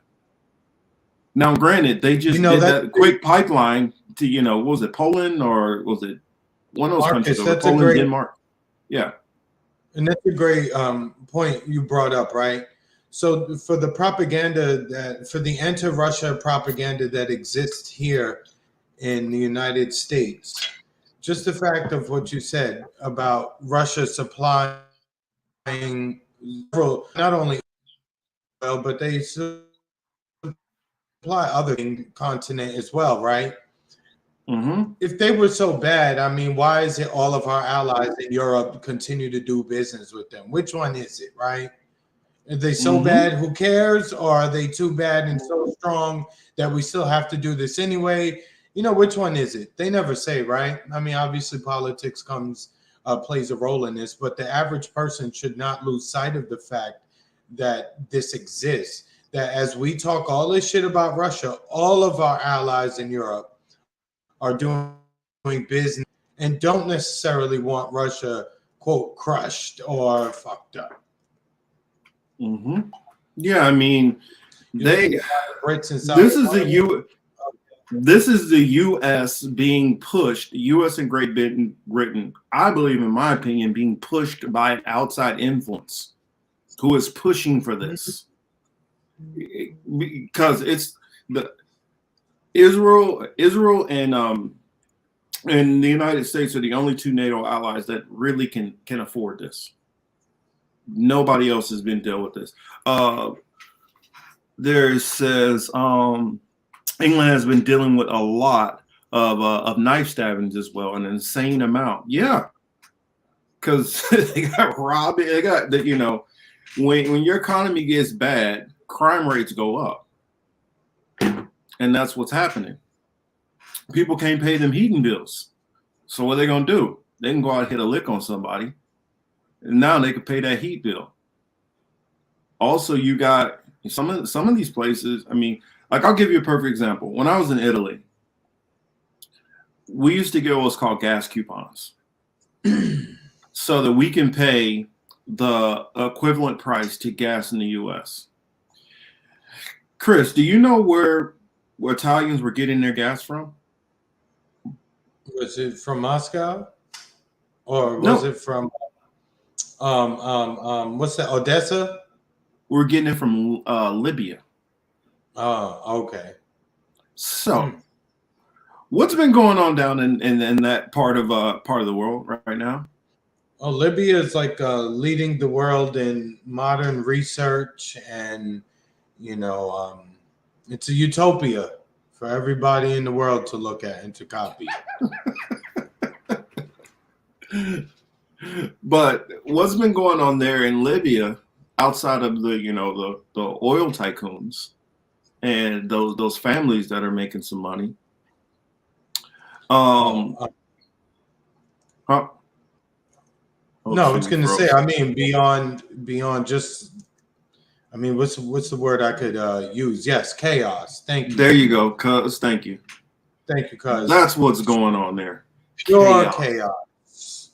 Now, granted, they just did that quick pipeline to, you know, what was it, Poland, or was it one of those countries? Poland, Denmark. Yeah. And that's a great point you brought up, right? So for the propaganda for the anti-Russia propaganda that exists here in the United States, just the fact of what you said about Russia supplying not only oil, but they supply other continent as well, right? If they were so bad, I mean, why is it all of our allies in Europe continue to do business with them? Which one is it, right? Are they so bad, who cares? Or are they too bad and so strong that we still have to do this anyway? You know, which one is it? They never say, right? I mean, obviously politics plays a role in this, but the average person should not lose sight of the fact that this exists. That as we talk all this shit about Russia, all of our allies in Europe are doing business and don't necessarily want Russia, quote, crushed or fucked up. Yeah, I mean, this is the U.S. being pushed. The U.S. and Great Britain, I believe, in my opinion, being pushed by an outside influence who is pushing for this, because it's the Israel and the United States are the only two NATO allies that really can afford this. Nobody else has been dealt with this. There says England has been dealing with a lot of knife stabbings as well, an insane amount. Yeah, because they got robbed. They got that. When your economy gets bad, crime rates go up, and that's what's happening. People can't pay them heating bills, so what are they gonna do? They can go out and hit a lick on somebody, and now they can pay that heat bill. Also, you got some of these places. I mean, like, I'll give you a perfect example. When I was in Italy, we used to get what's called gas coupons, so that we can pay the equivalent price to gas in the U.S. Chris, do you know where Italians were getting their gas from? Was it from Moscow, or was it from what's that? Odessa? We're getting it from Libya. Oh, okay. So, what's been going on down in that part of the world right now? Oh, Libya is like leading the world in modern research, and it's a utopia for everybody in the world to look at and to copy. But what's been going on there in Libya, outside of the oil tycoons and those families that are making some money? No, I was going to say. I mean, beyond just. I mean, what's the word I could use? Yes, chaos. Thank you. There you go, cuz. Thank you. Thank you, cuz. That's what's going on there. Pure chaos.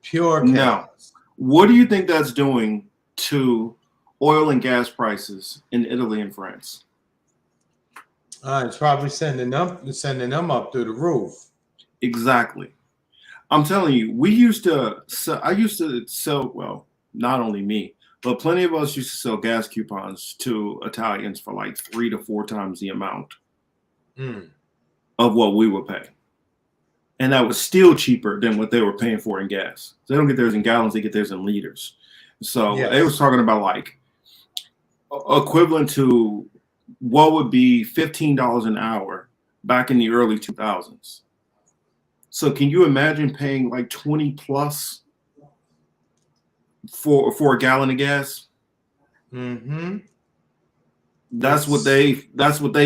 Pure chaos. Now, what do you think that's doing to oil and gas prices in Italy and France? It's probably sending them up through the roof. Exactly. I'm telling you, I used to sell, well, not only me, but plenty of us used to sell gas coupons to Italians for like 3 to 4 times the amount of what we would pay. And that was still cheaper than what they were paying for in gas. They don't get theirs in gallons, they get theirs in liters. So they was talking about like equivalent to what would be $15 an hour back in the early 2000s. So can you imagine paying like 20 plus for a gallon of gas? Mm-hmm. That's what they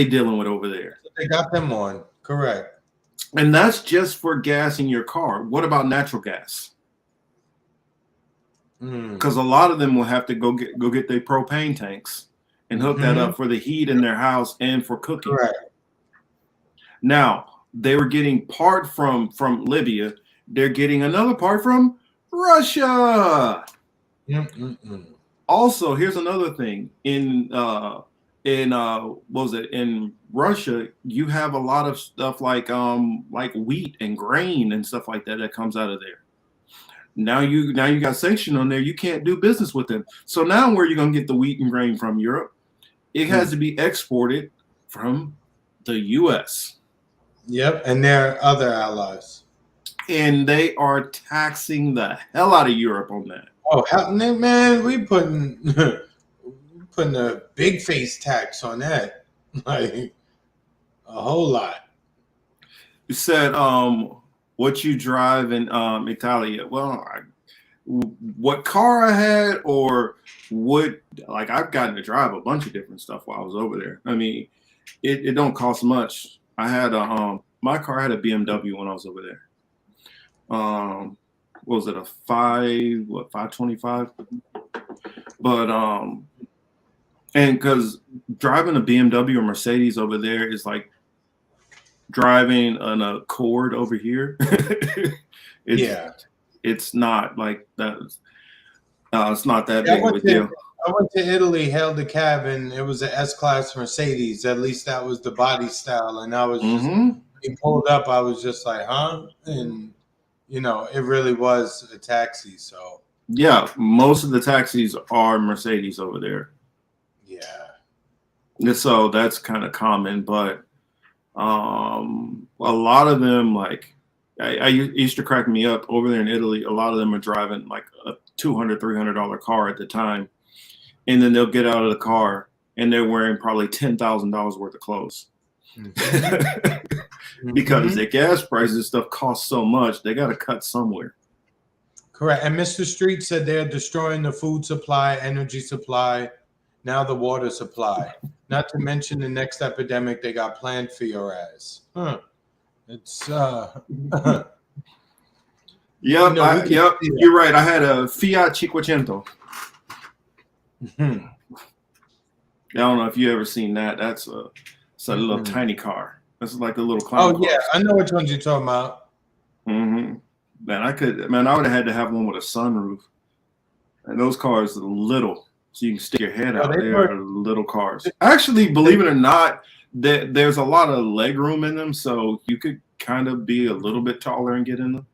dealing with over there. They got them on, correct. And that's just for gas in your car. What about natural gas? Because a lot of them will have to go get their propane tanks and hook that up for the heat in their house and for cooking. Right. Now, they were getting part from Libya. They're getting another part from Russia. Also, here's another thing. In Russia, you have a lot of stuff like wheat and grain and stuff like that comes out of there. Now you got sanction on there. You can't do business with them. So now where are you going to get the wheat and grain from? Europe? It has to be exported from the U.S. Yep, and their other allies. And they are taxing the hell out of Europe on that. Oh, man, we putting a big face tax on that, like a whole lot. You said, what you drive in Italia? Well, what car I had, or what? Like, I've gotten to drive a bunch of different stuff while I was over there. I mean, it don't cost much. I had my car had a BMW when I was over there. What was it, a 525? But and because driving a BMW or Mercedes over there is like driving an Accord over here. It's not like that. It's not that big of a deal. I went to Italy, hailed a cab, and it was an S-Class Mercedes. At least that was the body style. And I was just, he pulled up, I was just like, huh? And, it really was a taxi. So Yeah, most of the taxis are Mercedes over there. Yeah. And so that's kind of common, but a lot of them, like, I used to crack me up over there in Italy. A lot of them are driving like a $200, $300 car at the time. And then they'll get out of the car and they're wearing probably $10,000 worth of clothes. Because the gas prices and stuff cost so much, they got to cut somewhere. Correct. And Mr. Street said they're destroying the food supply, energy supply, now the water supply. Not to mention the next epidemic they got planned for your ass. Huh. It's Yep, you're right. I had a Fiat 500. I don't know if you ever seen that. It's a little tiny car. It's like a little clown car. yeah, I know which ones you're talking about. Man, I would have had to have one with a sunroof. And those cars are little, so you can stick your head out. They are little cars. Actually, believe it or not, there's a lot of leg room in them, so you could kind of be a little bit taller and get in them.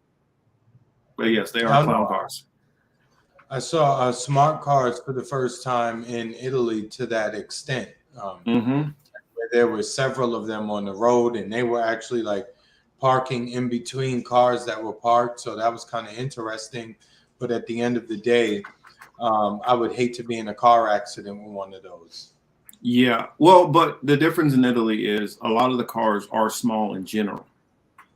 But yes, they are clown cars. I saw smart cars for the first time in Italy to that extent. Where there were several of them on the road, and they were actually like parking in between cars that were parked. So that was kind of interesting. But at the end of the day, I would hate to be in a car accident with one of those. Yeah, well, but the difference in Italy is a lot of the cars are small in general.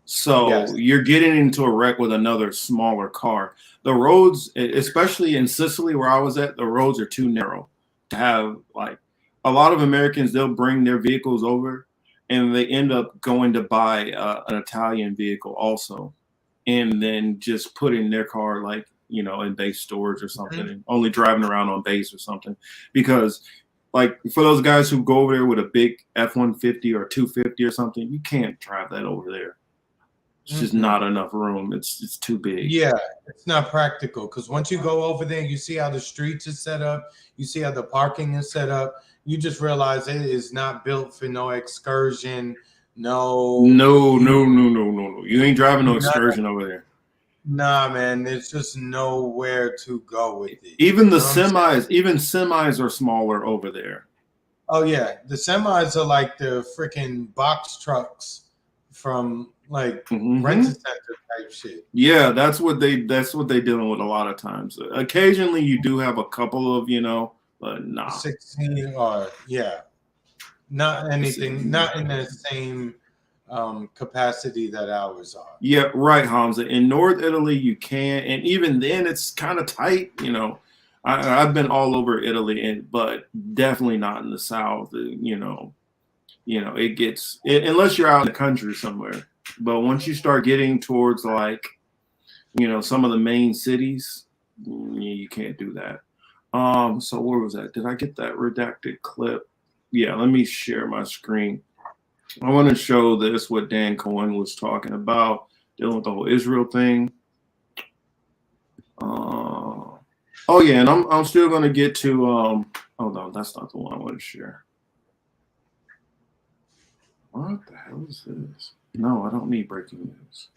So you're getting into a wreck with another smaller car. The roads, especially in Sicily where I was at, the roads are too narrow to have, like, a lot of Americans, they'll bring their vehicles over and they end up going to buy an Italian vehicle also. And then just putting their car, like, you know, in base storage or something, and only driving around on base or something. Because, like, for those guys who go over there with a big F-150 or 250 or something, you can't drive that over there. It's just not enough room. It's too big. Yeah, it's not practical because once you go over there, you see how the streets is set up, you see how the parking is set up. You just realize it is not built for no excursion. No. You ain't driving no excursion over there. Nah, man, there's just nowhere to go with it. Even the semis are smaller over there. Oh yeah, the semis are like the freaking box trucks from like rent-a-center type shit. Yeah, that's what they're dealing with a lot of times. Occasionally, you do have a couple of, but nah. 16 or not anything, not in the same capacity that ours are. Yeah, right, Hamza. In North Italy, you can, and even then, it's kind of tight. I've been all over Italy, but definitely not in the South. It gets unless you're out in the country somewhere. But once you start getting towards some of the main cities, you can't do that. So where was that? Did I get that redacted clip? Yeah, let me share my screen. I want to show this, what Dan Cohen was talking about, dealing with the whole Israel thing. Oh yeah, and I'm still gonna get to oh no, that's not the one I want to share. What the hell is this? No, I don't need breaking news.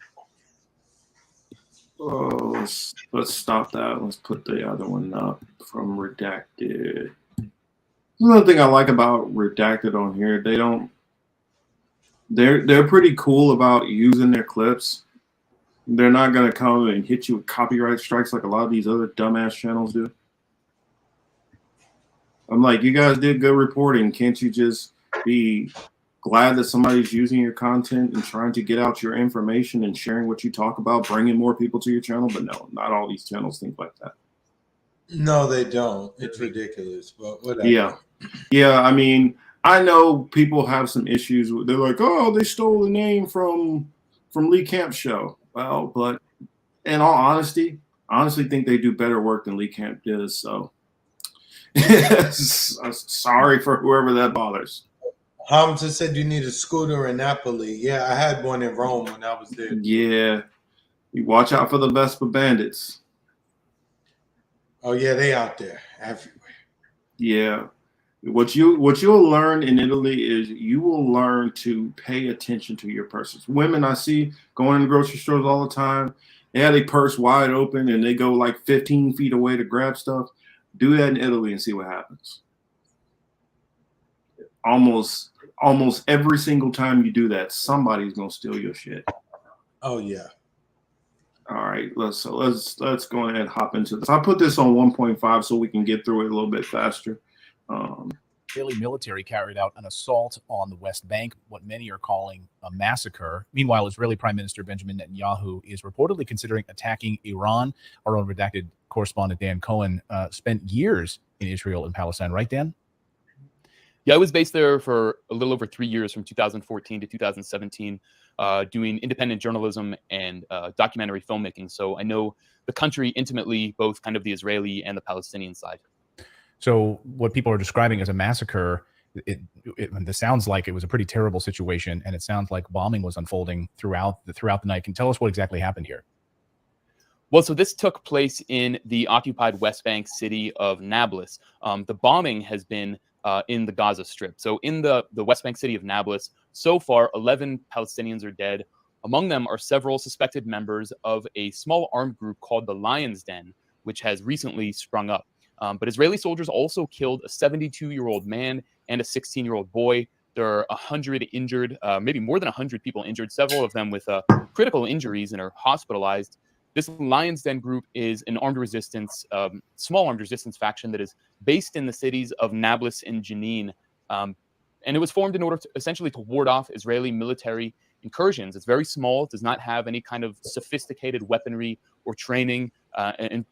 Oh, let's stop that. Let's put the other one up from redacted. Another thing I like about redacted on here, they're pretty cool about using their clips. They're not gonna come and hit you with copyright strikes like a lot of these other dumbass channels do. I'm like, you guys did good reporting. Can't you just be glad that somebody's using your content and trying to get out your information and sharing what you talk about, bringing more people to your channel? But no, not all these channels think like that. No, they don't. It's ridiculous, but whatever. Yeah. I mean, I know people have some issues. They're like, oh, they stole the name from Lee Camp's show. Well, but in all honesty, I honestly think they do better work than Lee Camp does. So sorry for whoever that bothers. Hamza said you need a scooter in Napoli. Yeah, I had one in Rome when I was there. Yeah, you watch out for the Vespa bandits. Oh yeah, they out there everywhere. Yeah, what you'll learn in Italy is you will learn to pay attention to your purses. Women I see going in the grocery stores all the time, They have their purse wide open and they go like 15 feet away to grab stuff. Do that in Italy and see what happens. Almost every single time you do that, somebody's gonna steal your shit. Oh yeah. All right, let's go ahead and hop into this. I put this on 1.5 so we can get through it a little bit faster. Israeli military carried out an assault on the West Bank, what many are calling a massacre. Meanwhile, Israeli Prime Minister Benjamin Netanyahu is reportedly considering attacking Iran. Our own redacted correspondent Dan Cohen spent years in Israel and Palestine, right, Dan? Yeah, I was based there for a little over 3 years, from 2014 to 2017, doing independent journalism and documentary filmmaking. So I know the country intimately, both kind of the Israeli and the Palestinian side. So what people are describing as a massacre, it sounds like it was a pretty terrible situation, and it sounds like bombing was unfolding throughout the night. Can you tell us what exactly happened here? Well, so this took place in the occupied West Bank city of Nablus. The bombing has been in the Gaza Strip. So in the West Bank city of Nablus, so far, 11 Palestinians are dead. Among them are several suspected members of a small armed group called the Lion's Den, which has recently sprung up. But Israeli soldiers also killed a 72-year-old man and a 16-year-old boy. There are 100 injured, maybe more than 100 people injured, several of them with critical injuries and are hospitalized. This Lion's Den group is an armed resistance, small armed resistance faction that is based in the cities of Nablus and Jenin. And it was formed in order to essentially to ward off Israeli military incursions. It's very small, does not have any kind of sophisticated weaponry or training,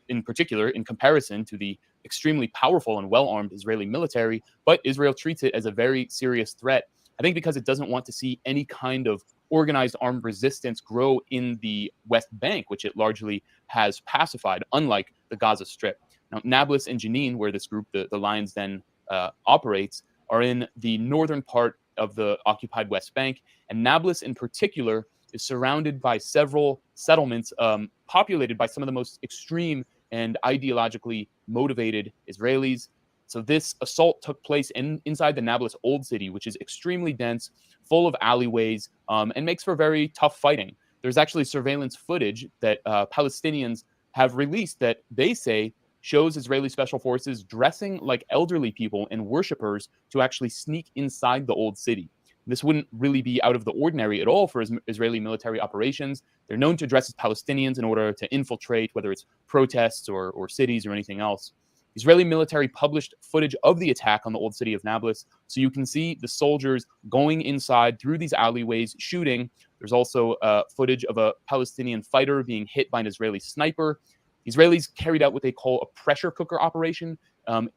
in particular, in comparison to the extremely powerful and well-armed Israeli military, but Israel treats it as a very serious threat. I think because it doesn't want to see any kind of organized armed resistance grow in the West Bank, which it largely has pacified, unlike the Gaza Strip. Now, Nablus and Jenin, where this group, the Lion's Den, operates, are in the northern part of the occupied West Bank, and Nablus in particular is surrounded by several settlements populated by some of the most extreme and ideologically motivated Israelis. So this assault took place inside the Nablus Old City, which is extremely dense, full of alleyways, and makes for very tough fighting. There's actually surveillance footage that Palestinians have released that they say shows Israeli special forces dressing like elderly people and worshipers to actually sneak inside the Old City. This wouldn't really be out of the ordinary at all for Israeli military operations. They're known to dress as Palestinians in order to infiltrate, whether it's protests or cities or anything else. Israeli military published footage of the attack on the Old City of Nablus, so you can see the soldiers going inside through these alleyways, shooting. There's also footage of a Palestinian fighter being hit by an Israeli sniper. Israelis carried out what they call a pressure cooker operation,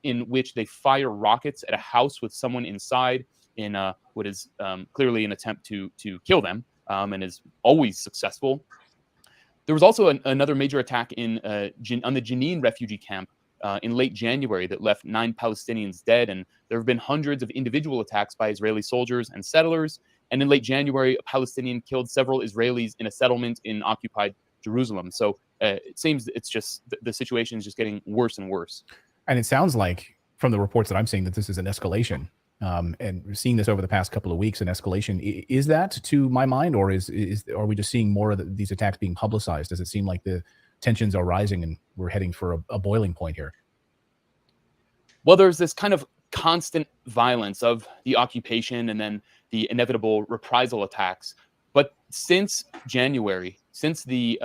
in which they fire rockets at a house with someone inside in what is clearly an attempt to kill them, and is always successful. There was also another major attack on the Jenin refugee camp in late January that left 9 Palestinians dead, and there have been hundreds of individual attacks by Israeli soldiers and settlers. And in late January, a Palestinian killed several Israelis in a settlement in occupied Jerusalem. So it seems it's just the situation is just getting worse and worse. And it sounds like, from the reports that I'm seeing, that this is an escalation. And we're seeing this over the past couple of weeks, an escalation. Is that, to my mind, or are we just seeing more of these attacks being publicized? Does it seem like the tensions are rising and we're heading for a boiling point here? Well, there's this kind of constant violence of the occupation and then the inevitable reprisal attacks. But since January, since the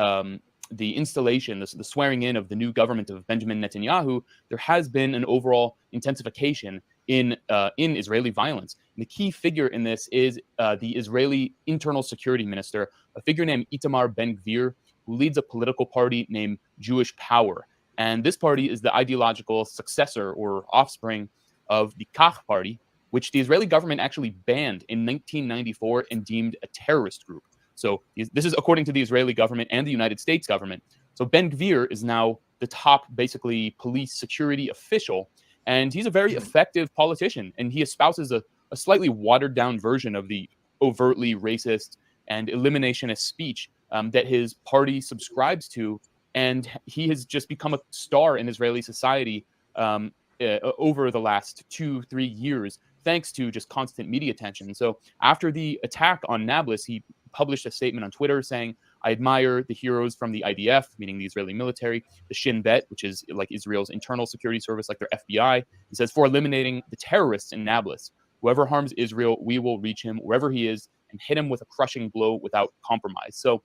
installation, the swearing in of the new government of Benjamin Netanyahu, there has been an overall intensification in Israeli violence. And the key figure in this is the Israeli internal security minister, a figure named Itamar Ben-Gvir, who leads a political party named Jewish Power. And this party is the ideological successor or offspring of the Kach party, which the Israeli government actually banned in 1994 and deemed a terrorist group. So this is according to the Israeli government and the United States government. So Ben-Gvir is now the top, basically, police security official, and he's a very effective politician, and he espouses a slightly watered-down version of the overtly racist and eliminationist speech that his party subscribes to, and he has just become a star in Israeli society over the last 2-3 years, thanks to just constant media attention. So after the attack on Nablus, he published a statement on Twitter saying, I admire the heroes from the IDF, meaning the Israeli military, the Shin Bet, which is like Israel's internal security service, like their FBI. He says, for eliminating the terrorists in Nablus. Whoever harms Israel, we will reach him wherever he is and hit him with a crushing blow without compromise. So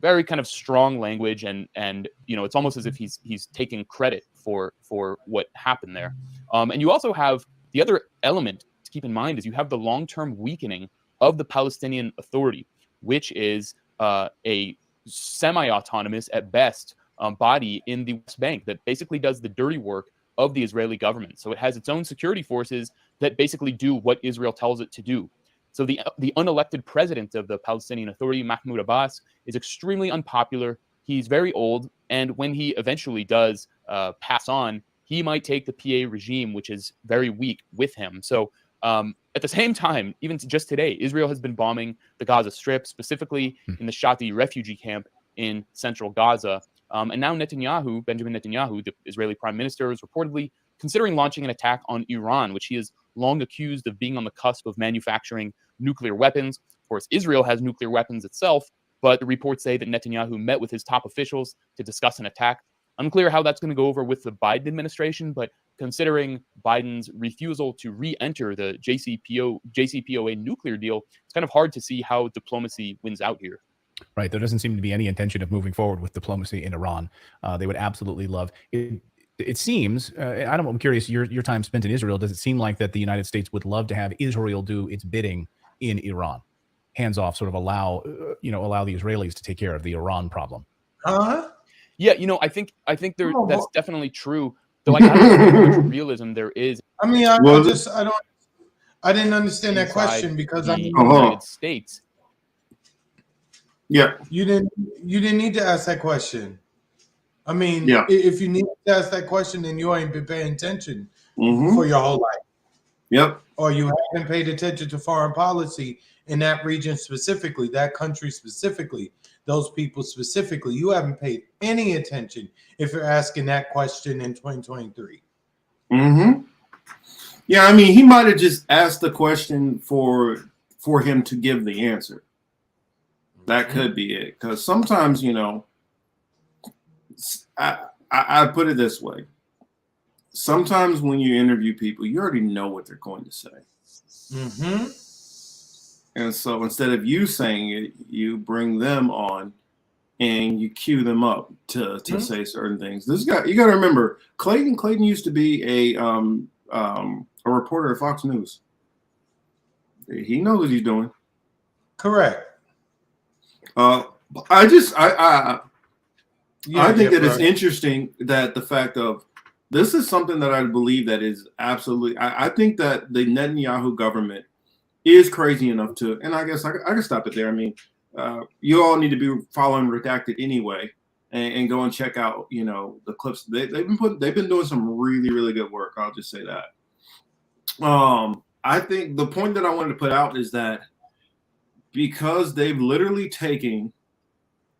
very kind of strong language, and it's almost as if he's taking credit for what happened there. And you also have the other element to keep in mind is you have the long-term weakening of the Palestinian Authority, which is a semi-autonomous at best body in the West Bank that basically does the dirty work of the Israeli government. So it has its own security forces that basically do what Israel tells it to do. So the unelected president of the Palestinian Authority, Mahmoud Abbas, is extremely unpopular. He's very old, and when he eventually does pass on, he might take the PA regime, which is very weak, with him. So at the same time, even just today, Israel has been bombing the Gaza Strip, specifically in the Shati refugee camp in central Gaza. And now Benjamin Netanyahu, the Israeli prime minister, is reportedly considering launching an attack on Iran, which he has long accused of being on the cusp of manufacturing nuclear weapons. Of course, Israel has nuclear weapons itself, but the reports say that Netanyahu met with his top officials to discuss an attack. Unclear how that's going to go over with the Biden administration, but considering Biden's refusal to re-enter the JCPOA nuclear deal, it's kind of hard to see how diplomacy wins out here. Right. There doesn't seem to be any intention of moving forward with diplomacy in Iran. They would absolutely love it. It seems, I'm curious, your time spent in Israel, does it seem like that the United States would love to have Israel do its bidding in Iran? Hands off, sort of allow the Israelis to take care of the Iran problem. Yeah, I think that's definitely true. Though I don't know how much realism there is. I mean, I didn't understand that question because the United States. Yeah, you didn't need to ask that question. I mean, yeah. If you need to ask that question, then you ain't been paying attention for your whole life. Yep. Or you haven't paid attention to foreign policy in that region specifically, that country specifically, those people specifically. You haven't paid any attention if you're asking that question in 2023. Yeah, I mean, he might have just asked the question for him to give the answer. That could be it. Because sometimes, I put it this way. Sometimes when you interview people, you already know what they're going to say. And so instead of you saying it, you bring them on and you cue them up to say certain things. This guy, you got to remember, Clayton used to be a reporter at Fox News. He knows what he's doing. Correct. I think that it's interesting that the fact of this is something that I believe that is absolutely. I think that the Netanyahu government is crazy enough to, and I guess I can stop it there. I mean, you all need to be following Redacted anyway, and go and check out the clips. They've been doing some really, really good work. I'll just say that. I think the point that I wanted to put out is that because they've literally taken,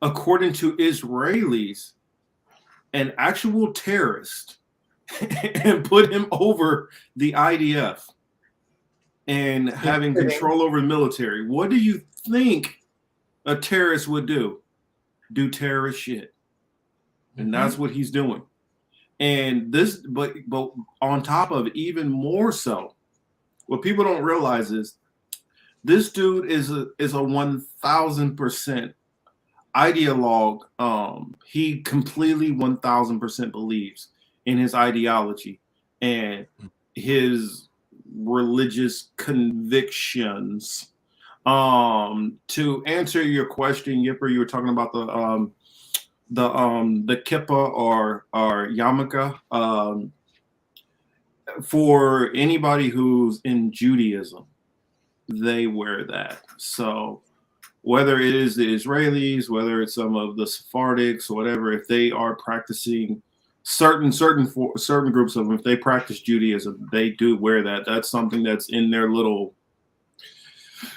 according to Israelis, an actual terrorist and put him over the IDF and having control over the military. What do you think a terrorist would do? Do terrorist shit. And that's what he's doing. And this, but on top of it, even more so, what people don't realize is this dude is a 1000% ideologue. He completely 1000% believes in his ideology and his religious convictions. To answer your question, Yipper, you were talking about the kippah or yarmulke. For anybody who's in Judaism, they wear that. So whether it is the Israelis, whether it's some of the Sephardics, or whatever, if they are practicing certain groups of them, if they practice Judaism, they do wear that. That's something that's in their little,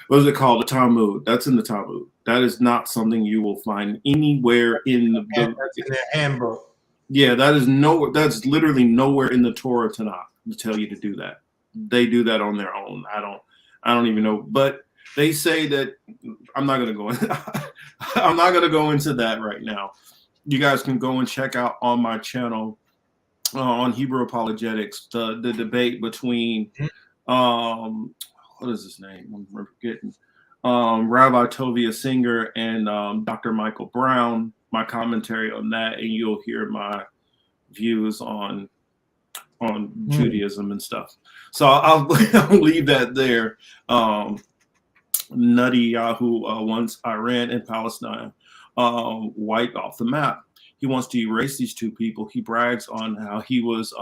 what is it called? The Talmud. That's in the Talmud. That is not something you will find anywhere in the that's in their handbook. Yeah, that's literally nowhere in the Torah Tanakh to tell you to do that. They do that on their own. I don't even know. But They say that I'm not going to go. I'm not going to go into that right now. You guys can go and check out on my channel on Hebrew apologetics the debate between what is his name? I'm forgetting. Rabbi Tovia Singer and Dr. Michael Brown. My commentary on that, and you'll hear my views on Judaism and stuff. So I'll leave that there. Nutty Yahoo wants Iran and Palestine wiped off the map. He wants to erase these two people. He brags on how he was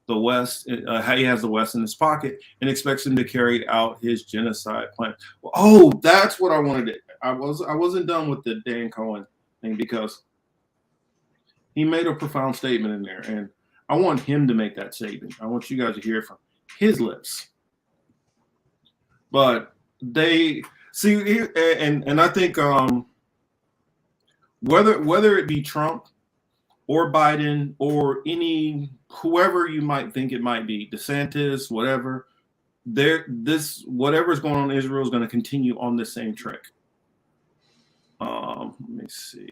the West, how he has the West in his pocket, and expects him to carry out his genocide plan. Oh, that's what I wanted to. I wasn't done with the Dan Cohen thing, because he made a profound statement in there, and I want him to make that statement. I want you guys to hear it from his lips. But they see, and I think whether it be Trump or Biden or whoever you might think it might be, DeSantis, whatever, whatever's going on in Israel is going to continue on the same trick. Let me see.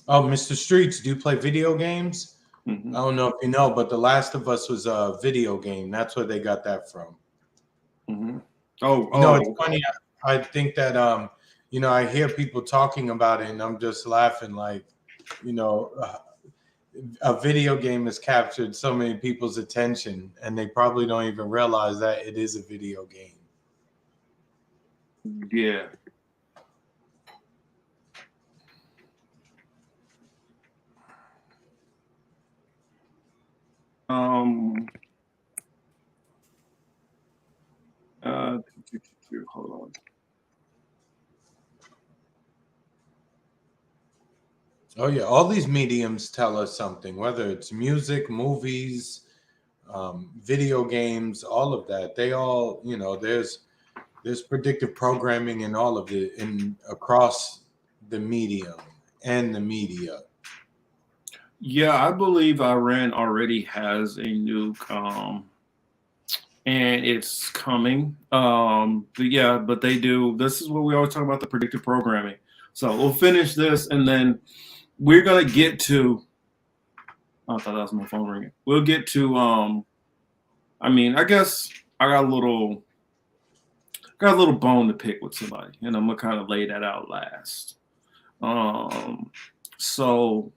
Oh, Mr. Streets, do you play video games? Mm-hmm. I don't know if you know, but The Last of Us was a video game. That's where they got that from. Mm-hmm. It's funny. I think that I hear people talking about it, and I'm just laughing. Like, a video game has captured so many people's attention, and they probably don't even realize that it is a video game. Yeah. Hold on. Oh yeah, all these mediums tell us something, whether it's music, movies, video games, all of that. They all, there's predictive programming in all of it, across the medium and the media. Yeah, I believe Iran already has a nuke, and it's coming. But they do. This is what we always talk about, the predictive programming. So we'll finish this, and then we're gonna get to. I thought that was my phone ringing. We'll get to. I guess I got a little bone to pick with somebody, and I'm gonna kind of lay that out last. So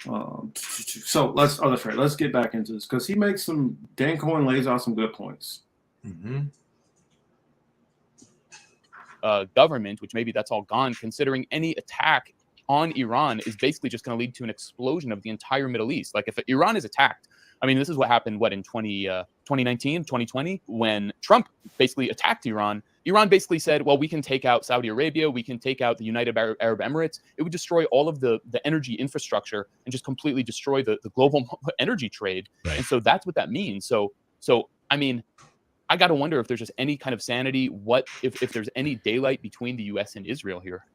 that's right. Let's get back into this, because he makes Dan Cohen lays out some good points. Mm-hmm. Government, which maybe that's all gone, considering any attack on Iran is basically just going to lead to an explosion of the entire Middle East. Like, if Iran is attacked, this is what happened, in 2019, 2020, when Trump basically attacked Iran. Iran basically said, well, we can take out Saudi Arabia, we can take out the United Arab Emirates. It would destroy all of the energy infrastructure and just completely destroy the global energy trade. Right. And so that's what that means. So I got to wonder if there's just any kind of sanity, if there's any daylight between the U.S. and Israel here.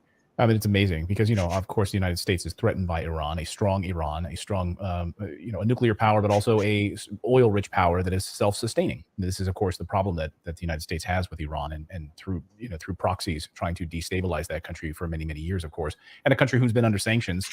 It's amazing because, of course, the United States is threatened by Iran, a strong, a nuclear power, but also a oil-rich power that is self-sustaining. This is, of course, the problem that the United States has with Iran, and through proxies trying to destabilize that country for many, many years, of course, and a country who's been under sanctions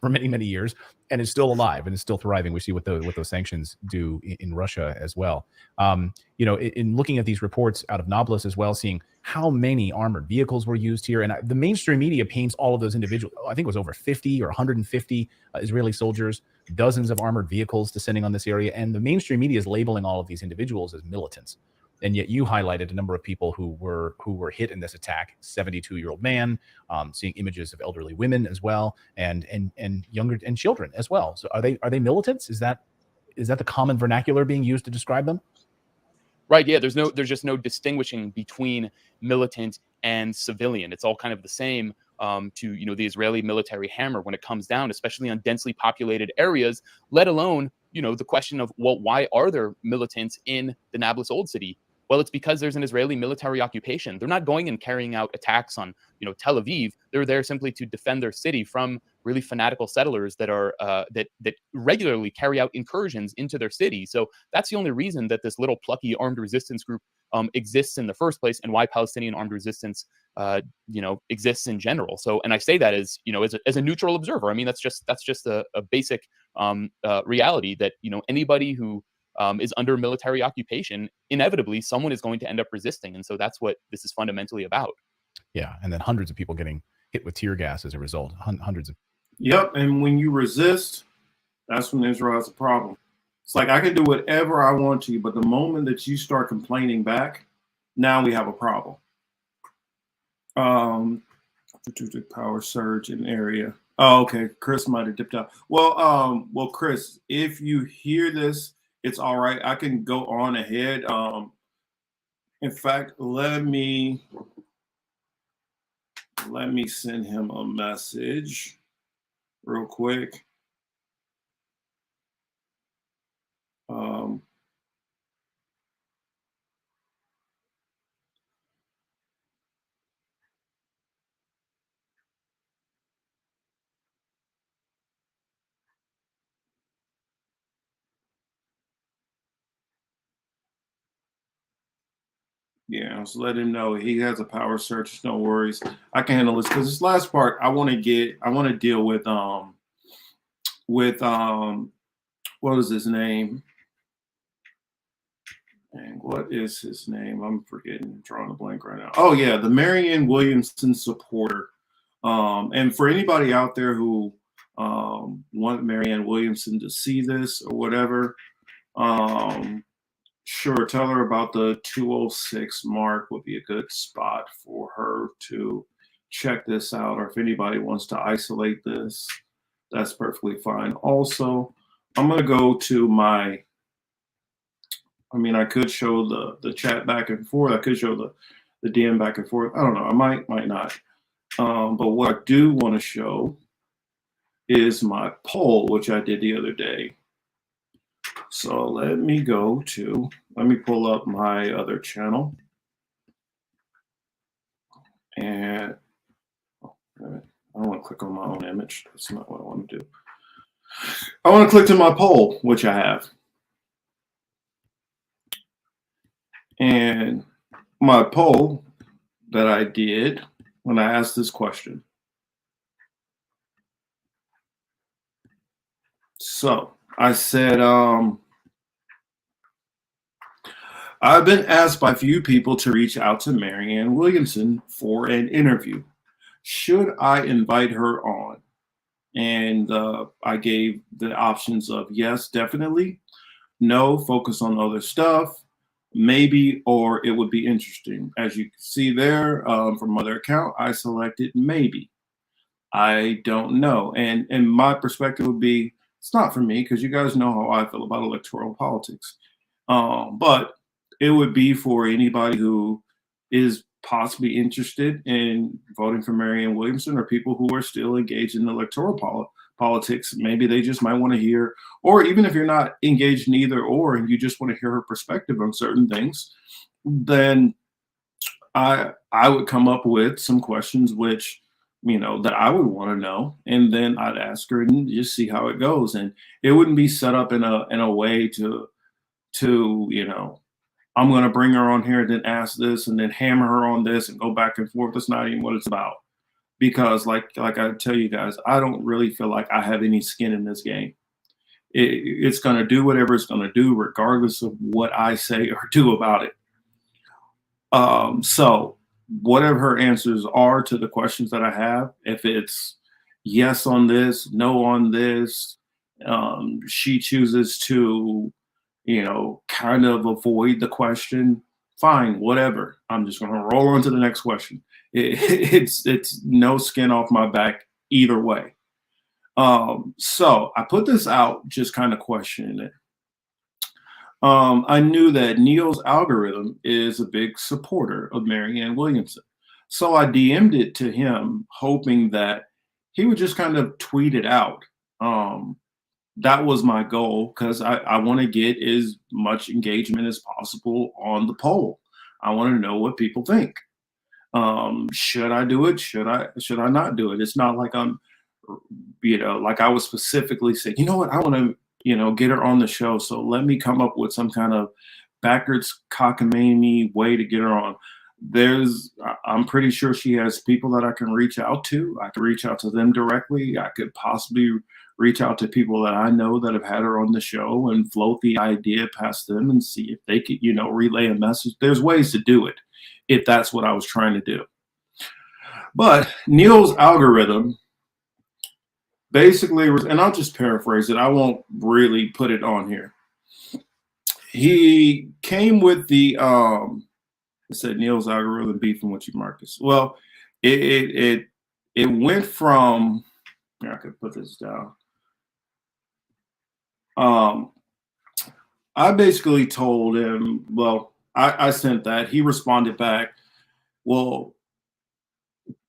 for many, many years and is still alive and is still thriving. We see what those sanctions do in Russia as well. In looking at these reports out of Nablus as well, seeing how many armored vehicles were used here. And the mainstream media paints all of those individuals. I think it was over 50 or 150 Israeli soldiers, dozens of armored vehicles descending on this area. And the mainstream media is labeling all of these individuals as militants. And yet you highlighted a number of people who were hit in this attack. 72-year-old man, seeing images of elderly women as well, and younger and children as well. So are they militants? Is that the common vernacular being used to describe them? Right. Yeah. There's just no distinguishing between militant and civilian. It's all kind of the same to the Israeli military hammer when it comes down, especially on densely populated areas, let alone, the question of, well, why are there militants in the Nablus Old City? Well, it's because there's an Israeli military occupation. They're not going and carrying out attacks on, Tel Aviv. They're there simply to defend their city from really fanatical settlers that are that regularly carry out incursions into their city. So that's the only reason that this little plucky armed resistance group exists in the first place, and why Palestinian armed resistance exists in general. So, and I say that as as a neutral observer. I mean, that's just a basic reality that anybody who is under military occupation, inevitably someone is going to end up resisting, and so that's what this is fundamentally about. Yeah, and then hundreds of people getting hit with tear gas as a result. Hundreds of. Yep, and when you resist, that's when Israel has a problem. It's like I can do whatever I want to, but the moment that you start complaining back, now we have a problem. Power surge in area. Oh, okay. Chris might have dipped out. Well, Chris, if you hear this, it's all right. I can go on ahead. In fact, let me send him a message real quick. Yeah, so let him know he has a power surge. No worries, I can handle this because this last part I want to deal with what is his name? And what is his name? I'm forgetting. I'm drawing a blank right now. Oh yeah, the Marianne Williamson supporter. And for anybody out there who want Marianne Williamson to see this or whatever, sure, tell her about the 206 mark would be a good spot for her to check this out. Or if anybody wants to isolate this, that's perfectly fine. Also, I'm going to go to my, I could show the chat back and forth. I could show the DM back and forth. I don't know. I might not. But what I do want to show is my poll, which I did the other day. So let me pull up my other channel. And I don't want to click on my own image. That's not what I want to do. I want to click to my poll, which I have. And my poll that I did when I asked this question. So I said, I've been asked by a few people to reach out to Marianne Williamson for an interview. Should I invite her on? And I gave the options of yes, definitely, no, focus on other stuff, maybe, or it would be interesting. As you can see there from other account, I selected maybe. I don't know. And my perspective would be, it's not for me because you guys know how I feel about electoral politics. But it would be for anybody who is possibly interested in voting for Marianne Williamson or people who are still engaged in electoral politics. Maybe they just might want to hear, or even if you're not engaged in either or and you just want to hear her perspective on certain things, then I would come up with some questions which, that I would want to know, and then I'd ask her and just see how it goes. And it wouldn't be set up in a way to I'm going to bring her on here and then ask this and then hammer her on this and go back and forth. That's not even what it's about. Because like I tell you guys, I don't really feel like I have any skin in this game. It's going to do whatever it's going to do, regardless of what I say or do about it. So whatever her answers are to the questions that I have, if it's yes on this, no on this, she chooses to kind of avoid the question, fine, whatever. I'm just going to roll on to the next question. It's no skin off my back either way. So I put this out just kind of questioning it. I knew that Neil's algorithm is a big supporter of Marianne Williamson. So I DM'd it to him, hoping that he would just kind of tweet it out. that was my goal, because I want to get as much engagement as possible on the poll. I want to know what people think. Should I do it? Should I not do it? It's not like I'm, like I was specifically saying, you know what, I want to, get her on the show. So let me come up with some kind of backwards cockamamie way to get her on. I'm pretty sure she has people that I can reach out to. I can reach out to them directly. I could possibly reach out to people that I know that have had her on the show and float the idea past them and see if they could, relay a message. There's ways to do it if that's what I was trying to do. But Neil's algorithm basically was, and I'll just paraphrase it, I won't really put it on here. He came with the it said Neil's algorithm beefing with you, Marcus. Well, it went from, I could put this down. I basically told him, well, I sent that. He responded back, well,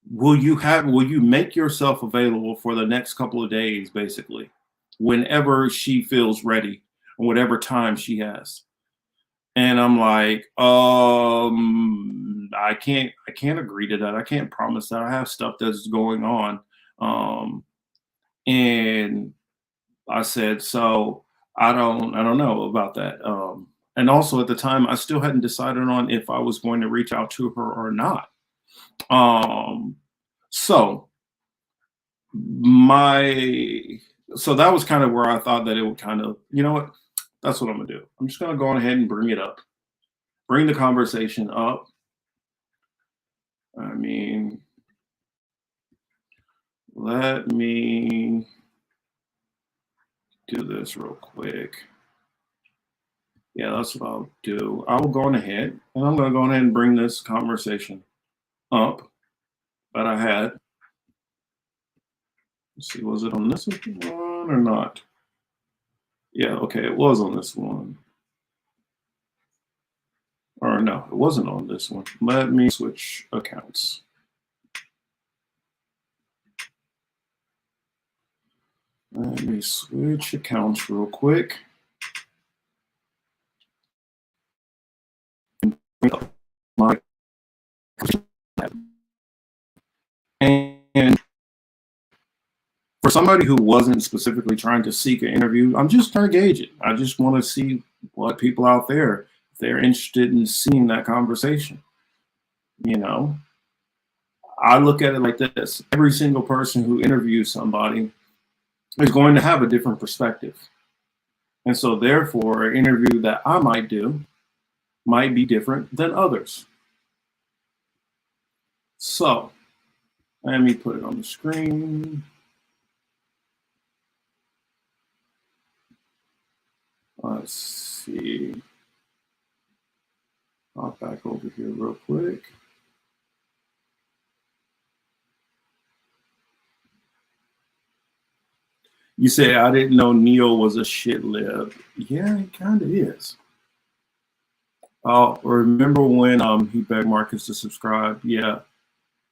will you make yourself available for the next couple of days, basically, whenever she feels ready, or whatever time she has. And I'm like, I can't agree to that. I can't promise that. I have stuff that's going on. And I said, so I don't know about that. And also at the time, I still hadn't decided on if I was going to reach out to her or not. So that was kind of where I thought that it would kind of, you know what, that's what I'm gonna do. I'm just gonna go ahead and bring it up, bring the conversation up. I mean, let me do this real quick. Yeah, that's what I'll do. I'll go on ahead and I'm gonna go ahead and bring this conversation up that I had. Let's see, was it on this one or not? Yeah, okay, it was on this one. Or no, it wasn't on this one. Let me switch accounts. Let me switch accounts real quick. And for somebody who wasn't specifically trying to seek an interview, I'm just trying to gauge it. I just want to see what people out there, if they're interested in seeing that conversation. I look at it like this. Every single person who interviews somebody is going to have a different perspective. And so therefore, an interview that I might do might be different than others. So let me put it on the screen. Let's see. Hop back over here real quick. You say, I didn't know Neil was a shit lib. Yeah, he kind of is. Remember when he begged Marcus to subscribe? Yeah.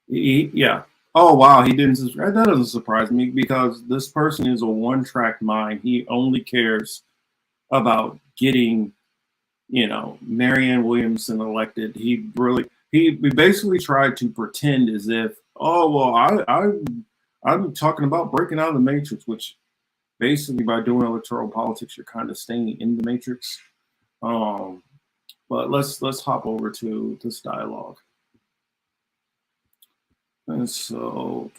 Yeah. Oh, wow, he didn't subscribe. That doesn't surprise me because this person is a one-track mind. He only cares about getting, Marianne Williamson elected. He basically tried to pretend as if, oh, well, I'm talking about breaking out of the matrix, which basically by doing electoral politics, you're kind of staying in the matrix. But let's hop over to this dialogue. And so,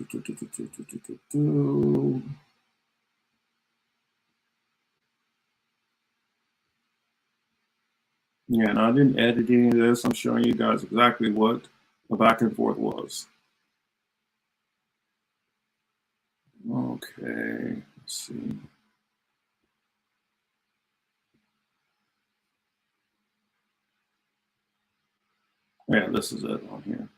yeah, and I didn't edit any of this. I'm showing you guys exactly what the back and forth was. Okay, let's see. Yeah, this is it on here.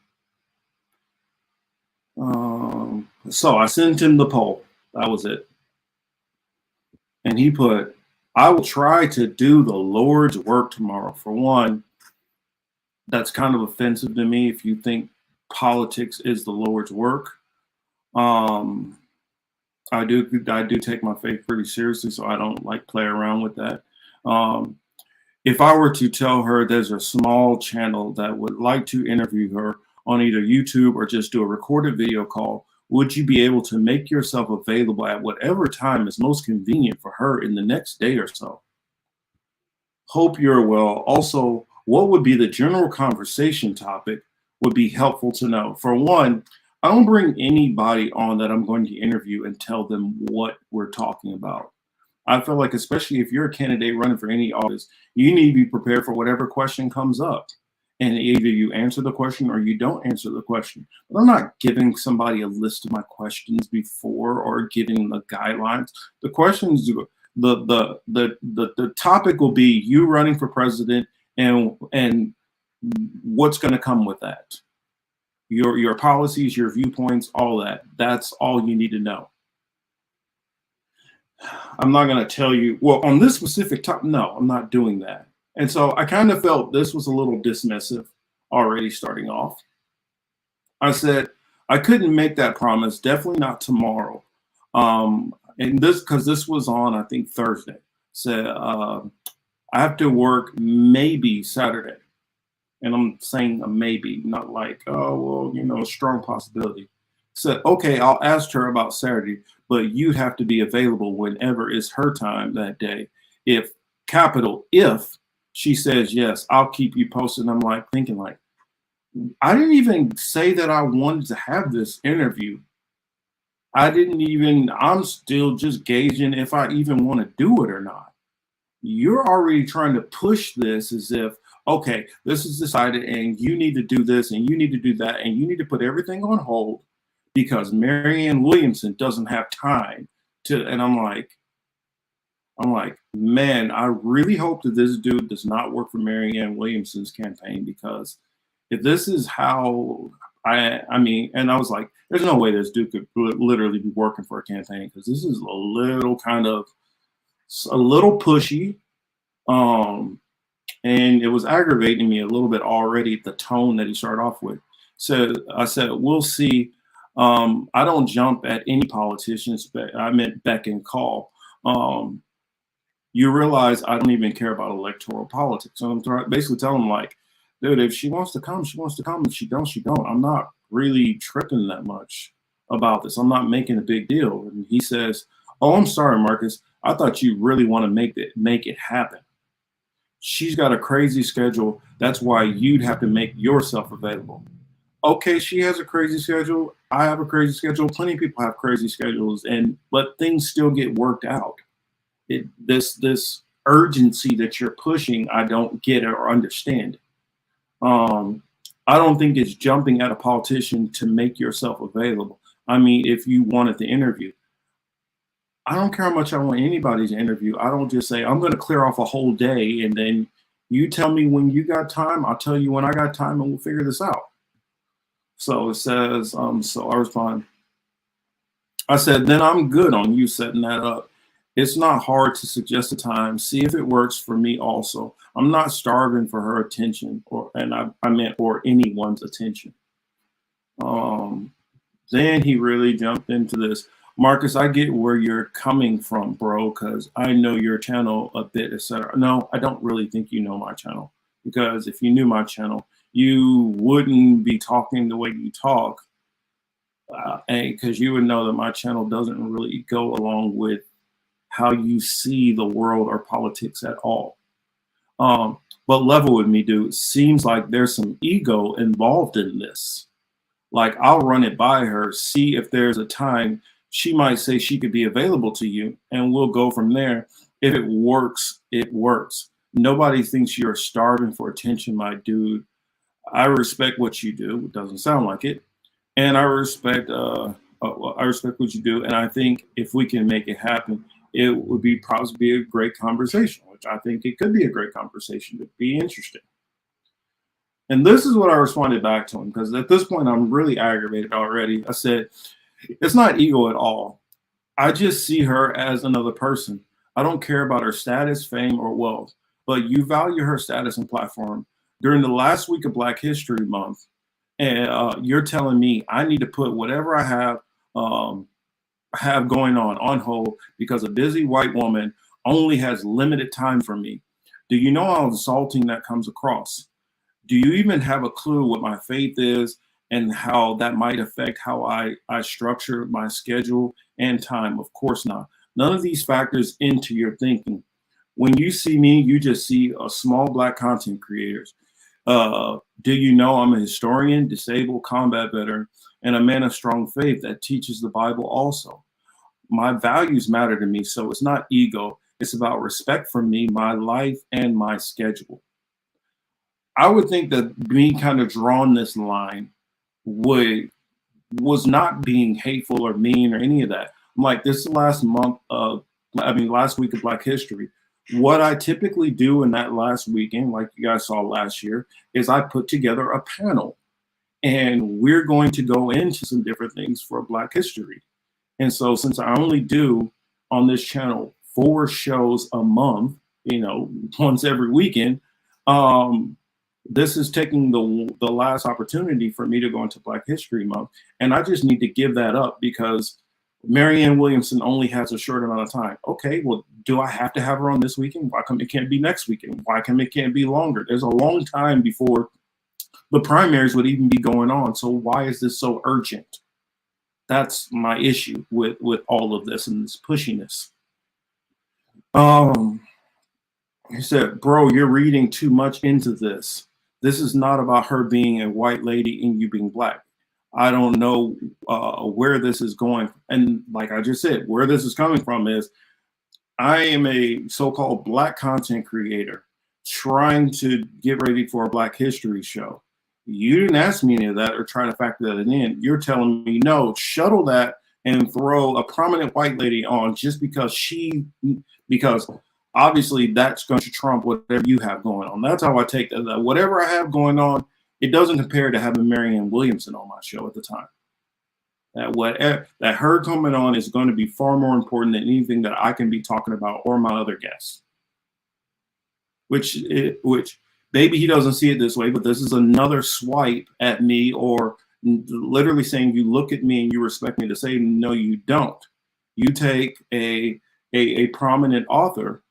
So I sent him the poll. That was it. And he put, I will try to do the Lord's work tomorrow. For one, that's kind of offensive to me if you think politics is the Lord's work. I do take my faith pretty seriously, so I don't like play around with that. If I were to tell her there's a small channel that would like to interview her on either YouTube or just do a recorded video call, would you be able to make yourself available at whatever time is most convenient for her in the next day or so? Hope you're well. Also, what would be the general conversation topic would be helpful to know. For one, I don't bring anybody on that I'm going to interview and tell them what we're talking about. I feel like, especially if you're a candidate running for any office, you need to be prepared for whatever question comes up. And either you answer the question or you don't answer the question. But I'm not giving somebody a list of my questions before or giving the guidelines. The questions, the topic will be you running for president and what's going to come with that. Your policies, your viewpoints, all that. That's all you need to know. I'm not going to tell you, well, on this specific topic, no, I'm not doing that. And so I kind of felt this was a little dismissive already starting off. I said, I couldn't make that promise, definitely not tomorrow. And this, because this was on, I think, Thursday. Said, I have to work maybe Saturday. And I'm saying a maybe, not like, oh, well, you know, strong possibility. Said, okay, I'll ask her about Saturday, but you have to be available whenever is her time that day. If she says yes, I'll keep you posted. And I'm like thinking like, I didn't even say that I wanted to have this interview. I'm still just gauging if I even want to do it or not. You're already trying to push this as if, okay, this is decided and you need to do this and you need to do that and you need to put everything on hold because Marianne Williamson doesn't have time to, and I'm like, man, I really hope that this dude does not work for Marianne Williamson's campaign, because if this is how I mean, and I was like, there's no way this dude could literally be working for a campaign, because this is a little pushy. And it was aggravating me a little bit already, the tone that he started off with. So I said, we'll see. I don't jump at any politicians, but I meant beck and call. You realize I don't even care about electoral politics. So I'm basically telling him like, dude, if she wants to come, she wants to come. If she don't, she don't. I'm not really tripping that much about this. I'm not making a big deal. And he says, oh, I'm sorry, Marcus. I thought you really want to make it happen. She's got a crazy schedule. That's why you'd have to make yourself available. Okay, she has a crazy schedule. I have a crazy schedule. Plenty of people have crazy schedules, but things still get worked out. This urgency that you're pushing, I don't get it or understand. I don't think it's jumping at a politician to make yourself available. I mean, if you wanted the interview, I don't care how much I want anybody to interview. I don't just say, I'm going to clear off a whole day and then you tell me when you got time. I'll tell you when I got time and we'll figure this out. So it says, so I respond. I said, then I'm good on you setting that up. It's not hard to suggest a time. See if it works for me also. I'm not starving for her attention or anyone's attention. Then he really jumped into this. Marcus, I get where you're coming from, bro, because I know your channel a bit, etc. No, I don't really think you know my channel, because if you knew my channel, you wouldn't be talking the way you talk, because you would know that my channel doesn't really go along with how you see the world or politics at all. But level with me, dude. Seems like there's some ego involved in this. Like, I'll run it by her, see if there's a time she might say she could be available to you, and we'll go from there. If it works, it works. Nobody thinks you're starving for attention, my dude. I respect what you do. It doesn't sound like it. And I respect what you do. And I think if we can make it happen, it would probably be a great conversation, which I think it could be a great conversation. It'd be interesting. And this is what I responded back to him, because at this point, I'm really aggravated already. I said, it's not ego at all. I just see her as another person. I don't care about her status, fame, or wealth, but you value her status and platform. During the last week of Black History Month, and you're telling me I need to put whatever I have have going on hold because a busy white woman only has limited time for me. Do you know how insulting that comes across? Do you even have a clue what my faith is and how that might affect how I structure my schedule and time? Of course not. None of these factors into your thinking. When you see me, you just see a small Black content creators. Do you know I'm a historian, disabled combat veteran, and a man of strong faith that teaches the Bible also? My values matter to me, so it's not ego. It's about respect for me, my life, and my schedule. I would think that me kind of drawing this line was not being hateful or mean or any of that. I'm like, this is last week of Black History. What I typically do in that last weekend, like you guys saw last year, is I put together a panel, and we're going to go into some different things for Black History. And so since I only do on this channel 4 shows a month, once every weekend, this is taking the last opportunity for me to go into Black History Month. And I just need to give that up because Marianne Williamson only has a short amount of time. Okay, well, do I have to have her on this weekend? Why come it can't be next weekend? Why come it can't be longer? There's a long time before the primaries would even be going on. So why is this so urgent? That's my issue with all of this and this pushiness. He said, bro, you're reading too much into this. This is not about her being a white lady and you being Black. I don't know where this is going. And like I just said, where this is coming from is I am a so-called Black content creator trying to get ready for a Black History show. You didn't ask me any of that or try to factor that in. You're telling me, no, shuttle that and throw a prominent white lady on just because obviously that's going to trump whatever you have going on. That's how I take that. Whatever I have going on, it doesn't compare to having Marianne Williamson on my show at the time. That her coming on is going to be far more important than anything that I can be talking about or my other guests. Which maybe he doesn't see it this way, but this is another swipe at me, or literally saying you look at me and you respect me, to say no, you don't. You take a prominent author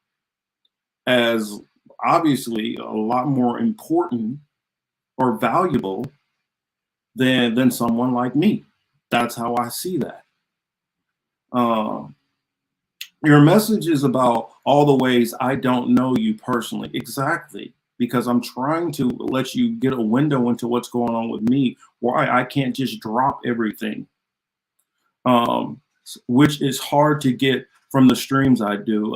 as obviously a lot more important or valuable than someone like me. That's how I see that. Your message is about all the ways I don't know you personally. Exactly. Because I'm trying to let you get a window into what's going on with me, why I can't just drop everything, which is hard to get from the streams I do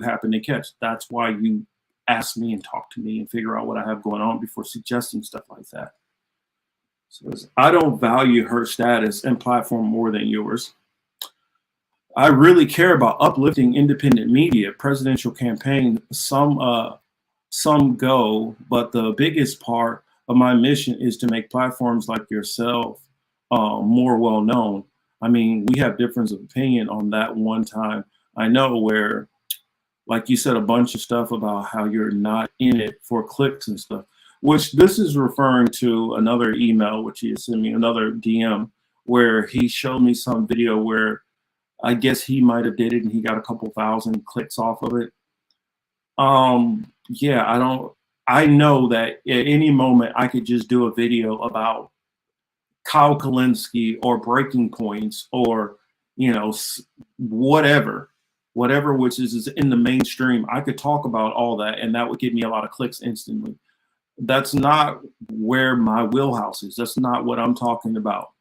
happen to catch. That's why you ask me and talk to me and figure out what I have going on before suggesting stuff like that. So I don't value her status and platform more than yours. I really care about uplifting independent media, presidential campaign. Some go, but the biggest part of my mission is to make platforms like yourself more well known. I mean, we have difference of opinion on that one time. I know where, like you said, a bunch of stuff about how you're not in it for clicks and stuff, which this is referring to another email, which he sent me, another DM, where he showed me some video where I guess he might have did it and he got a couple thousand clicks off of it. Yeah, I know that at any moment I could just do a video about Kyle Kalinske or breaking points or, whatever which is in the mainstream. I could talk about all that and that would give me a lot of clicks instantly. That's not where my wheelhouse is. That's not what I'm talking about.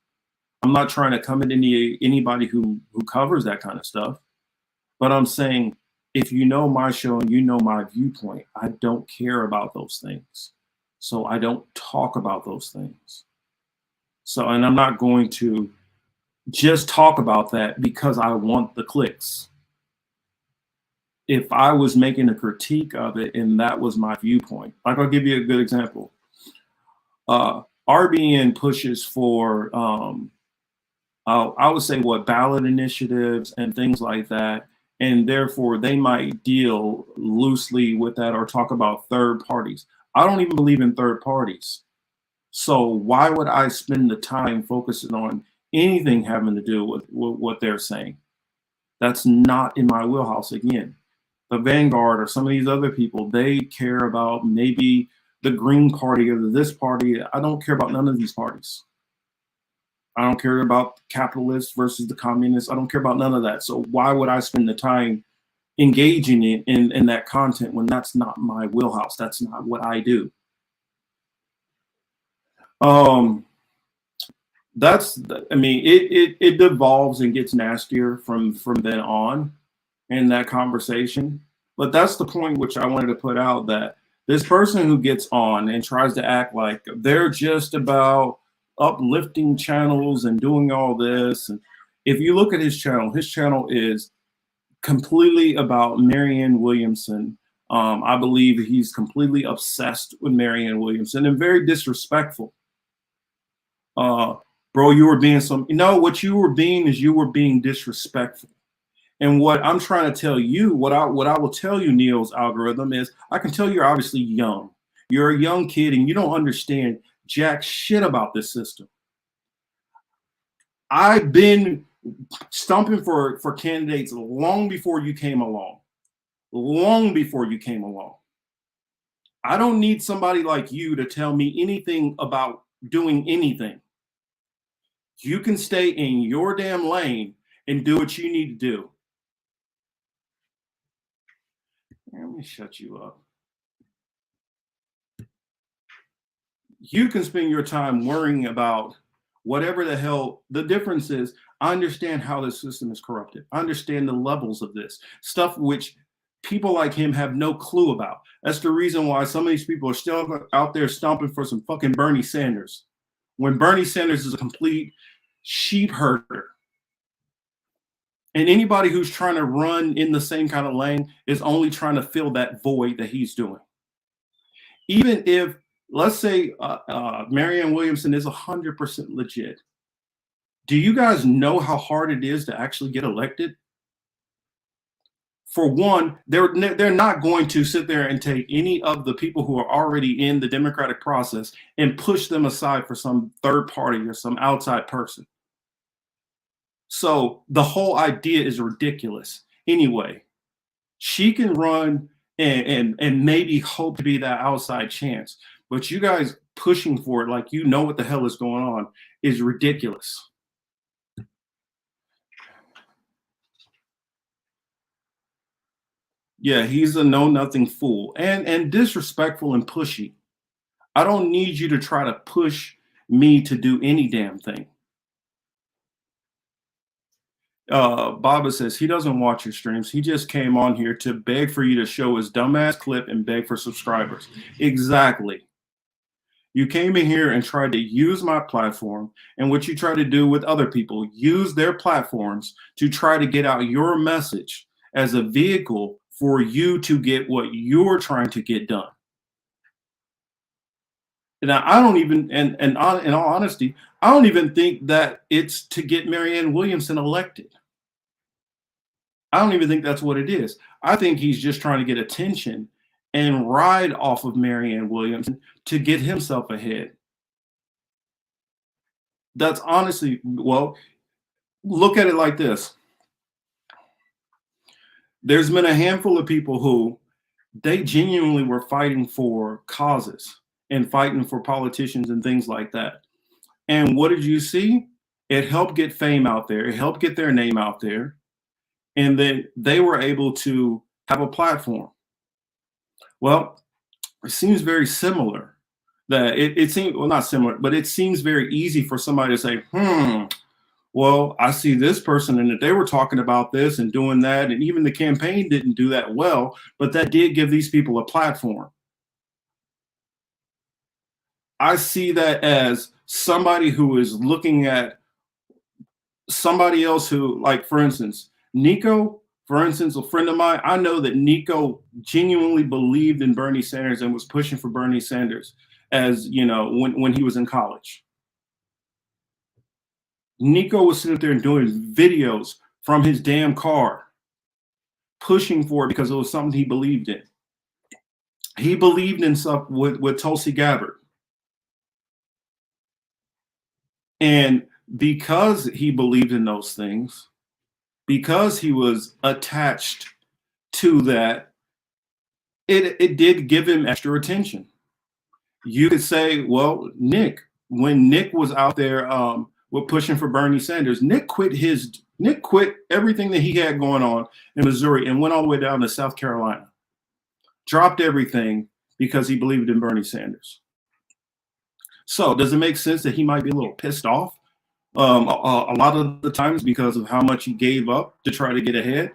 I'm not trying to come at anybody who covers that kind of stuff, but I'm saying, if you know my show and you know my viewpoint, I don't care about those things. So I don't talk about those things. So, and I'm not going to just talk about that because I want the clicks. If I was making a critique of it and that was my viewpoint, like I'll give you a good example. RBN pushes for, I would say ballot initiatives and things like that. And therefore they might deal loosely with that or talk about third parties. I don't even believe in third parties. So why would I spend the time focusing on anything having to do with what they're saying. That's not in my wheelhouse. Again, the Vanguard or some of these other people, they care about maybe the Green Party or this party. I don't care about none of these parties. I don't care about capitalists versus the communists. I don't care about none of that. So why would I spend the time engaging in that content when that's not my wheelhouse? That's not what I do. That's, I mean, it devolves and gets nastier from then on in that conversation. But that's the point which I wanted to put out, that this person who gets on and tries to act like they're just about uplifting channels and doing all this. And if you look at his channel is completely about Marianne Williamson. I believe he's completely obsessed with Marianne Williamson and very disrespectful. Bro, you were being what you were being is you were being disrespectful. And what I'm trying to tell you, what I will tell you, Neil's algorithm, is I can tell you're obviously young. You're a young kid and you don't understand jack shit about this system. I've been stumping for candidates long before you came along. Long before you came along. I don't need somebody like you to tell me anything about doing anything. You can stay in your damn lane and do what you need to do. Let me shut you up. You can spend your time worrying about whatever the hell. The difference is, I understand how the system is corrupted. I understand the levels of this stuff, which people like him have no clue about. That's the reason why some of these people are still out there stomping for some fucking Bernie Sanders, when Bernie Sanders is a complete sheep herder. And anybody who's trying to run in the same kind of lane is only trying to fill that void that he's doing. Even if, let's say, Marianne Williamson is 100% legit. Do you guys know how hard it is to actually get elected? For one, they're not going to sit there and take any of the people who are already in the democratic process and push them aside for some third party or some outside person. So the whole idea is ridiculous. Anyway, she can run and maybe hope to be that outside chance. But you guys pushing for it like you know what the hell is going on is ridiculous. Yeah, he's a know-nothing fool and disrespectful and pushy. I don't need you to try to push me to do any damn thing. Baba says he doesn't watch your streams. He just came on here to beg for you to show his dumbass clip and beg for subscribers. Exactly. You came in here and tried to use my platform, and what you try to do with other people, use their platforms to try to get out your message as a vehicle for you to get what you're trying to get done. Now, I don't even, and in all honesty, I don't even think that it's to get Marianne Williamson elected. I don't even think that's what it is. I think he's just trying to get attention and ride off of Marianne Williamson to get himself ahead. That's honestly, well, look at it like this. There's been a handful of people who they genuinely were fighting for causes and fighting for politicians and things like that. And what did you see? It helped get fame out there. It helped get their name out there. And then they were able to have a platform. Well, it seems very similar. That it seems, well, not similar, but it seems very easy for somebody to say, well, I see this person and that they were talking about this and doing that. And even the campaign didn't do that well, but that did give these people a platform. I see that as somebody who is looking at somebody else who, like, for instance, Nico, for instance, a friend of mine, I know that Nico genuinely believed in Bernie Sanders and was pushing for Bernie Sanders as, you know, when he was in college. Nico was sitting there and doing videos from his damn car, pushing for it because it was something he believed in. He believed in stuff with Tulsi Gabbard. And because he believed in those things, because he was attached to that, it did give him extra attention. You could say, well, when Nick was out there with pushing for Bernie Sanders, Nick quit everything that he had going on in Missouri and went all the way down to South Carolina. Dropped everything because he believed in Bernie Sanders. So does it make sense that he might be a little pissed off a lot of the times because of how much he gave up to try to get ahead?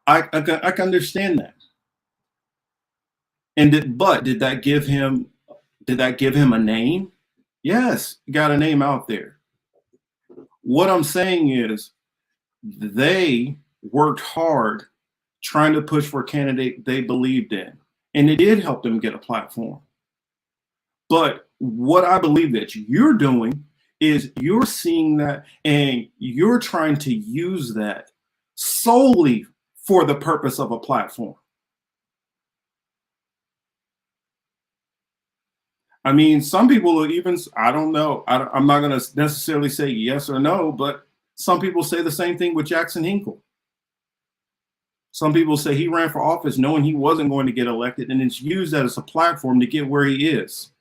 I can understand that. But did that give him a name? Yes, got a name out there. What I'm saying is they worked hard trying to push for a candidate they believed in, and it did help them get a platform. But what I believe that you're doing is you're seeing that and you're trying to use that solely for the purpose of a platform. I mean, some people are even, I don't know, I'm not going to necessarily say yes or no, but some people say the same thing with Jackson Hinkle. Some people say he ran for office knowing he wasn't going to get elected, and it's used as a platform to get where he is.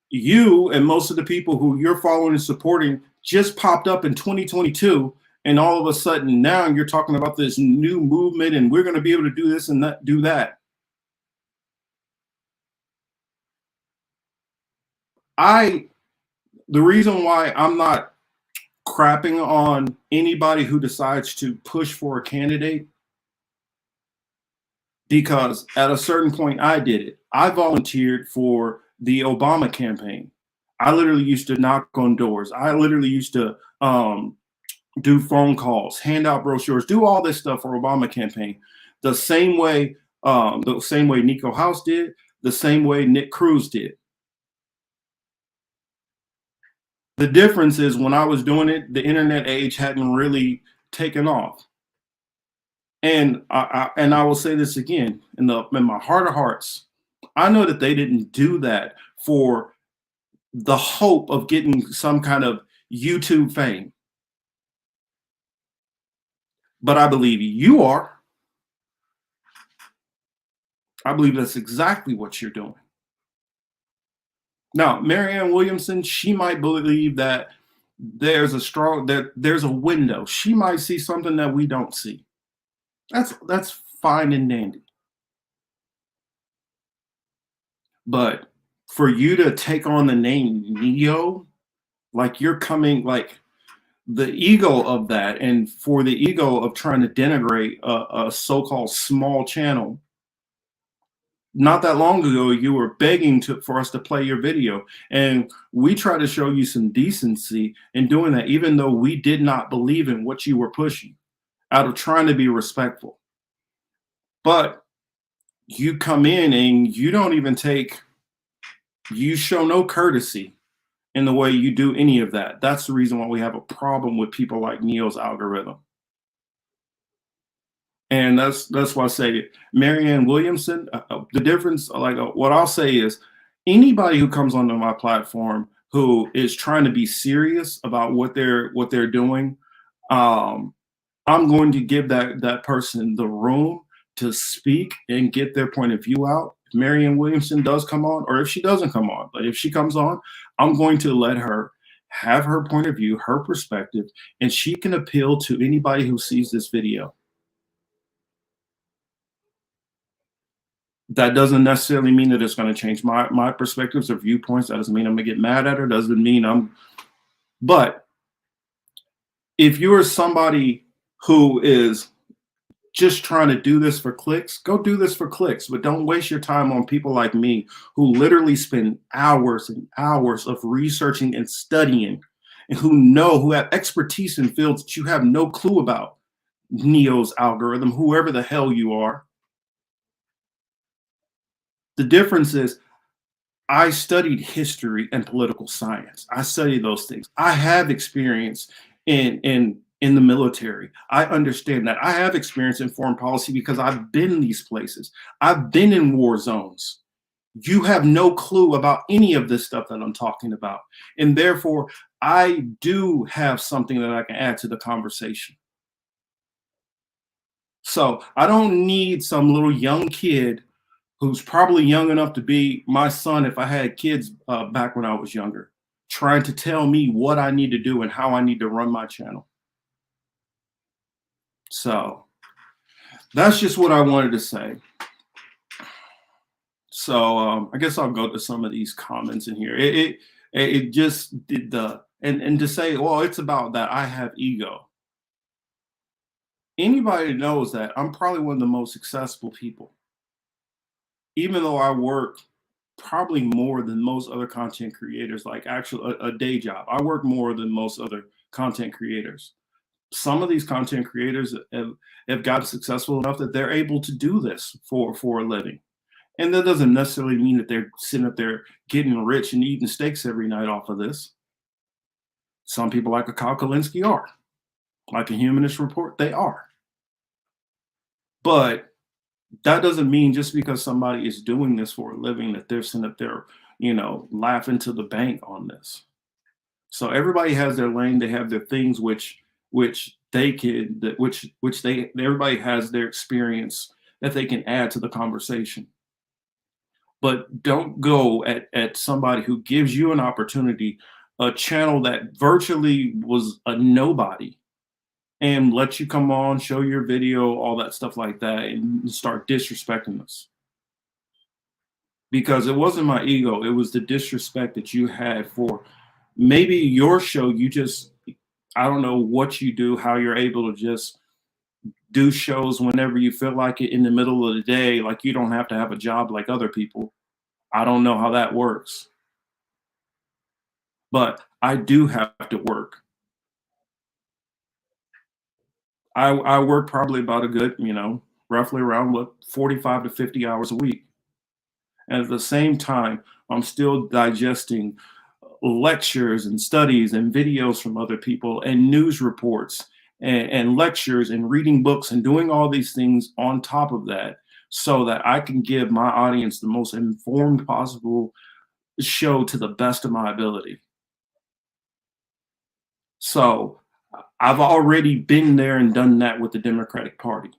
You and most of the people who you're following and supporting just popped up in 2022, and all of a sudden now you're talking about this new movement and we're going to be able to do this and that, do that. The reason why I'm not crapping on anybody who decides to push for a candidate, because at a certain point I did it. I volunteered for the Obama campaign. I literally used to knock on doors. I literally used to do phone calls, hand out brochures, do all this stuff for Obama campaign. The same way Nico House did, the same way Nick Cruz did. The difference is when I was doing it, the internet age hadn't really taken off. And I will say this again, in my heart of hearts, I know that they didn't do that for the hope of getting some kind of YouTube fame. But I believe you are. I believe that's exactly what you're doing. Now, Marianne Williamson, she might believe that there's a window. She might see something that we don't see. That's fine and dandy. But for you to take on the name Neo, like you're coming, like the ego of that, and for the ego of trying to denigrate a so-called small channel. Not that long ago, you were begging for us to play your video, and we try to show you some decency in doing that, even though we did not believe in what you were pushing, out of trying to be respectful. But you come in and you don't even you show no courtesy in the way you do any of that. That's the reason why we have a problem with people like Neo's algorithm. And that's why I say Marianne Williamson, the difference, what I'll say is anybody who comes onto my platform who is trying to be serious about what they're doing, I'm going to give that person the room to speak and get their point of view out. If Marianne Williamson does come on, or if she doesn't come on, but if she comes on, I'm going to let her have her point of view, her perspective, and she can appeal to anybody who sees this video. That doesn't necessarily mean that it's going to change my perspectives or viewpoints. That doesn't mean I'm going to get mad at her. Doesn't mean but if you're somebody who is just trying to do this for clicks, go do this for clicks, but don't waste your time on people like me who literally spend hours and hours of researching and studying, and who have expertise in fields that you have no clue about. Neo's algorithm, whoever the hell you are. The difference is I studied history and political science. I studied those things. I have experience in the military. I understand that. I have experience in foreign policy because I've been in these places. I've been in war zones. You have no clue about any of this stuff that I'm talking about. And therefore, I do have something that I can add to the conversation. So I don't need some little young kid who's probably young enough to be my son if I had kids back when I was younger, trying to tell me what I need to do and how I need to run my channel. So that's just what I wanted to say. So I guess I'll go to some of these comments in here. It just did and to say, well, it's about that I have ego. Anybody knows that I'm probably one of the most successful people, even though I work probably more than most other content creators, like actually a day job. I work more than most other content creators. Some of these content creators have gotten successful enough that they're able to do this for a living. And that doesn't necessarily mean that they're sitting up there getting rich and eating steaks every night off of this. Some people like a Kyle Kalinske are. Like a Humanist Report, they are. But that doesn't mean just because somebody is doing this for a living that they're sitting up there, laughing to the bank on this. So everybody has their lane. They have their things which everybody has their experience that they can add to the conversation. But don't go at somebody who gives you an opportunity, a channel that virtually was a nobody, and let you come on, show your video, all that stuff like that, and start disrespecting us. Because it wasn't my ego, it was the disrespect that you had for maybe your show. You just, I don't know what you do, how you're able to just do shows whenever you feel like it in the middle of the day, like you don't have to have a job like other people. I don't know how that works. But I do have to work. I work probably about a good, roughly around 45 to 50 hours a week. And at the same time, I'm still digesting lectures and studies and videos from other people and news reports and lectures and reading books and doing all these things on top of that so that I can give my audience the most informed possible show to the best of my ability. So I've already been there and done that with the Democratic Party.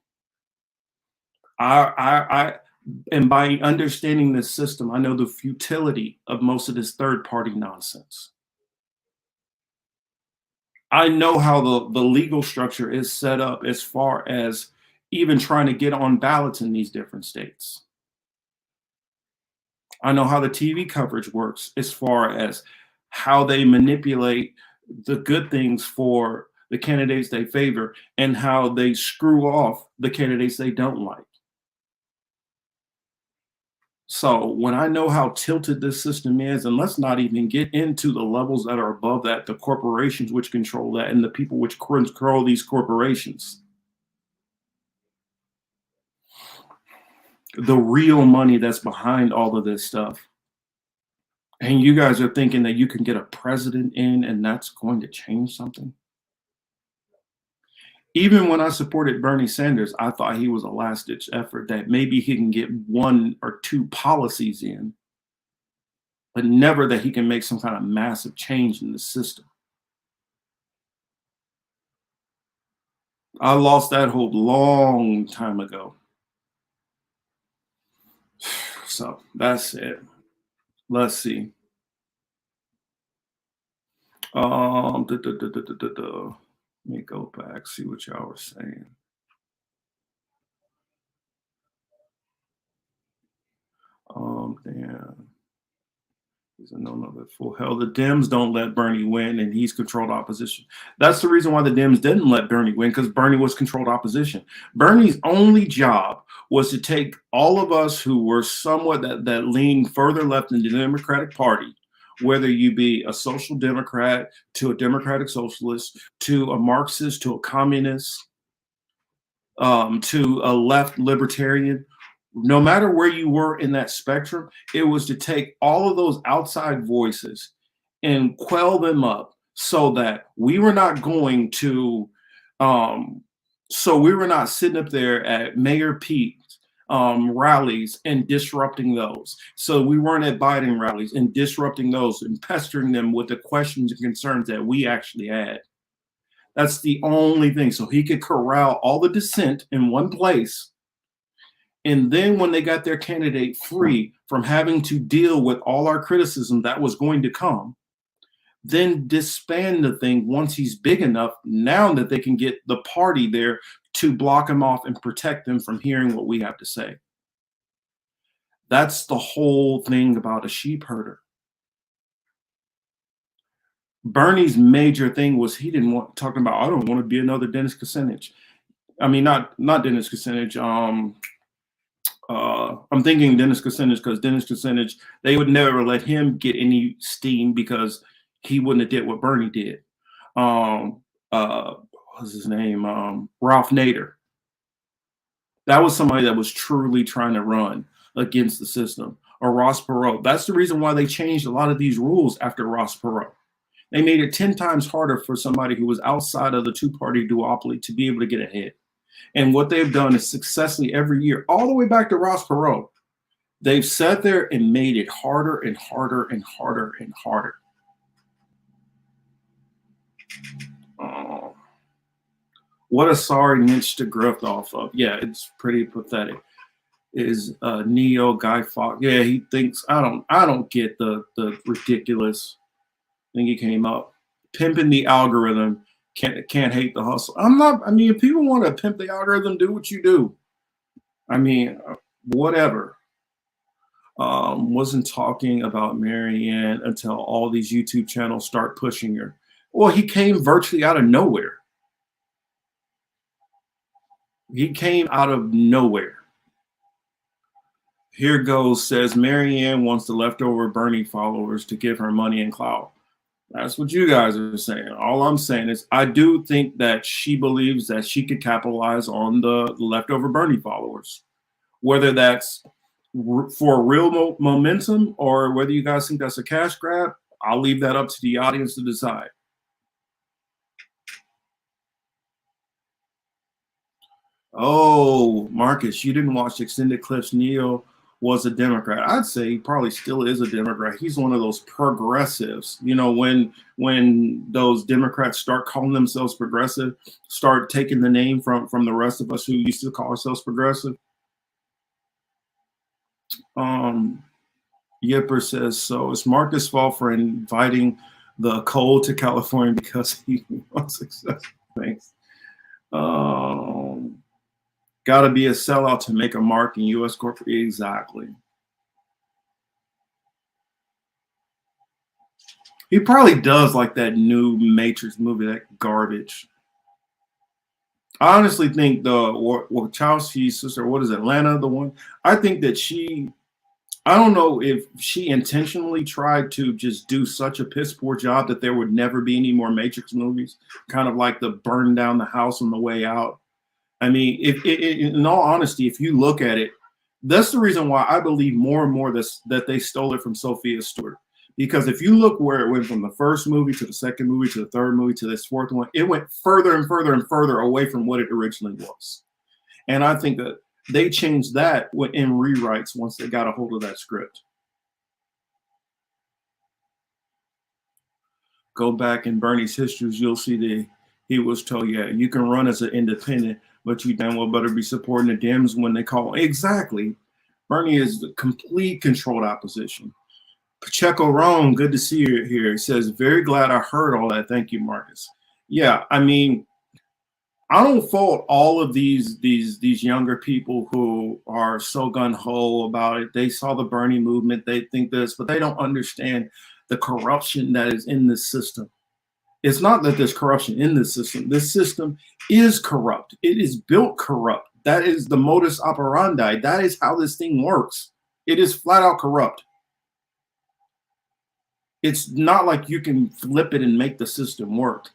And by understanding this system, I know the futility of most of this third-party nonsense. I know how the legal structure is set up as far as even trying to get on ballots in these different states. I know how the TV coverage works as far as how they manipulate the good things for the candidates they favor and how they screw off the candidates they don't like. So when I know how tilted this system is, and let's not even get into the levels that are above that, the corporations which control that and the people which control these corporations. The real money that's behind all of this stuff. And you guys are thinking that you can get a president in and that's going to change something. Even when I supported Bernie Sanders, I thought he was a last-ditch effort that maybe he can get 1 or 2 policies in, but never that he can make some kind of massive change in the system. I lost that hope long time ago. So that's it. Let's see. Let me go back, see what y'all were saying. Damn. He's a no that full hell. The Dems don't let Bernie win, and he's controlled opposition. That's the reason why the Dems didn't let Bernie win, because Bernie was controlled opposition. Bernie's only job was to take all of us who were somewhat that leaned further left in the Democratic Party, whether you be a social democrat to a democratic socialist, to a Marxist, to a communist, to a left libertarian, no matter where you were in that spectrum, it was to take all of those outside voices and quell them up so that we were not going to, so we were not sitting up there at Mayor Pete rallies and disrupting those. So we weren't at Biden rallies and disrupting those and pestering them with the questions and concerns that we actually had. That's the only thing. So he could corral all the dissent in one place. And then when they got their candidate free from having to deal with all our criticism that was going to come, then disband the thing once he's big enough, now that they can get the party there to block him off and protect them from hearing what we have to say. That's the whole thing about a sheep herder. Bernie's major thing was he didn't want talking about, I don't want to be another Dennis Kucinich. I mean, not Dennis Kucinich. I'm thinking Dennis Kucinich because Dennis Kucinich, they would never let him get any steam because he wouldn't have did what Bernie did. What's his name? Ralph Nader. That was somebody that was truly trying to run against the system. Or Ross Perot. That's the reason why they changed a lot of these rules after Ross Perot. They made it 10 times harder for somebody who was outside of the two-party duopoly to be able to get ahead. And what they've done is successfully every year, all the way back to Ross Perot, they've sat there and made it harder and harder and harder and harder. What a sorry niche to grift off of. Yeah, it's pretty pathetic. Is Neo Guy Fawkes? Yeah, he thinks I don't get the ridiculous thing he came up pimping the algorithm. Can't hate the hustle. I'm not. I mean, if people want to pimp the algorithm, do what you do. I mean, whatever. Wasn't talking about Marianne until all these YouTube channels start pushing her. Well, he came virtually out of nowhere. He came out of nowhere. Here goes, says Marianne wants the leftover Bernie followers to give her money and clout. That's what you guys are saying. All I'm saying is I do think that she believes that she could capitalize on the leftover Bernie followers. Whether that's for real momentum or whether you guys think that's a cash grab, I'll leave that up to the audience to decide. Oh, Marcus, you didn't watch extended clips. Neo was a Democrat. I'd say he probably still is a Democrat. He's one of those progressives. You know, when those Democrats start calling themselves progressive, start taking the name from the rest of us who used to call ourselves progressive. Yipper says, so it's Marcus' fault for inviting the cold to California because he wants successful things. Got to be a sellout to make a mark in U.S. corporate. Exactly. He probably does like that new Matrix movie, that garbage. I honestly think the Wachowski sister, what is it, Atlanta, the one? I think that I don't know if she intentionally tried to just do such a piss poor job that there would never be any more Matrix movies, kind of like the burn down the house on the way out. I mean, in all honesty, if you look at it, that's the reason why I believe more and more that they stole it from Sophia Stewart. Because if you look where it went from the first movie to the second movie to the third movie to this fourth one, it went further and further and further away from what it originally was. And I think that they changed that in rewrites once they got a hold of that script. Go back in Bernie's histories, you'll see he was told, yeah, you can run as an independent, but you damn well better be supporting the Dems when they call. Exactly. Bernie is the complete controlled opposition. Pacheco Rome, good to see you here. He says, very glad I heard all that. Thank you, Marcus. Yeah, I mean, I don't fault all of these younger people who are so gun-ho about it. They saw the Bernie movement, they think this, but they don't understand the corruption that is in this system. It's not that there's corruption in this system. This system is corrupt. It is built corrupt. That is the modus operandi. That is how this thing works. It is flat out corrupt. It's not like you can flip it and make the system work.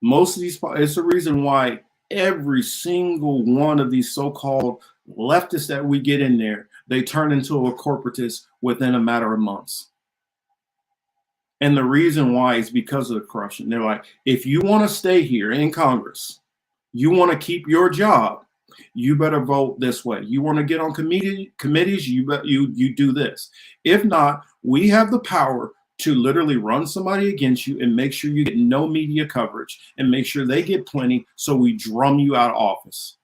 Most of these, it's the reason why every single one of these so-called leftists that we get in there, they turn into a corporatist within a matter of months. And the reason why is because of the corruption. They're like, if you want to stay here in Congress, you want to keep your job, You better vote this way. You want to get on committees, you do this. If not, we have the power to literally run somebody against you and make sure you get no media coverage and make sure they get plenty, so we drum you out of office.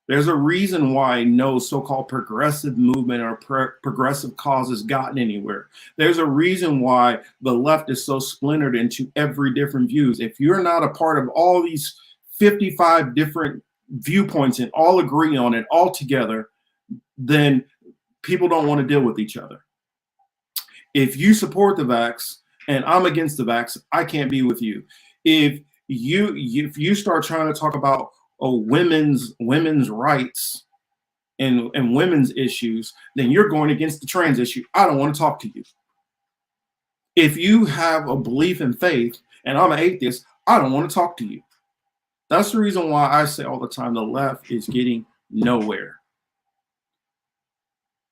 There's a reason why no so-called progressive movement or progressive cause has gotten anywhere. There's a reason why the left is so splintered into every different views. If you're not a part of all these 55 different viewpoints and all agree on it all together, then people don't want to deal with each other. If you support the vax and I'm against the vax, I can't be with you. If you start trying to talk about women's rights and women's issues, then you're going against the trans issue. I don't want to talk to you. If you have a belief in faith and I'm an atheist, I don't want to talk to you. That's the reason why I say all the time the left is getting nowhere.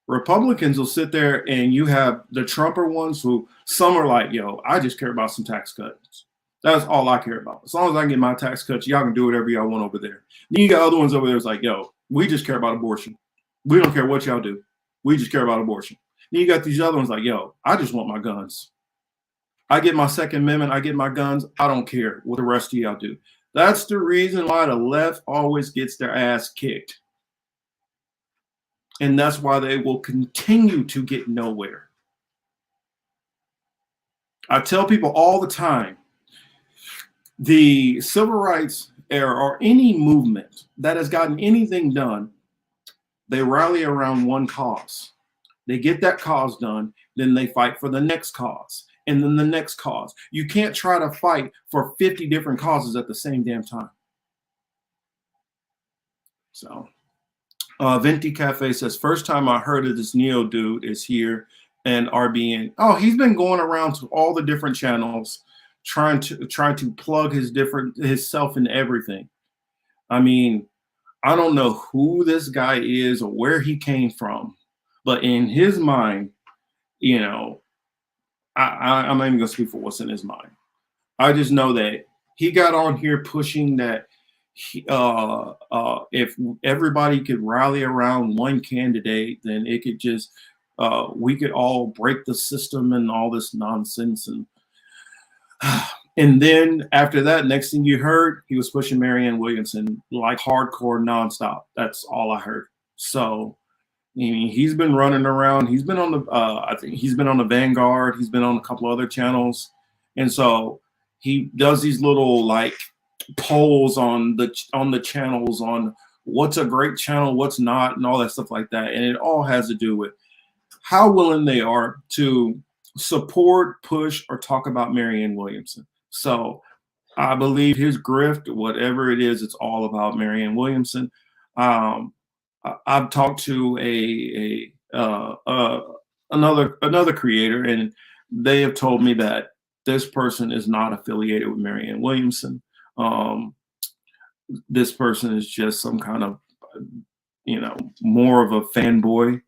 Republicans will sit there and you have the Trumper ones who some are like, yo, I just care about some tax cuts. That's all I care about. As long as I get my tax cuts, y'all can do whatever y'all want over there. Then you got other ones over there that's like, yo, we just care about abortion. We don't care what y'all do. We just care about abortion. Then you got these other ones like, yo, I just want my guns. I get my Second Amendment. I get my guns. I don't care what the rest of y'all do. That's the reason why the left always gets their ass kicked. And that's why they will continue to get nowhere. I tell people all the time, the civil rights era or any movement that has gotten anything done, they rally around one cause. They get that cause done, then they fight for the next cause, and then the next cause. You can't try to fight for 50 different causes at the same damn time. So, Venti Cafe says, first time I heard of this Neo dude is here and RBN. Oh, he's been going around to all the different channels trying to plug himself in everything. I mean, I don't know who this guy is or where he came from, but in his mind, you know, I'm not even gonna speak for what's in his mind. I just know that he got on here pushing that if everybody could rally around one candidate, then it could just we could all break the system and all this nonsense. And then after that, next thing you heard, he was pushing Marianne Williamson like hardcore nonstop. That's all I heard. So I mean, he's been running around. He's been on the I think he's been on the Vanguard. He's been on a couple other channels, and so he does these little like polls on the channels on what's a great channel, what's not, and all that stuff like that. And it all has to do with how willing they are to support, push, or talk about Marianne Williamson. So I believe his grift, whatever it is, it's all about Marianne Williamson. I've talked to another creator, and they have told me that this person is not affiliated with Marianne Williamson. This person is just some kind of, you know, more of a fanboy.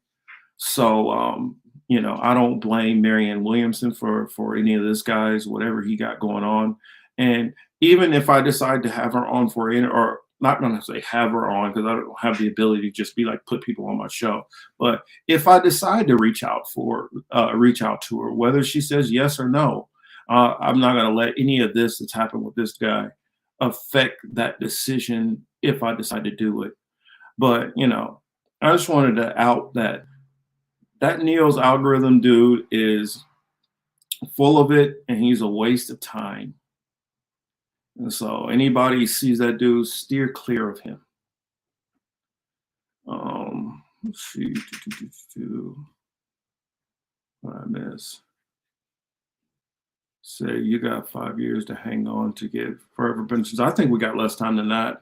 So, you know, I don't blame Marianne Williamson for any of this guy's, whatever he got going on. And even if I decide to have her on for it, or not going to say have her on, because I don't have the ability to just be like put people on my show. But if I decide to reach out to her, whether she says yes or no, I'm not going to let any of this that's happened with this guy affect that decision if I decide to do it. But, you know, I just wanted to out that Neo's algorithm dude is full of it, and he's a waste of time. And so anybody sees that dude, steer clear of him. Let's see. What I miss. Say you got 5 years to hang on to get forever pensions. I think we got less time than that.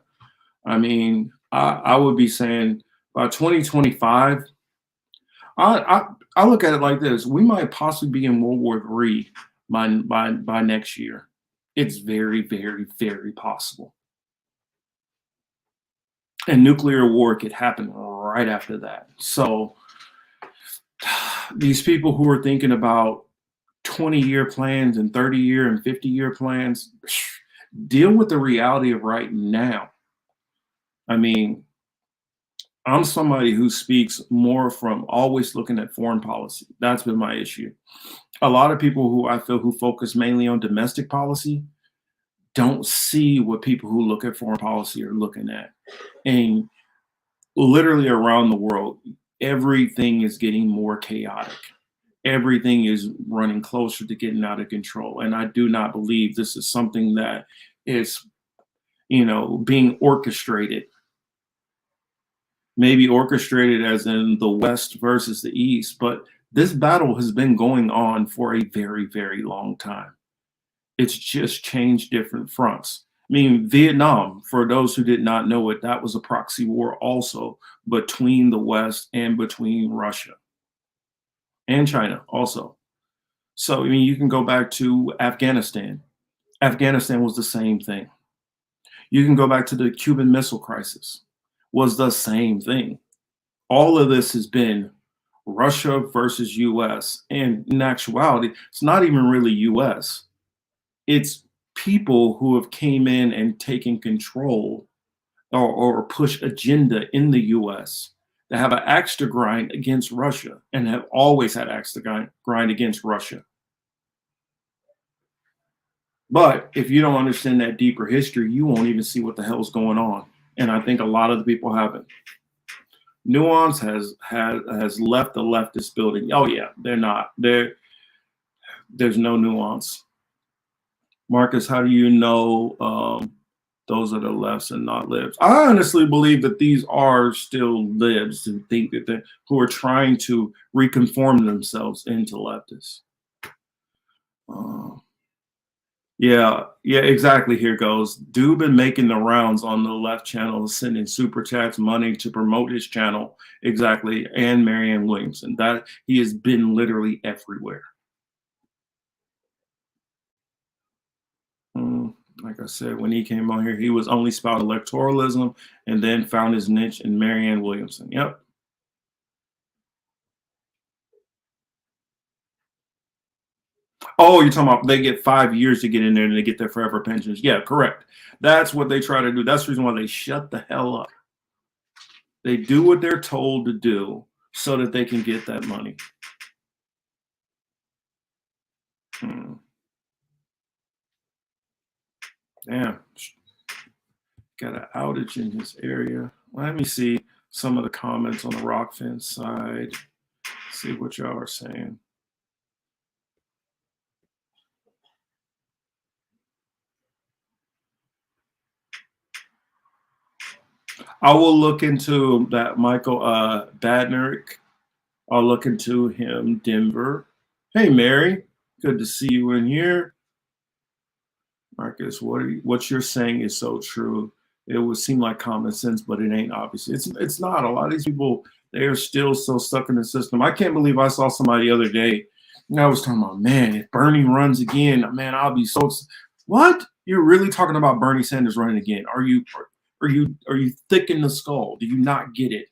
I mean, I would be saying by 2025, I look at it like this. We might possibly be in World War III by next year. It's very, very, very possible. And nuclear war could happen right after that. So these people who are thinking about 20-year plans and 30-year and 50-year plans, deal with the reality of right now. I mean, I'm somebody who speaks more from always looking at foreign policy. That's been my issue. A lot of people who I feel who focus mainly on domestic policy don't see what people who look at foreign policy are looking at. And literally around the world, everything is getting more chaotic. Everything is running closer to getting out of control. And I do not believe this is something that is, being orchestrated. Maybe orchestrated as in the West versus the East, but this battle has been going on for a very, very long time. It's just changed different fronts. I mean, Vietnam, for those who did not know it, that was a proxy war also between the West and between Russia and China also. So, I mean, you can go back to Afghanistan. Afghanistan was the same thing. You can go back to the Cuban Missile Crisis, was the same thing. All of this has been Russia versus US. And in actuality, it's not even really US. It's people who have came in and taken control or push agenda in the US that have an axe to grind against Russia and have always had axe to grind against Russia. But if you don't understand that deeper history, you won't even see what the hell's going on. And I think a lot of the people haven't. Nuance has left the leftist building. Oh yeah, they're not. There's no nuance. Marcus, how do you know those are the lefts and not libs? I honestly believe that these are still libs who think that who are trying to reconform themselves into leftists. Yeah, exactly. Here goes. Dude been making the rounds on the left channel, sending super chats, money to promote his channel. Exactly. And Marianne Williamson. That he has been literally everywhere. Like I said, when he came on here, he was only spouting electoralism and then found his niche in Marianne Williamson. Yep. Oh, you're talking about they get 5 years to get in there and they get their forever pensions. Yeah, correct. That's what they try to do. That's the reason why they shut the hell up. They do what they're told to do so that they can get that money. Damn. Got an outage in his area. Let me see some of the comments on the Rockfin side. See what y'all are saying. I will look into that Michael Badnerick. I'll look into him, Denver. Hey, Mary. Good to see you in here. Marcus, what you're saying is so true. It would seem like common sense, but it ain't obviously. It's not. A lot of these people, they are still so stuck in the system. I can't believe I saw somebody the other day, and I was talking about, man, if Bernie runs again, man, I'll be so. What? You're really talking about Bernie Sanders running again? Are you thick in the skull? Do you not get it?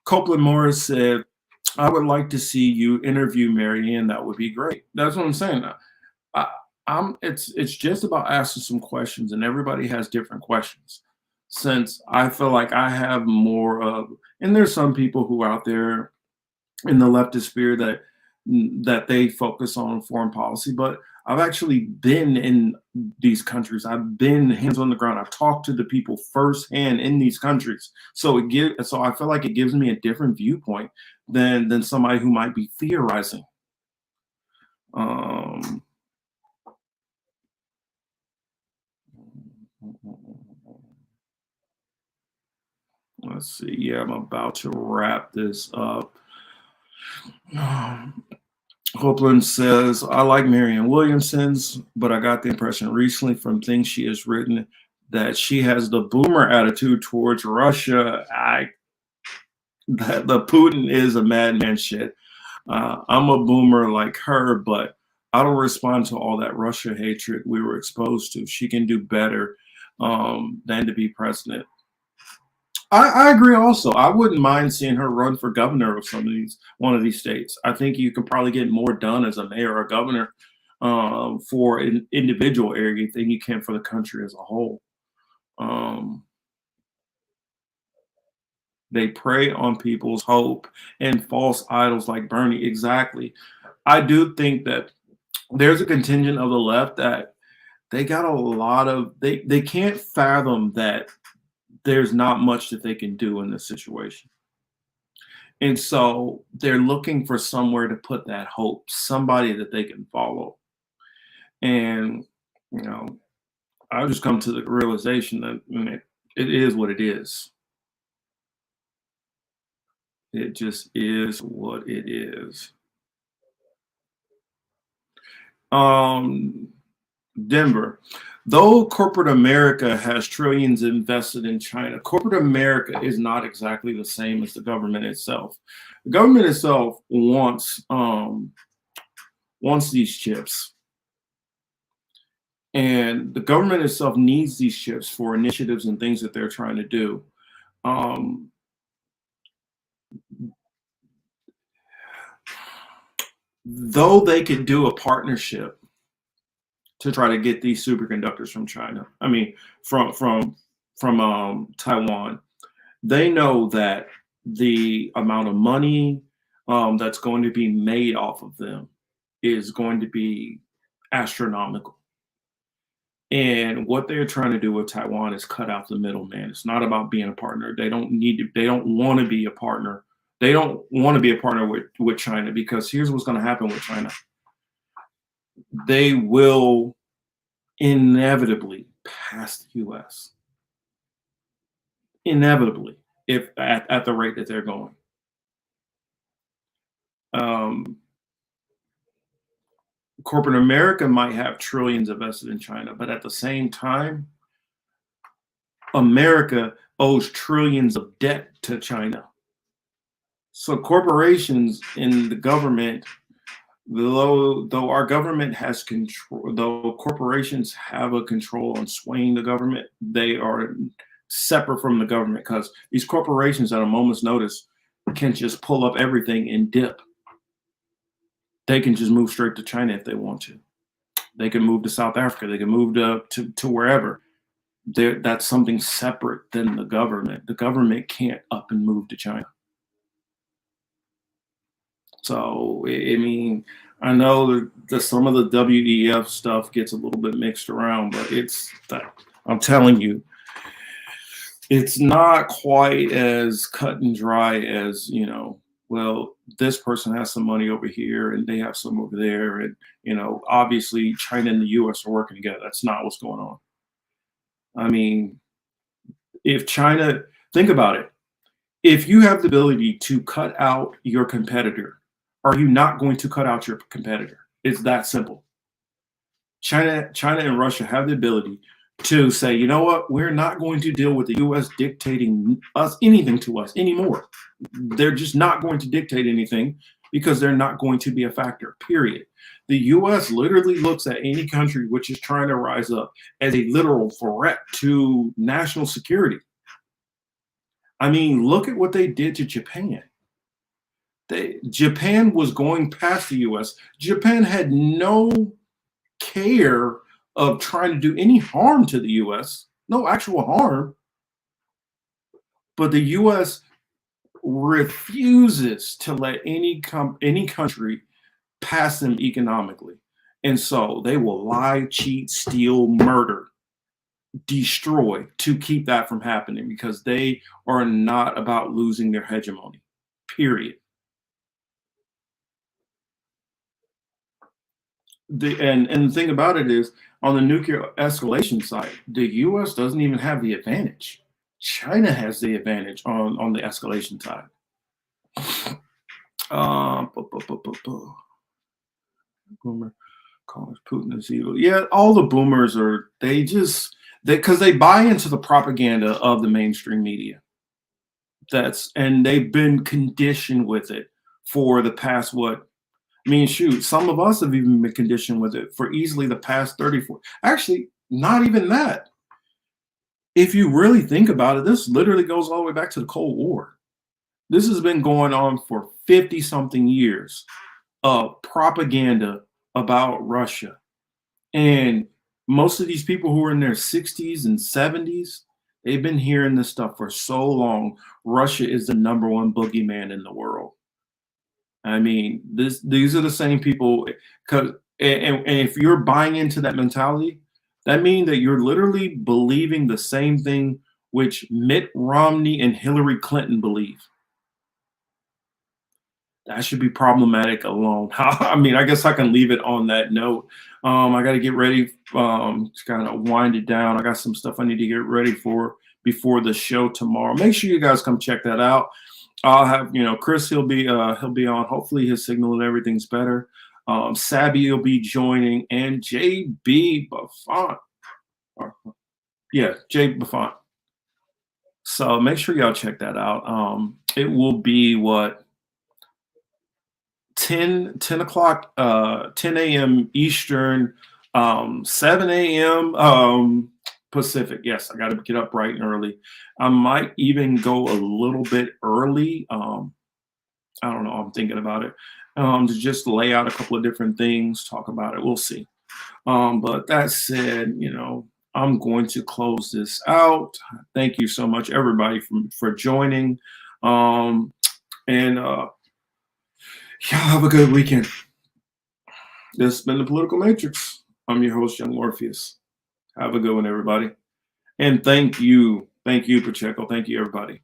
Copeland Morris said, I would like to see you interview Marianne. That would be great. That's what I'm saying. It's just about asking some questions, and everybody has different questions. Since I feel like I have more of, and there's some people who are out there in the leftist sphere that they focus on foreign policy, but I've actually been in these countries. I've been hands on the ground. I've talked to the people firsthand in these countries. So I feel like it gives me a different viewpoint than somebody who might be theorizing. Let's see. Yeah, I'm about to wrap this up. Copeland says, I like Marianne Williamson's, but I got the impression recently from things she has written that she has the boomer attitude towards Russia. That the Putin is a madman shit. I'm a boomer like her, but I don't respond to all that Russia hatred we were exposed to. She can do better than to be president. I agree also. I wouldn't mind seeing her run for governor of one of these states. I think you could probably get more done as a mayor or governor for an individual area than you can for the country as a whole. They prey on people's hope and false idols like Bernie. Exactly. I do think that there's a contingent of the left that they got a lot of, they can't fathom that there's not much that they can do in this situation. And so they're looking for somewhere to put that hope, somebody that they can follow. And, you know, I've just come to the realization that it is what it is. It just is what it is. Denver, though corporate America has trillions invested in China, corporate America is not exactly the same as the government itself. The government itself wants these chips. And the government itself needs these chips for initiatives and things that they're trying to do. Though they could do a partnership to try to get these superconductors from China, I mean, from Taiwan, they know that the amount of money that's going to be made off of them is going to be astronomical. And what they're trying to do with Taiwan is cut out the middleman. It's not about being a partner. They don't want to be a partner. They don't want to be a partner with China, because here's what's going to happen with China. They will inevitably pass the US. Inevitably, if at the rate that they're going. Corporate America might have trillions invested in China, but at the same time, America owes trillions of debt to China. So corporations in the government, though our government has control, though corporations have a control on swaying the government, they are separate from the government, because these corporations at a moment's notice can just pull up everything and dip. They can just move straight to China if they want to. They can move to South Africa. They can move to wherever. That's something separate than the government. The government can't up and move to China. So, I mean, I know that some of the WEF stuff gets a little bit mixed around, but I'm telling you, it's not quite as cut and dry as, you know, well, this person has some money over here and they have some over there. And, you know, obviously China and the US are working together. That's not what's going on. I mean, if China, think about it. If you have the ability to cut out your competitor, are you not going to cut out your competitor? It's that simple. China and Russia have the ability to say, you know what, we're not going to deal with the US dictating us anything to us anymore. They're just not going to dictate anything, because they're not going to be a factor, period. The US literally looks at any country which is trying to rise up as a literal threat to national security. I mean, look at what they did to Japan. Japan was going past the US. Japan had no care of trying to do any harm to the US, no actual harm. But the US refuses to let any country pass them economically. And so they will lie, cheat, steal, murder, destroy to keep that from happening, because they are not about losing their hegemony, period. And the thing about it is, on the nuclear escalation side, the US doesn't even have the advantage. China has the advantage on the escalation side. Boomer calls Putin is evil. Yeah, all the boomers are, because they buy into the propaganda of the mainstream media. And they've been conditioned with it for the past, shoot, some of us have even been conditioned with it for easily the past 34. Actually, not even that. If you really think about it, this literally goes all the way back to the Cold War. This has been going on for 50-something years of propaganda about Russia. And most of these people who are in their 60s and 70s, They've been hearing this stuff for so long. Russia is the #1 boogeyman in the world. I mean, these are the same people. And if you're buying into that mentality, that means that you're literally believing the same thing which Mitt Romney and Hillary Clinton believe. That should be problematic alone. I mean, I guess I can leave it on that note. I got to get ready to kind of wind it down. I got some stuff I need to get ready for before the show tomorrow. Make sure you guys come check that out. I'll have, Chris, he'll be on. Hopefully his signal and everything's better. Sabby will be joining, and JB Buffon. Yeah, Jay Buffon. So make sure y'all check that out. It will be 10 o'clock, 10 a.m. Eastern, 7 a.m. Pacific. Yes, I got to get up bright and early. I might even go a little bit early. I don't know. I'm thinking about it. To just lay out a couple of different things, talk about it. We'll see. But that said, I'm going to close this out. Thank you so much, everybody, for joining. And y'all have a good weekend. This has been the Political Matrix. I'm your host, Young Orpheus. Have a good one, everybody. And thank you, Pacheco. Thank you, everybody.